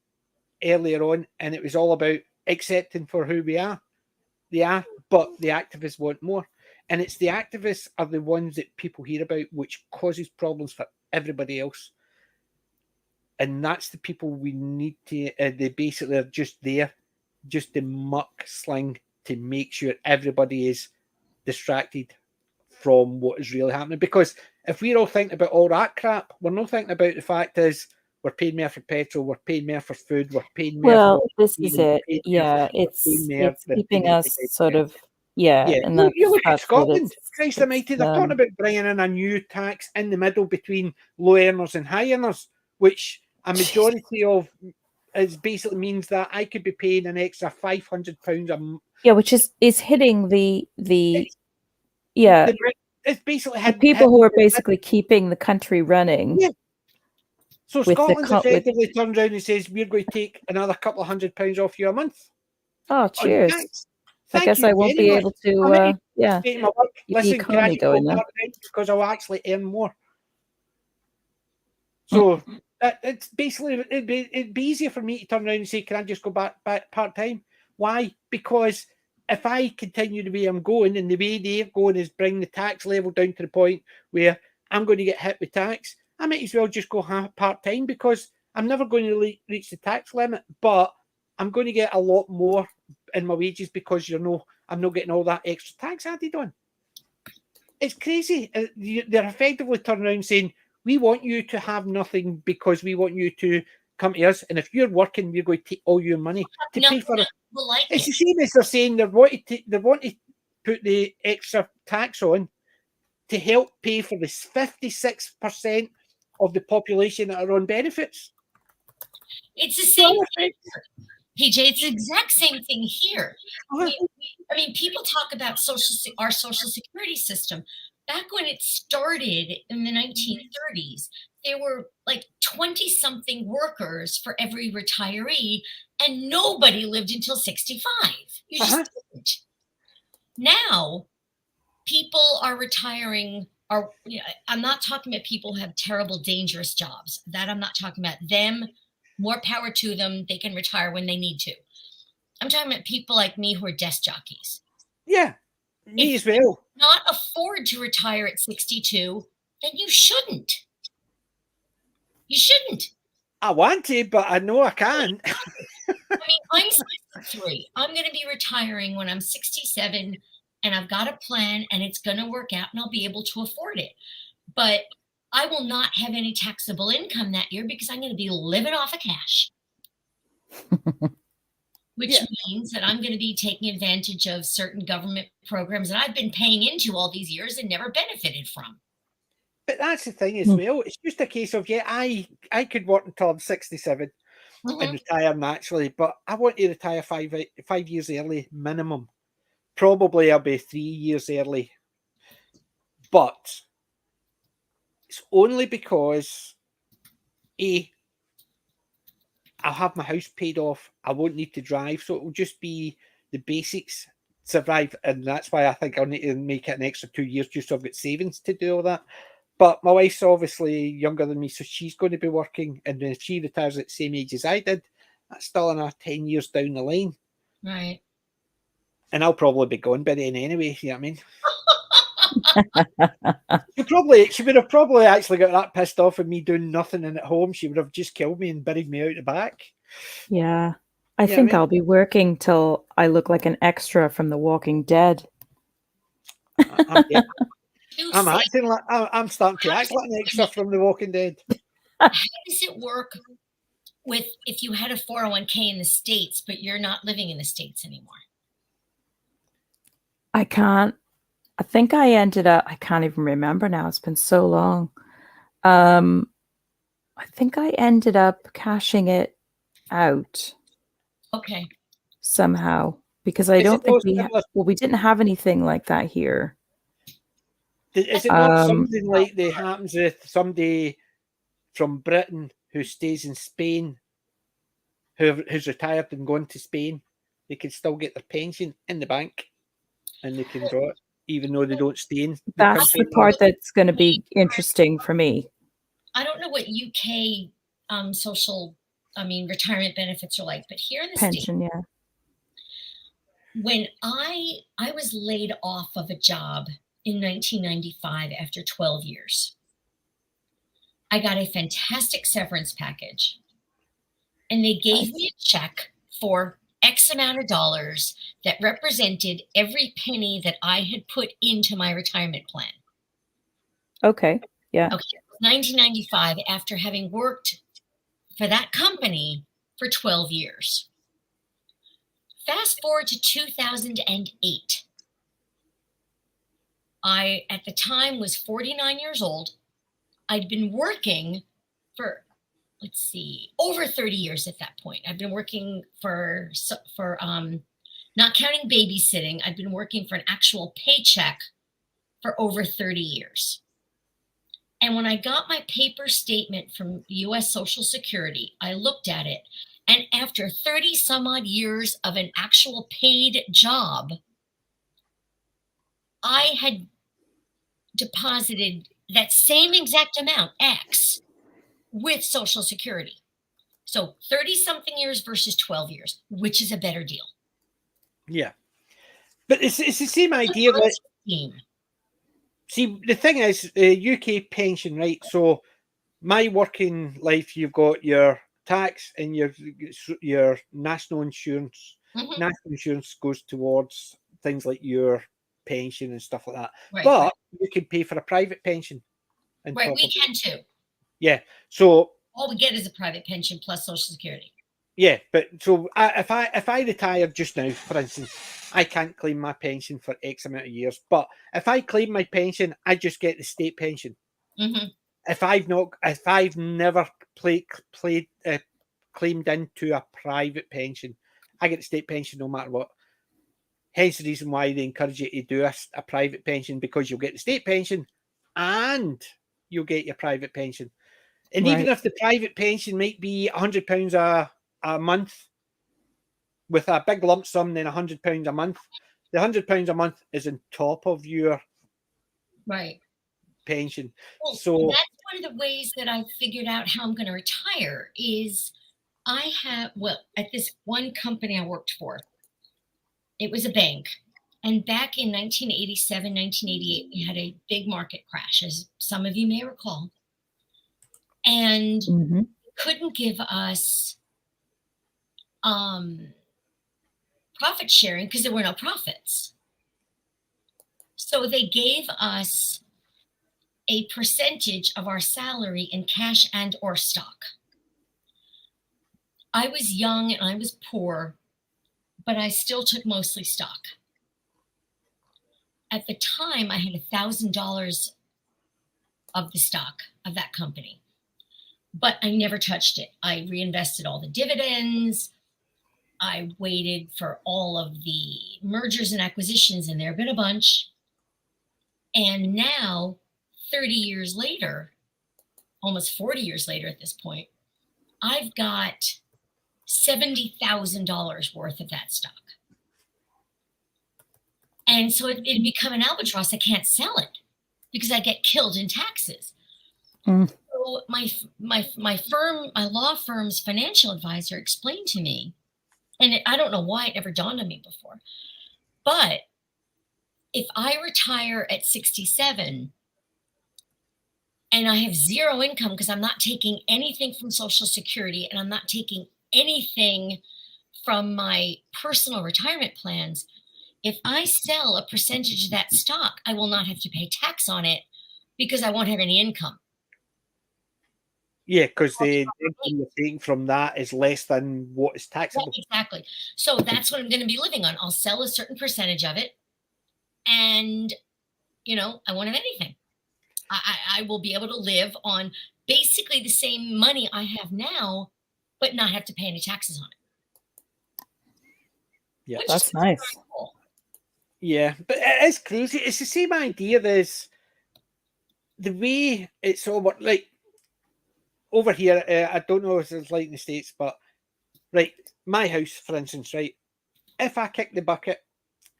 earlier on, and it was all about accepting for who we are. They are, but the activists want more. And it's the activists are the ones that people hear about, which causes problems for everybody else. And that's the people we need to, they basically are just there, just to muck sling to make sure everybody is distracted from what is really happening. Because if we're all thinking about all that crap, we're not thinking about the fact is we're paying more for petrol, we're paying more for food, we're paying more Well, for this is it. yeah, It's keeping us sort of and you look at that's Scotland. Christ almighty, they're talking about bringing in a new tax in the middle between low earners and high earners, which a majority of it basically means that I could be paying an extra £500 a month. Yeah, which is hitting it's basically the people who are basically keeping the country running. Yeah. So Scotland effectively turns around and says, we're going to take another couple of £100 off you a month. Oh, cheers. I guess I won't be able to, listen, can I go part-time because I'll actually earn more. So it's basically, it'd be easier for me to turn around and say, can I just go back part-time? Why? Because if I continue the way I'm going, and the way they're going is bring the tax level down to the point where I'm going to get hit with tax, I might as well just go part-time, because I'm never going to reach the tax limit, but I'm going to get a lot more in my wages because I'm not getting all that extra tax added on. It's crazy. They're effectively turning around saying, we want you to have nothing because we want you to come to us, and if you're working, we're going to take all your money to pay for it. It's the same as they're saying they want to put the extra tax on to help pay for this 56% of the population that are on benefits. It's the same thing, PJ. It's the exact same thing here. I mean, people talk about our social security system. Back when it started in the 1930s, there were like 20-something workers for every retiree, and nobody lived until 65. You just didn't. Now, people are retiring. I'm not talking about people who have terrible, dangerous jobs. That I'm not talking about. Them, more power to them. They can retire when they need to. I'm talking about people like me who are desk jockeys. Yeah, me as well. Not afford to retire at 62, then you shouldn't. You shouldn't. I want to, but I know I can't. I mean, I'm 63. I'm going to be retiring when I'm 67, and I've got a plan, and it's going to work out, and I'll be able to afford it. But I will not have any taxable income that year because I'm going to be living off of cash. Which means that I'm going to be taking advantage of certain government programs that I've been paying into all these years and never benefited from. But that's the thing as well. It's just a case of, I could work until I'm 67 and retire naturally, but I want to retire 5 years early minimum. Probably I'll be 3 years early. But it's only because, I'll have my house paid off. I won't need to drive. So it will just be the basics survive. And that's why I think I'll need to make it an extra 2 years just so I've got savings to do all that. But my wife's obviously younger than me, so she's going to be working. And if she retires at the same age as I did, that's still another 10 years down the line. Right. And I'll probably be gone by then anyway. You know what I mean? She would have probably actually got that pissed off of me doing nothing and at home. She would have just killed me and buried me out the back. Yeah. I think I'll be working till I look like an extra from The Walking Dead. I'm acting like I'm starting to act like an extra from The Walking Dead. How does it work with if you had a 401k in the States, but you're not living in the States anymore? I can't. I think I ended up, I can't even remember now. It's been so long. I think I ended up cashing it out. Okay. Somehow. Because I don't think we didn't have anything like that here. Is it not something like that happens with somebody from Britain who stays in Spain, who's retired and gone to Spain? They can still get their pension in the bank and they can draw it, even though they don't stay in. That's the part that's going to be interesting for me. I don't know what UK retirement benefits are like, but here in the pension, States, when I was laid off of a job in 1995 after 12 years, I got a fantastic severance package, and they gave me a check for X amount of dollars that represented every penny that I had put into my retirement plan. Okay. Yeah. Okay. 1995, after having worked for that company for 12 years. Fast forward to 2008. I, at the time, was 49 years old. I'd been working for, let's see, over 30 years at that point. I've been working for not counting babysitting, I'd been working for an actual paycheck for over 30 years. And when I got my paper statement from the U.S. Social Security, I looked at it. And after 30 some odd years of an actual paid job, I had deposited that same exact amount, X, with Social Security. So 30 something years versus 12 years, which is a better deal? Yeah. But it's the same idea. See, the thing is, UK pension, right? So my working life, you've got your tax and your national insurance. Mm-hmm. National insurance goes towards things like your pension and stuff like that. Right, but right. you can pay for a private pension. Right, we can too. Yeah. So all we get is a private pension plus Social Security. Yeah, but so if I retire just now, for instance, I can't claim my pension for X amount of years. But if I claim my pension, I just get the state pension. Mm-hmm. If I've never claimed into a private pension, I get the state pension no matter what. Hence the reason why they encourage you to do a private pension, because you'll get the state pension and you'll get your private pension. And even if the private pension might be £100 a month with a big lump sum, then £100 a month, the £100 a month is on top of your pension. Well, so that's one of the ways that I figured out how I'm going to retire is at this one company I worked for, it was a bank. And back in 1987, 1988, we had a big market crash, as some of you may recall. And couldn't give us profit sharing because there were no profits. So they gave us a percentage of our salary in cash and or stock. I was young and I was poor, but I still took mostly stock. At the time, I had $1,000 of the stock of that company, but I never touched it. I reinvested all the dividends. I waited for all of the mergers and acquisitions, and there have been a bunch. And now, 30 years later, almost 40 years later at this point, I've got $70,000 worth of that stock. And so it'd become an albatross. I can't sell it because I get killed in taxes. So my law firm's financial advisor explained to me, and I don't know why it never dawned on me before, but if I retire at 67 and I have zero income because I'm not taking anything from Social Security and I'm not taking anything from my personal retirement plans, if I sell a percentage of that stock, I will not have to pay tax on it because I won't have any income. Yeah, because the income you're taking from that is less than what is taxable. Yeah, exactly. So that's what I'm going to be living on. I'll sell a certain percentage of it, and I won't have anything. I will be able to live on basically the same money I have now, but not have to pay any taxes on it. Yeah, that's nice. Cool. Yeah, but it is crazy. It's the same idea. There's the way it's all like over here. I don't know if it's like in the States, but my house, for instance, if I kick the bucket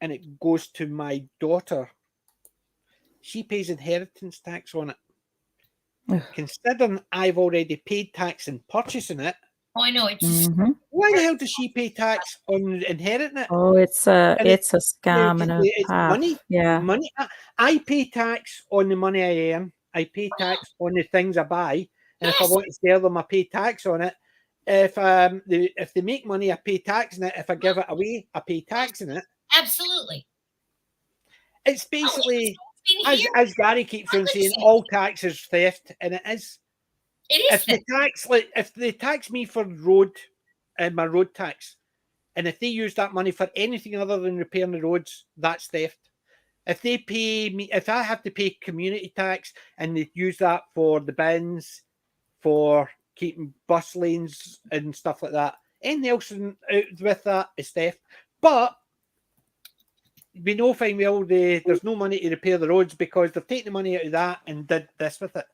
and it goes to my daughter, she pays inheritance tax on it. Considering I've already paid tax in purchasing it. Oh, I know. It's why the hell does she pay tax on inheriting it? Oh, it's a scam and it's money. Yeah, money. I pay tax on the money I earn. I pay tax on the things I buy, and if I want to sell them, I pay tax on it. if they make money, I pay tax in it. If I give it away, I pay tax in it. Absolutely. It's basically, It's here. as Gary keeps on saying, all tax is theft, and it is. It is If they tax me for my road tax, and if they use that money for anything other than repairing the roads, that's theft. If they pay me, if I have to pay community tax and they use that for the bins, for keeping bus lanes and stuff like that, anything else with that is theft. But we know fine well there's no money to repair the roads because they've taken the money out of that and did this with it.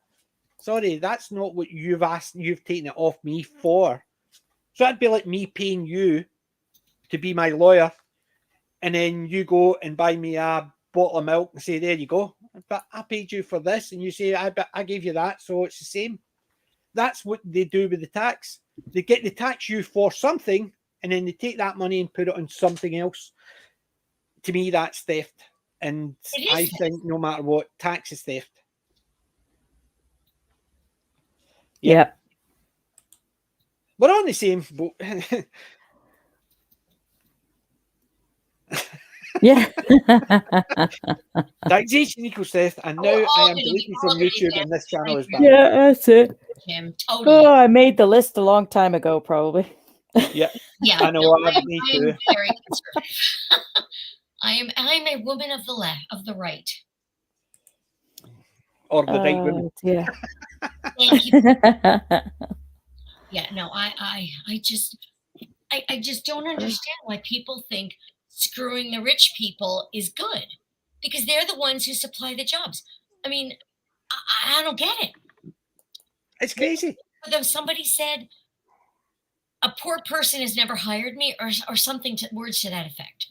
Sorry, that's not what you've asked. You've taken it off me for. So that'd be like me paying you to be my lawyer, and then you go and buy me a bottle of milk and say, there you go. But I paid you for this, and you say, I gave you that, so it's the same. That's what they do with the tax. They tax you for something, and then they take that money and put it on something else. To me, that's theft. And I think no matter what, tax is theft. Yeah. We're on the same boat. Yeah. Taxation equals theft, and now I am deleted from YouTube, and this channel is banned. Yeah, that's it. Jim, totally. Oh, I made the list a long time ago, probably. Yeah, yeah. I know. No, I am very conservative. I am a woman of the left, of the right, or the right woman. Yeah. Thank you. Yeah. No, I just don't understand why people think screwing the rich people is good, because they're the ones who supply the jobs. I mean, I don't get it. It's crazy. Although somebody said a poor person has never hired me, or something words to that effect.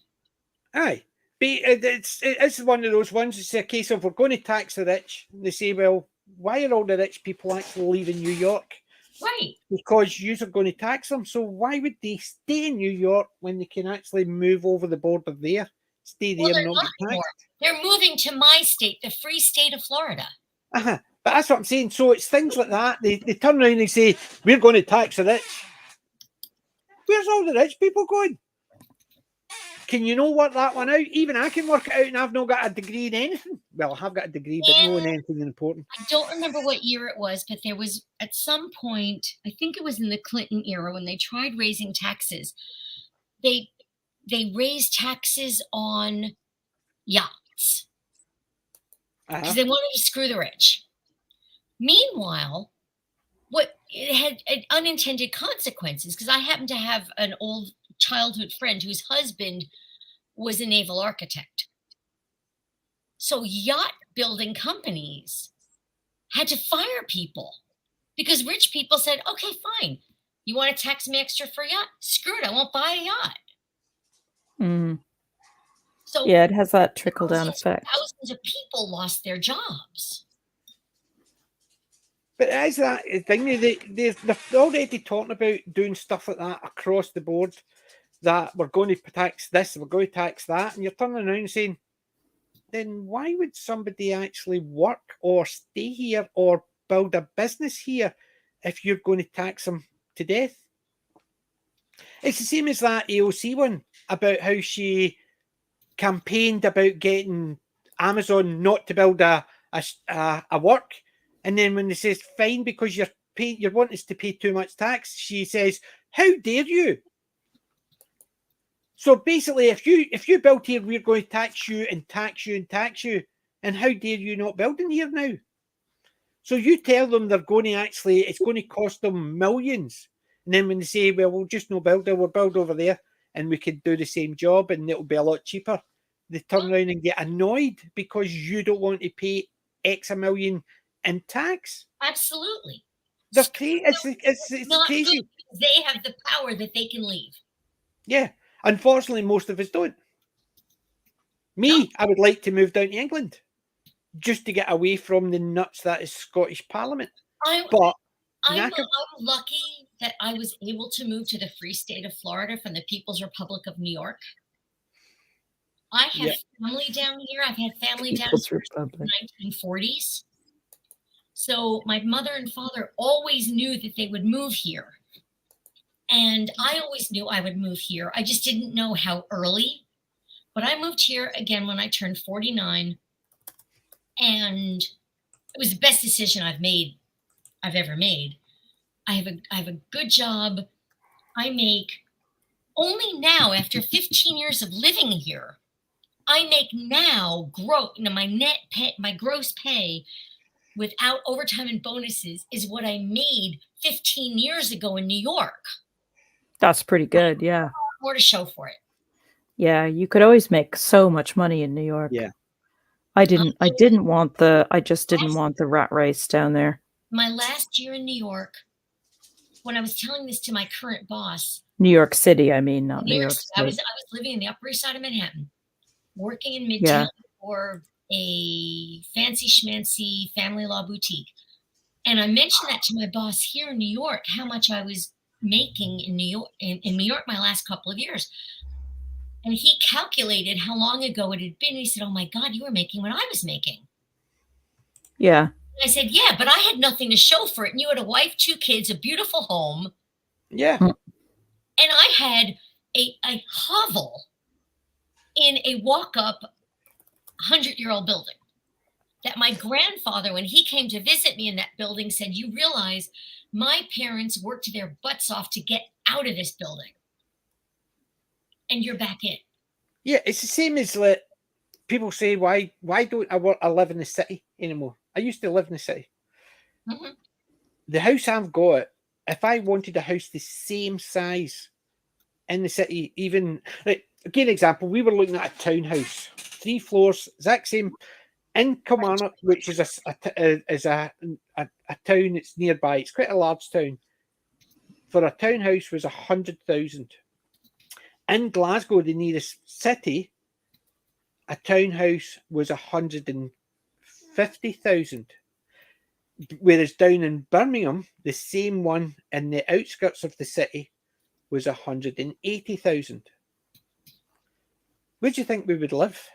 Aye, but it's one of those ones. It's a case of we're going to tax the rich. They say, well, why are all the rich people actually leaving New York? Right. Because you are going to tax them. So why would they stay in New York when they can actually move over the border there? Stay there and not get taxed. They're moving to my state, the free state of Florida. But that's what I'm saying. So it's things like that. They turn around and say, we're going to tax the rich. Where's all the rich people going? Can you know work that one out? Even I can work it out, and I've not got a degree in anything. Well, I have got a degree, but no in anything important. I don't remember what year it was, but there was at some point, I think it was in the Clinton era, when they tried raising taxes. They raised taxes on yachts because they wanted to screw the rich. Meanwhile, it had unintended consequences, because I happen to have an old childhood friend whose husband was a naval architect. So yacht building companies had to fire people because rich people said, okay, fine. You want to tax me extra for a yacht? Screw it. I won't buy a yacht. Mm. So yeah, it has that trickle down effect. Thousands of people lost their jobs. But as that thing, they're already talking about doing stuff like that across the board, that we're going to tax this, we're going to tax that, and you're turning around and saying, then why would somebody actually work or stay here or build a business here if you're going to tax them to death? It's the same as that AOC one about how she campaigned about getting Amazon not to build a work, and then when they says fine because you're wanting us to pay too much tax, she says, how dare you? So basically, if you build here, we're going to tax you and tax you and tax you. And how dare you not build in here now? So you tell them they're going to it's going to cost them millions. And then when they say, well, we'll just not build there, we'll build over there and we could do the same job and it'll be a lot cheaper. They turn around and get annoyed because you don't want to pay X a million in tax. Absolutely. They're crazy. It's not crazy. They have the power that they can leave. Yeah. Unfortunately, most of us don't. I would like to move down to England just to get away from the nuts that is Scottish Parliament. I'm lucky that I was able to move to the free state of Florida from the People's Republic of New York. I have family down here. I've had family down here since the 1940s. So my mother and father always knew that they would move here. And I always knew I would move here. I just didn't know how early. But I moved here again when I turned 49. And it was the best decision I've ever made. I have a good job. I make only now, after 15 years of living here, I make now my gross pay without overtime and bonuses is what I made 15 years ago in New York. That's pretty good. Yeah. More to show for it. Yeah. You could always make so much money in New York. Yeah. I just didn't want the rat race down there. My last year in New York, when I was telling this to my current boss, New York City, I mean, not New York City. I was State. living in the Upper East Side of Manhattan, working in Midtown for a fancy schmancy family law boutique. And I mentioned that to my boss here in New York, how much I was making in New York my last couple of years. And he calculated how long ago it had been. He said, "Oh my God, you were making what I was making." Yeah. And I said, "Yeah, but I had nothing to show for it. And you had a wife, 2 kids, a beautiful home." Yeah. And I had a hovel in a walk-up 100-year-old building that my grandfather, when he came to visit me in that building, said, "You realize my parents worked their butts off to get out of this building. And you're back in." Yeah, it's the same as like people say, why don't I live in the city anymore? I used to live in the city. Mm-hmm. The house I've got, if I wanted a house the same size in the city, even like, give an example, we were looking at a townhouse, 3 floors, exact same in Kilmarnock, which is a town that's nearby. It's quite a large town. For a townhouse was 100,000. In Glasgow, the nearest city, a townhouse was 150,000. Whereas down in Birmingham, the same one in the outskirts of the city was 180,000. Where do you think we would live?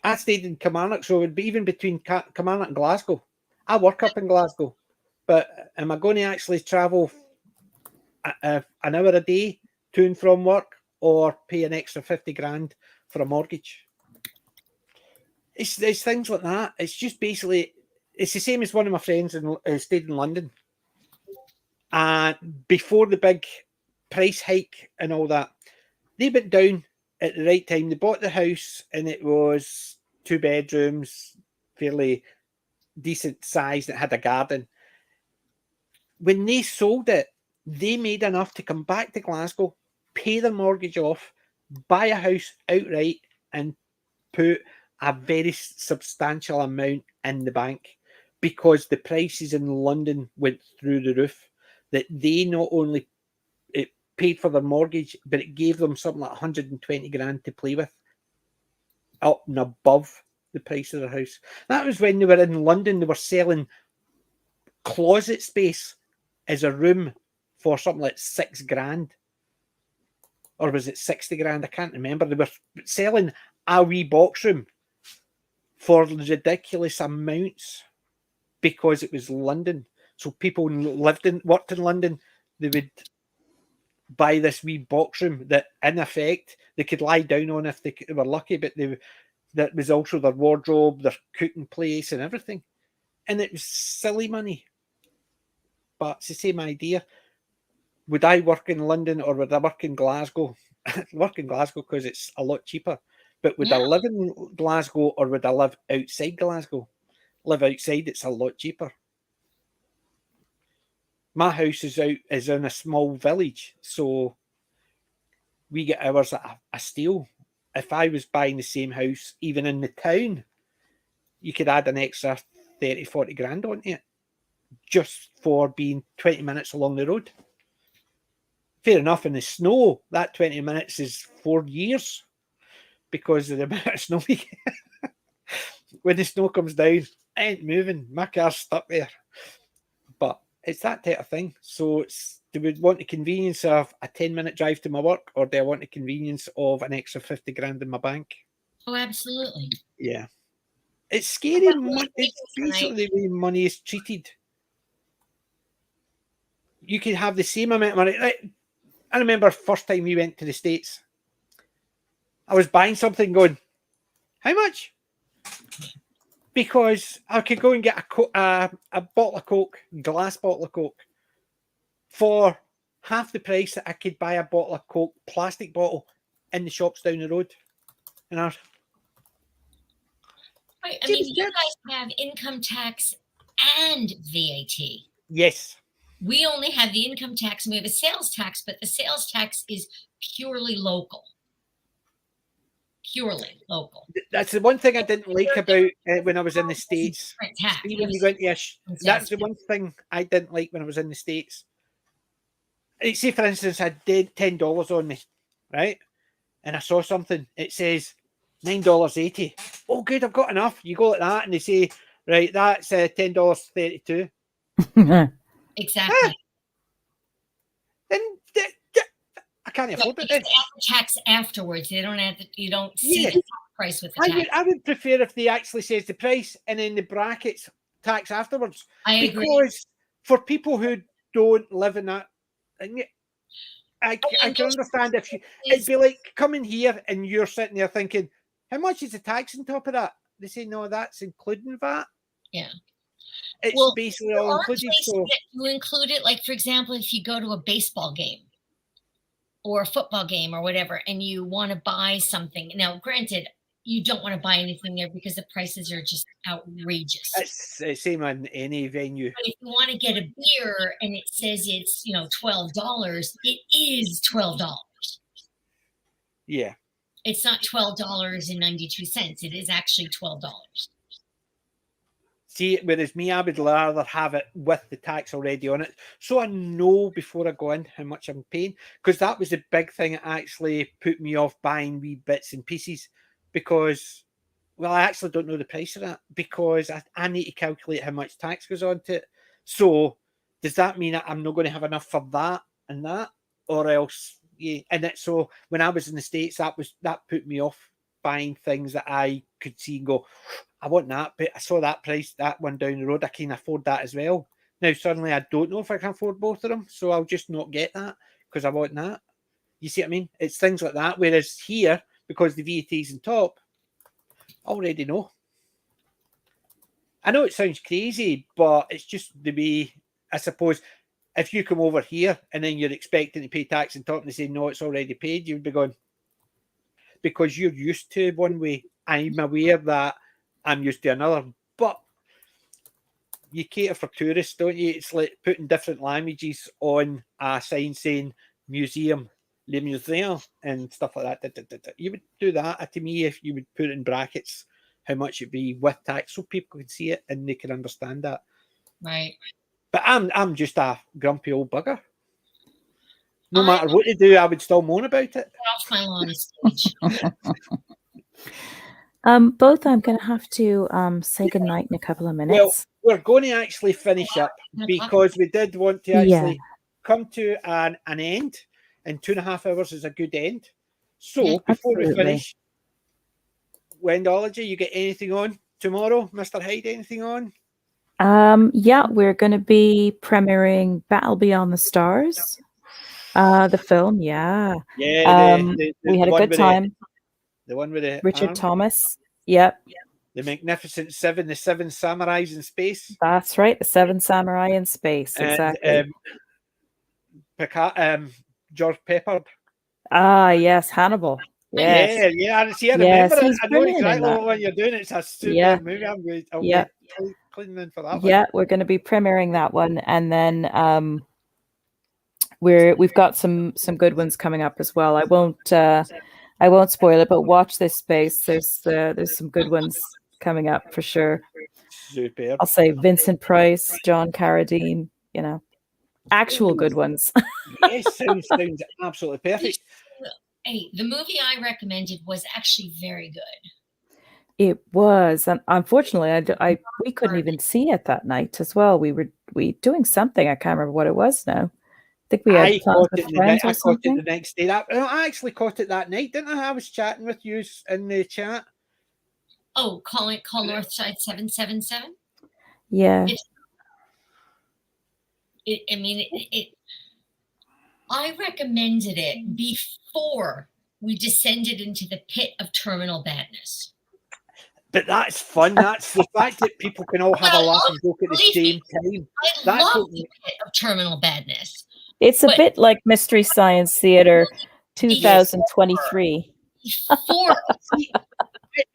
I stayed in Kilmarnock, so it would be even between Kilmarnock and Glasgow. I work up in Glasgow, but am I going to actually travel an hour a day to and from work, or pay an extra 50 grand for a mortgage? It's things like that. It's just basically, it's the same as one of my friends stayed in London. And before the big price hike and all that, they went down at the right time. They bought the house and it was 2 bedrooms, fairly decent size. It had a garden. When they sold it, they made enough to come back to Glasgow, pay their mortgage off, buy a house outright, and put a very substantial amount in the bank, because the prices in London went through the roof. That they not only it paid for their mortgage, but it gave them something like 120 grand to play with, up and above the price of their house. That was when they were in London. They were selling closet space as a room for something like 6 grand. Or was it 60 grand? I can't remember. They were selling a wee box room for ridiculous amounts because it was London. So people worked in London, they would buy this wee box room that, in effect, they could lie down on if they were lucky, but that was also their wardrobe, their cooking place, and everything. And it was silly money. But it's the same idea. Would I work in London or would I work in Glasgow? Work in Glasgow because it's a lot cheaper. But would I live in Glasgow or would I live outside Glasgow? Live outside, it's a lot cheaper. My house is in a small village, so we get ours at a steal. If I was buying the same house, even in the town, you could add an extra 30, 40 grand onto it, just for being 20 minutes along the road. Fair enough, in the snow, that 20 minutes is 4 years because of the amount of snow we get. When the snow comes down, I ain't moving. My car's stuck there. But it's that type of thing. So do we want the convenience of a 10-minute drive to my work, or do I want the convenience of an extra 50 grand in my bank? Oh, absolutely. Yeah. It's scary. It's basically the way money is treated. you could have the same amount of money. Like, I remember first time we went to the States, I was buying something going, how much? Because I could go and get a bottle of Coke, glass bottle of Coke, for half the price that I could buy a bottle of Coke, plastic bottle, in the shops down the road. And I was, Right. I mean, you guys have income tax and VAT. yes. We only have the income tax and we have a sales tax, but the sales tax is purely local. Purely local. That's the one thing I didn't like about when I was in the States. See, when you go into that's the one thing I didn't like when I was in the States. Say, for instance, I did $10 on me, right? And I saw something. It says $9.80. Oh, good, I've got enough. You go like that, and they say, right, that's $10.32. Exactly. Then I can't afford it. You add the tax afterwards. They don't add you don't see the price with the tax. I would prefer if they actually says the price and then the brackets tax afterwards. I agree. Because for people who don't live in that, I can understand if it'd be like coming here and you're sitting there thinking, how much is the tax on top of that? They say, no, that's including VAT. Yeah. It's basically all included. So you include it, like, for example, if you go to a baseball game or a football game or whatever, and you want to buy something. Now, granted, you don't want to buy anything there because the prices are just outrageous. It's the same on any venue. But if you want to get a beer and it says it's, $12, it is $12. Yeah. It's not $12.92. It is actually $12. See, whereas me, I would rather have it with the tax already on it, so I know before I go in how much I'm paying. Because that was the big thing that actually put me off buying wee bits and pieces. Because, well, I actually don't know the price of that because I need to calculate how much tax goes on to it. So, does that mean that I'm not going to have enough for that and that, or else? Yeah, and so when I was in the States, that put me off buying things that I could see and go, I want that, but I saw that price, that one down the road, I can afford that as well. Now, suddenly I don't know if I can afford both of them, so I'll just not get that because I want that. You see what I mean? It's things like that. Whereas here, because the VAT is on top, I already know. I know it sounds crazy, but it's just the way, I suppose, if you come over here and then you're expecting to pay tax on top and they say, no, it's already paid, you'd be going, because you're used to one way. I'm aware that I'm used to another, but you cater for tourists, don't you? It's like putting different languages on a sign saying museum, Le Musée, and stuff like that. You would do that to me if you would put in brackets how much it'd be with tax so people can see it and they can understand that. Right. But I'm just a grumpy old bugger. No matter what they do, I would still moan about it. Get off my lawn stage. Both, I'm going to have to say goodnight in a couple of minutes. Well, we're going to actually finish up because we did want to actually come to an end, and 2.5 hours is a good end. So before we finish, Wendology, you get anything on tomorrow? Mr. Hyde, anything on? Yeah, we're going to be premiering Battle Beyond the Stars, the film. Yeah. Yeah. We had a good time. The one with the Richard arm. Thomas. Yep. The Magnificent Seven, the Seven Samurais in space. That's right, the Seven Samurai in space. Exactly. George Pepper. Ah, yes, Hannibal. Yes. Yeah. I remember it. He's I know brilliant in exactly that. what you're doing. It's a super movie. I'll be cleaning in for that one. Yeah, we're going to be premiering that one, and then we've got some good ones coming up as well. I won't spoil it, but watch this space. There's some good ones coming up for sure. Super. I'll say Vincent Price, John Carradine, actual good ones. Yes, sounds absolutely perfect. Hey, the movie I recommended was actually very good. It was, and unfortunately, we couldn't even see it that night as well. We were doing something. I can't remember what it was now. I think we had plans with friends or something. I caught it the next day. I actually caught it that night, didn't I? I was chatting with you in the chat. Oh, call Northside 777. Yeah. I recommended it before we descended into the pit of terminal badness. But that's fun. That's the fact that people can all have a laugh and joke at the same time. I love the pit of terminal badness. It's a bit like Mystery Science Theater 2023. Before.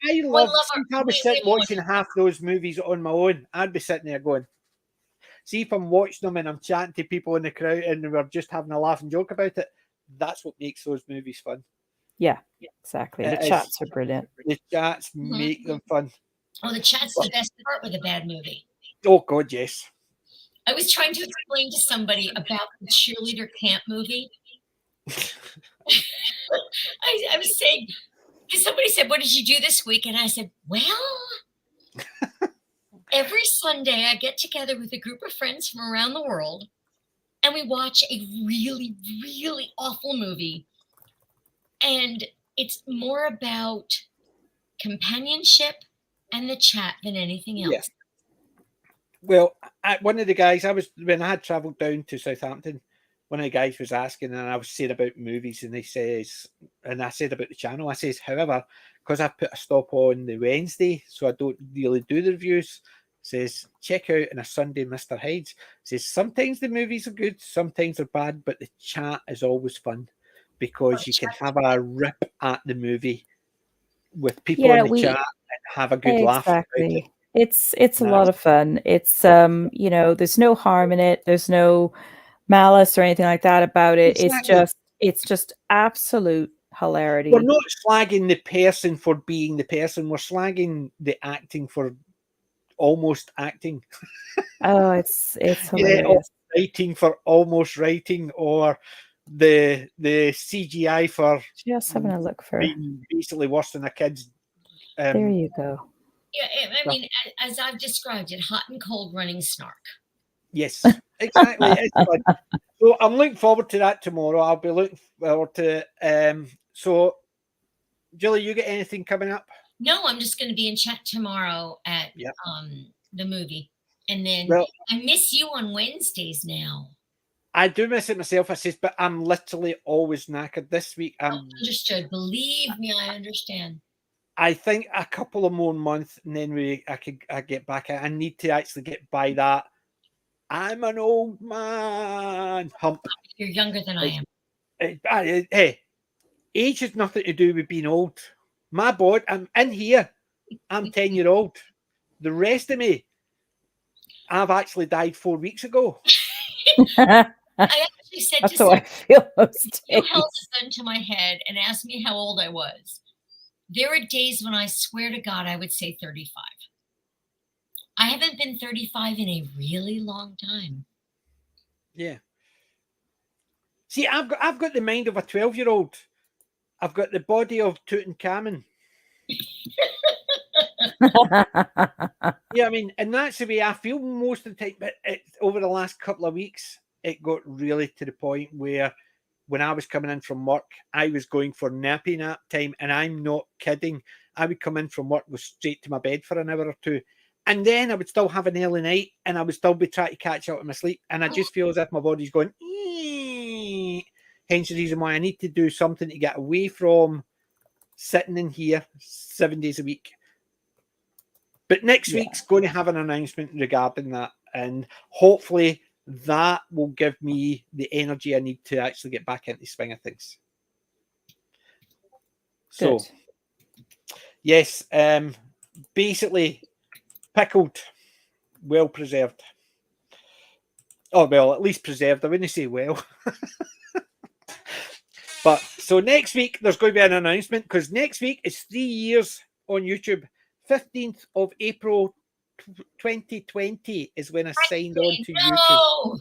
I love if I was sitting watching half those movies on my own, I'd be sitting there going, see if I'm watching them and I'm chatting to people in the crowd and we're just having a laugh and joke about it, that's what makes those movies fun. Yeah, exactly. The chats are brilliant. The chats make them fun. Oh, the chat's the best part with a bad movie. Oh, God, yes. I was trying to explain to somebody about the cheerleader camp movie. I was saying, because somebody said, what did you do this week? And I said, well, every Sunday I get together with a group of friends from around the world and we watch a really, really awful movie. And it's more about companionship and the chat than anything else. Yes. Well, one of the guys, when I had travelled down to Southampton, one of the guys was asking, and I was saying about movies, and I said about the channel. I says, however, because I've put a stop on the Wednesday, so I don't really do the reviews, says, check out on a Sunday Mr. Hyde's. Says, sometimes the movies are good, sometimes they're bad, but the chat is always fun because you can have a rip at the movie with people in the chat and have a good laugh about it. It's a lot of fun. It's there's no harm in it. There's no malice or anything like that about it. Exactly. It's just absolute hilarity. We're not slagging the person for being the person. We're slagging the acting for almost acting. Oh, it's hilarious. Writing for almost writing, or the CGI for just having a look for being basically worse than a kid's. There you go. Yeah, I mean, as I've described it, hot and cold running snark. Yes, exactly. It's fun. So I'm looking forward to that tomorrow. I'll be looking forward to it. So, Julie, you get anything coming up? No, I'm just going to be in chat tomorrow at the movie. And then I miss you on Wednesdays now. I do miss it myself, I says, but I'm literally always knackered this week. Understood. Believe me, I understand. I think a couple of more months and then I get back. I need to actually get by that I'm an old man hump. You're younger than I am. Hey, age has nothing to do with being old. My boy, I'm in here. I'm 10-year-old. The rest of me, I've actually died 4 weeks ago. I actually said that's how I feel most days. You held a gun to my head and asked me how old I was. There are days when I swear to God I would say 35. I haven't been 35 in a really long time. Yeah. See, I've got the mind of a 12-year-old. I've got the body of Tutankhamun. Yeah, I mean, and that's the way I feel most of the time. But over the last couple of weeks, it got really to the point where when I was coming in from work, I was going for nappy nap time, and I'm not kidding. I would come in from work, go straight to my bed for an hour or two, and then I would still have an early night, and I would still be trying to catch up with my sleep, and I just feel as if my body's going, eee. Hence the reason why I need to do something to get away from sitting in here 7 days a week. But next week's going to have an announcement regarding that, and hopefully that will give me the energy I need to actually get back into the swing of things. So, yes, basically pickled, well preserved. Oh, well, at least preserved. I wouldn't say well. But so next week, there's going to be an announcement, because next week is 3 years on YouTube. 15th of April 2020 is when I signed on to YouTube.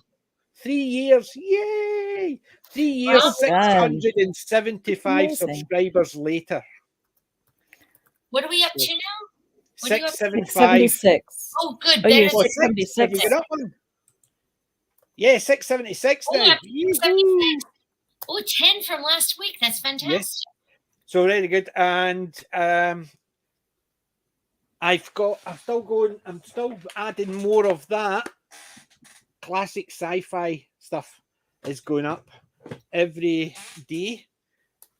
3 years. Yay! 3 years, 675 subscribers later. What are we up to now? 676. Oh, good. Oh, you're 676. Yeah, 676 now. Oh, 10 from last week. That's fantastic. Yes. So really good. And I'm still adding more of that. classic sci-fi stuff is going up every day.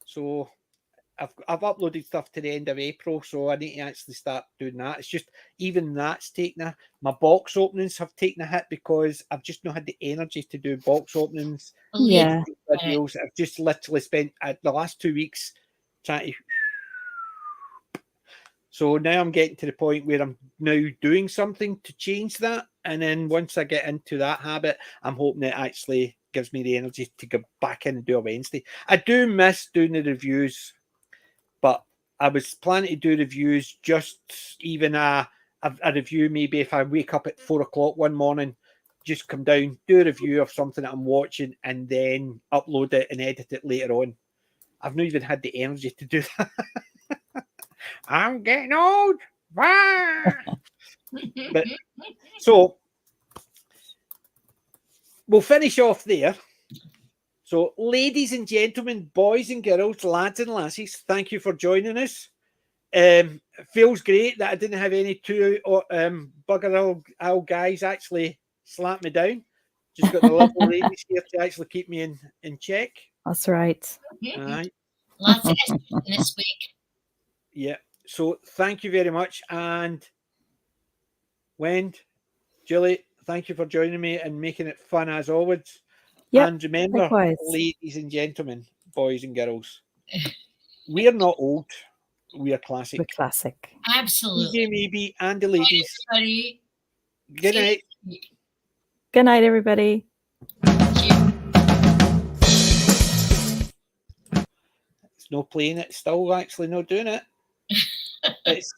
So I've uploaded stuff to the end of April, so I need to actually start doing that. It's just even that's taken my box openings have taken a hit because I've just not had the energy to do box openings. Yeah. Videos. I've just literally spent the last 2 weeks trying to. So now I'm getting to the point where I'm now doing something to change that. And then once I get into that habit, I'm hoping it actually gives me the energy to go back in and do a Wednesday. I do miss doing the reviews, but I was planning to do reviews, just even a review, maybe if I wake up at 4 o'clock one morning, just come down, do a review of something that I'm watching, and then upload it and edit it later on. I've not even had the energy to do that. I'm getting old. But so we'll finish off there. So, ladies and gentlemen, boys and girls, lads and lassies, thank you for joining us. It feels great that I didn't have any two bugger owl guys actually slap me down. Just got the little ladies here to actually keep me in check. That's right. All right. Lots of this week. Yeah. So thank you very much. And Wend, Julie, thank you for joining me and making it fun as always. Yep, And remember, likewise. ladies and gentlemen, boys and girls, we are not old. We are classic. We're classic. Absolutely. Maybe, and the ladies. Everybody. Good night. Good night, everybody. It's no playing it, still actually not doing it. It's